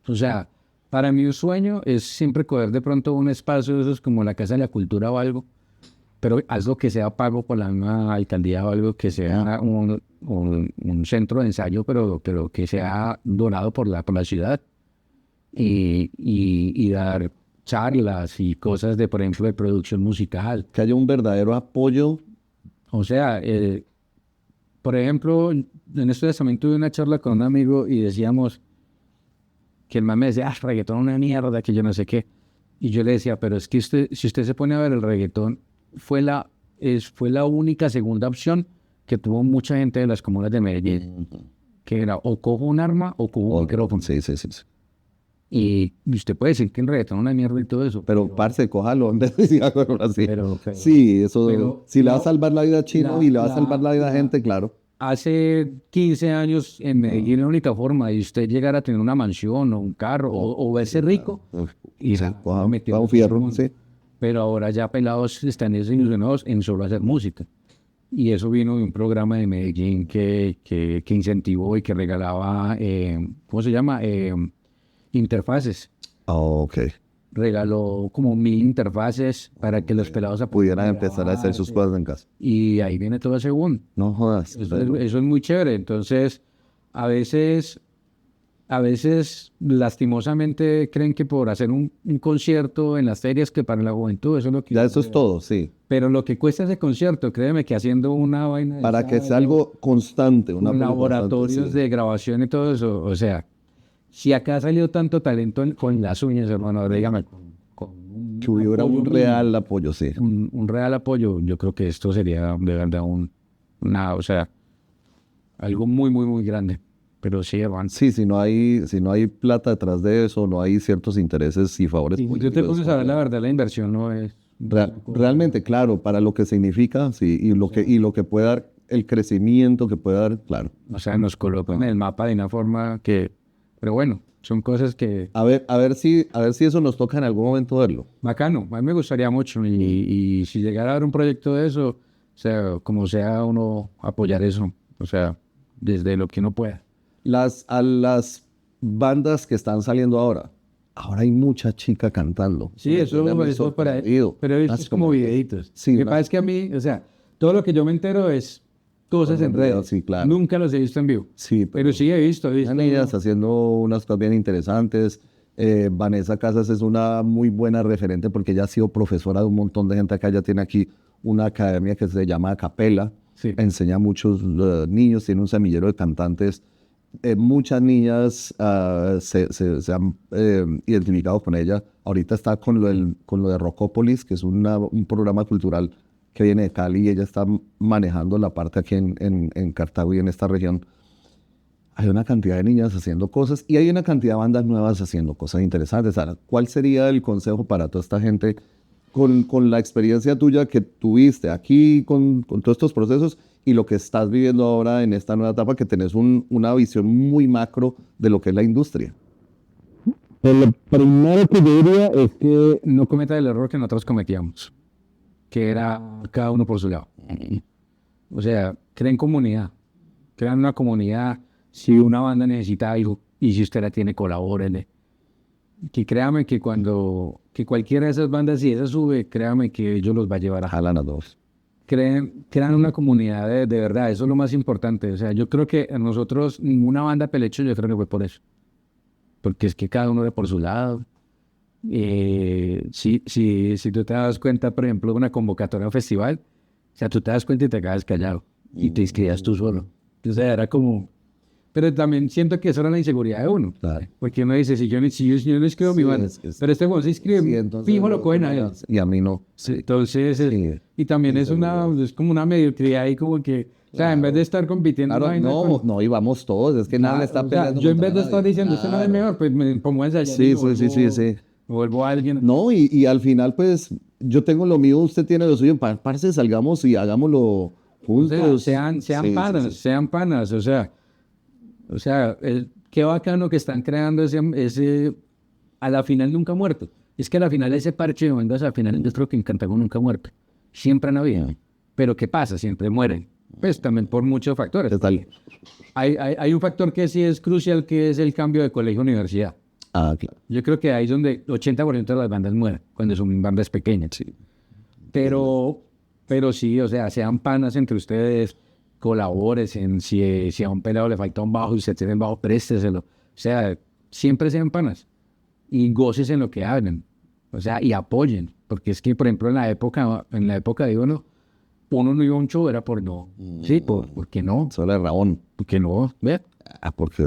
Speaker 2: o sea, para mí un sueño es siempre coger de pronto un espacio de esos como la Casa de la Cultura o algo, pero algo que sea pago por la misma alcaldía o algo que sea un centro de ensayo, pero que sea donado por la ciudad y dar charlas y cosas de, por ejemplo, de producción musical.
Speaker 1: Que haya un verdadero apoyo.
Speaker 2: O sea, por ejemplo, en esto también tuve una charla con un amigo y decíamos que el man me decía, reggaetón es una mierda, que yo no sé qué. Y yo le decía, pero es que si usted se pone a ver el reggaetón, fue la única segunda opción que tuvo mucha gente de las comunas de Medellín, que era o cojo un arma o cojo un micrófono.
Speaker 1: Sí.
Speaker 2: Y usted puede decir que el reggaetón es una mierda y todo eso.
Speaker 1: Pero parce, cójalo en vez de decir algo así. Sí, eso.
Speaker 2: pero
Speaker 1: si le va a salvar la vida a Chino y le va a salvar la vida a gente, claro.
Speaker 2: Hace 15 años en Medellín la única forma de usted llegar a tener una mansión o un carro o verse rico y
Speaker 1: Va un fierro, sí.
Speaker 2: Pero ahora ya pelados están ilusionados en solo hacer música. Y eso vino de un programa de Medellín que incentivó y que regalaba, ¿cómo se llama? Interfaces.
Speaker 1: Oh, ok.
Speaker 2: Regaló como 1000 interfaces para que los pelados
Speaker 1: pudieran empezar a hacer sus cosas en casa.
Speaker 2: Y ahí viene todo según.
Speaker 1: No jodas.
Speaker 2: Eso es muy chévere. Entonces, a veces lastimosamente creen que por hacer un concierto en las ferias, que para la juventud eso es lo que...
Speaker 1: Ya eso es todo, sí.
Speaker 2: Pero lo que cuesta ese concierto, créeme que haciendo una vaina...
Speaker 1: Para que sea algo constante.
Speaker 2: Con laboratorios de grabación y todo eso, o sea... Si acá ha salido tanto talento con las uñas, hermano, dígame, con
Speaker 1: que hubiera un real apoyo, sí.
Speaker 2: Un real apoyo, yo creo que esto sería de verdad o sea, algo muy, muy, muy grande. Pero sí, avance.
Speaker 1: Sí, si no hay plata detrás de eso, no hay ciertos intereses y favores
Speaker 2: Si tú te
Speaker 1: políticos,
Speaker 2: pones a ver la verdad, la inversión no es...
Speaker 1: realmente, claro, para lo que significa, sí, y lo que puede dar, el crecimiento que puede dar, claro.
Speaker 2: O sea, nos colocan en el mapa de una forma que... Pero bueno, son cosas que...
Speaker 1: A ver si eso nos toca en algún momento verlo.
Speaker 2: Bacano, a mí me gustaría mucho. Y si llegara a haber un proyecto de eso, o sea, como sea uno apoyar eso. O sea, desde lo que uno pueda.
Speaker 1: A las bandas que están saliendo ahora hay mucha chica cantando.
Speaker 2: Sí, eso
Speaker 1: Me ha
Speaker 2: es para...
Speaker 1: sorprendido.
Speaker 2: Pero es como videitos.
Speaker 1: Sí,
Speaker 2: Lo que pasa es que a mí, o sea, todo lo que yo me entero es cosas en redes.
Speaker 1: Sí, claro.
Speaker 2: Nunca los he visto en vivo.
Speaker 1: Sí,
Speaker 2: Pero sí he visto.
Speaker 1: Están ellas haciendo unas cosas bien interesantes. Vanessa Casas es una muy buena referente porque ella ha sido profesora de un montón de gente acá. Ella tiene aquí una academia que se llama Capela.
Speaker 2: Sí.
Speaker 1: Enseña a muchos niños, tiene un semillero de cantantes. Muchas niñas se han identificado con ella. Ahorita está con lo de Rocópolis, que es un programa cultural que viene de Cali, y ella está manejando la parte aquí en Cartago y en esta región. Hay una cantidad de niñas haciendo cosas y hay una cantidad de bandas nuevas haciendo cosas interesantes. Ahora, ¿cuál sería el consejo para toda esta gente con la experiencia tuya que tuviste aquí con todos estos procesos y lo que estás viviendo ahora en esta nueva etapa, que tenés una visión muy macro de lo que es la industria?
Speaker 2: Pues lo primero que yo diría es que no cometa el error que nosotros cometíamos, que era cada uno por su lado. O sea, creen comunidad, crean una comunidad. Si una banda necesita algo y si usted la tiene, colabórenle. Que créame que que cualquiera de esas bandas, si esa sube, créame que ellos los va a llevar a
Speaker 1: Jalan a dos.
Speaker 2: crean una comunidad de verdad, eso es lo más importante. O sea, yo creo que a nosotros, ninguna banda pelecho, yo creo que fue por eso. Porque es que cada uno era por su lado. Si tú te das cuenta, por ejemplo, de una convocatoria a un festival, o sea, tú te das cuenta y te quedas callado y te inscribías tú solo. O sea, era como... Pero también siento que eso era la inseguridad de uno.
Speaker 1: Claro.
Speaker 2: Porque uno dice, si yo no escribo mi banda, pero este bueno se inscribe,
Speaker 1: Sí, entonces,
Speaker 2: fijo lo cogen a él.
Speaker 1: y a mí no.
Speaker 2: Sí, entonces, y también es como una mediocridad ahí como que, o sea, en vez de estar compitiendo...
Speaker 1: Claro,
Speaker 2: vaina
Speaker 1: no, y vamos todos, es que nada le está
Speaker 2: o sea,
Speaker 1: peleando
Speaker 2: yo en
Speaker 1: contra
Speaker 2: vez de estar
Speaker 1: nadie.
Speaker 2: diciendo, usted no es
Speaker 1: Claro.
Speaker 2: mejor, pues me pongo a ensayar.
Speaker 1: Sí, sí.
Speaker 2: Me vuelvo a alguien.
Speaker 1: No, y al final, pues, yo tengo lo mío, usted tiene lo suyo, parce, salgamos y hagámoslo
Speaker 2: O
Speaker 1: juntos.
Speaker 2: sea, sean
Speaker 1: Sí,
Speaker 2: panas,
Speaker 1: sí, sí.
Speaker 2: sean panas, qué bacano que están creando ese, a la final nunca muerto. Es que a la final ese parche de bandas, al final yo creo que en Cartago nunca ha muerto. Siempre han habido. Pero ¿qué pasa? Siempre mueren. Pues también por muchos factores.
Speaker 1: Total.
Speaker 2: Hay un factor que sí es crucial, que es el cambio de colegio a universidad.
Speaker 1: Ah, claro.
Speaker 2: Yo creo que ahí es donde 80% de las bandas mueren, cuando son bandas pequeñas.
Speaker 1: Sí.
Speaker 2: Pero sí, o sea, sean panas entre ustedes, colaboren. Si a un pelado le falta un bajo y usted tiene el bajo, présteselo. O sea, siempre sean panas y goces en lo que hagan. O sea, y apoyen. Porque es que, por ejemplo, en la época de uno no iba a un show, era por no. Sí, ¿por qué no?
Speaker 1: Solo el Rabón.
Speaker 2: ¿Por qué no? ¿Ve?
Speaker 1: Porque...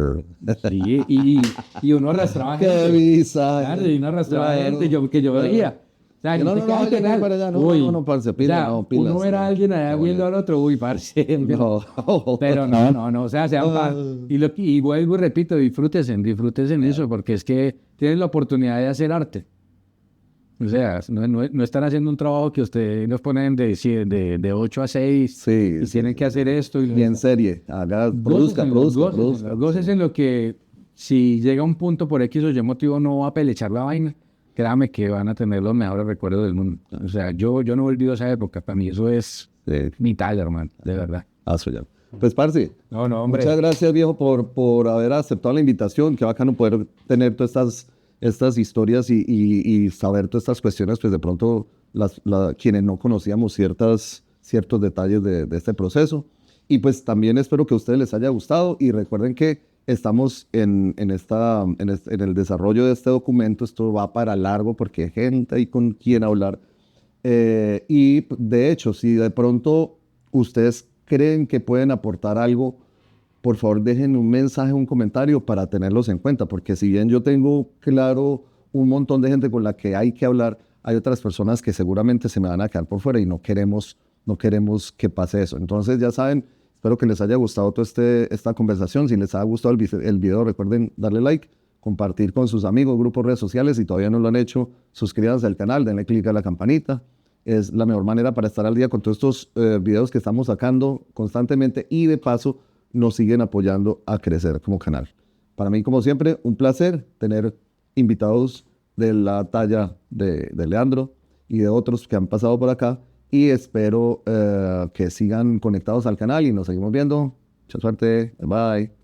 Speaker 2: Sí, y uno arrastraba
Speaker 1: ¡Qué
Speaker 2: gente.
Speaker 1: visa!
Speaker 2: Claro, y uno arrastraba
Speaker 1: Claro.
Speaker 2: gente que yo
Speaker 1: Claro.
Speaker 2: veía. O sea,
Speaker 1: No,
Speaker 2: te
Speaker 1: no,
Speaker 2: quedas
Speaker 1: yo
Speaker 2: penal.
Speaker 1: voy para allá. No,
Speaker 2: Uy.
Speaker 1: no, parce, pila,
Speaker 2: O sea,
Speaker 1: no, pilas.
Speaker 2: uno ver a alguien allá viendo al otro, uy, parce.
Speaker 1: No.
Speaker 2: Pero no, o sea, sean paz. Y vuelvo y repito, disfrútense eso, porque es que tienen la oportunidad de hacer arte. O sea, no están haciendo un trabajo que ustedes nos ponen de 8 a 6
Speaker 1: Sí,
Speaker 2: y
Speaker 1: sí,
Speaker 2: tienen que hacer esto.
Speaker 1: Y en serie. Produzca.
Speaker 2: Goces en lo que, si llega un punto por X o Y motivo no va a pelechar la vaina, créame que van a tener los mejores recuerdos del mundo. O sea, yo no he olvidado esa época. Para mí eso es
Speaker 1: Sí.
Speaker 2: vital, hermano, de verdad.
Speaker 1: Eso ya. Pues, parce,
Speaker 2: No, hombre.
Speaker 1: muchas gracias, viejo, por haber aceptado la invitación. Qué bacano poder tener todas estas historias y saber todas estas cuestiones, pues de pronto quienes no conocíamos ciertos detalles de este proceso. Y pues también espero que a ustedes les haya gustado y recuerden que estamos en el desarrollo de este documento. Esto va para largo porque hay gente ahí con quien hablar. Y de hecho, si de pronto ustedes creen que pueden aportar algo, por favor dejen un mensaje, un comentario para tenerlos en cuenta, porque si bien yo tengo claro un montón de gente con la que hay que hablar, hay otras personas que seguramente se me van a quedar por fuera y no queremos que pase eso. Entonces, ya saben, espero que les haya gustado toda esta conversación. Si les ha gustado el video, recuerden darle like, compartir con sus amigos, grupos, redes sociales. Si todavía no lo han hecho, suscríbanse al canal, denle click a la campanita. Es la mejor manera para estar al día con todos estos videos que estamos sacando constantemente y de paso nos siguen apoyando a crecer como canal. Para mí, como siempre, un placer tener invitados de la talla de Leandro y de otros que han pasado por acá y espero que sigan conectados al canal y nos seguimos viendo. Mucha suerte. Bye.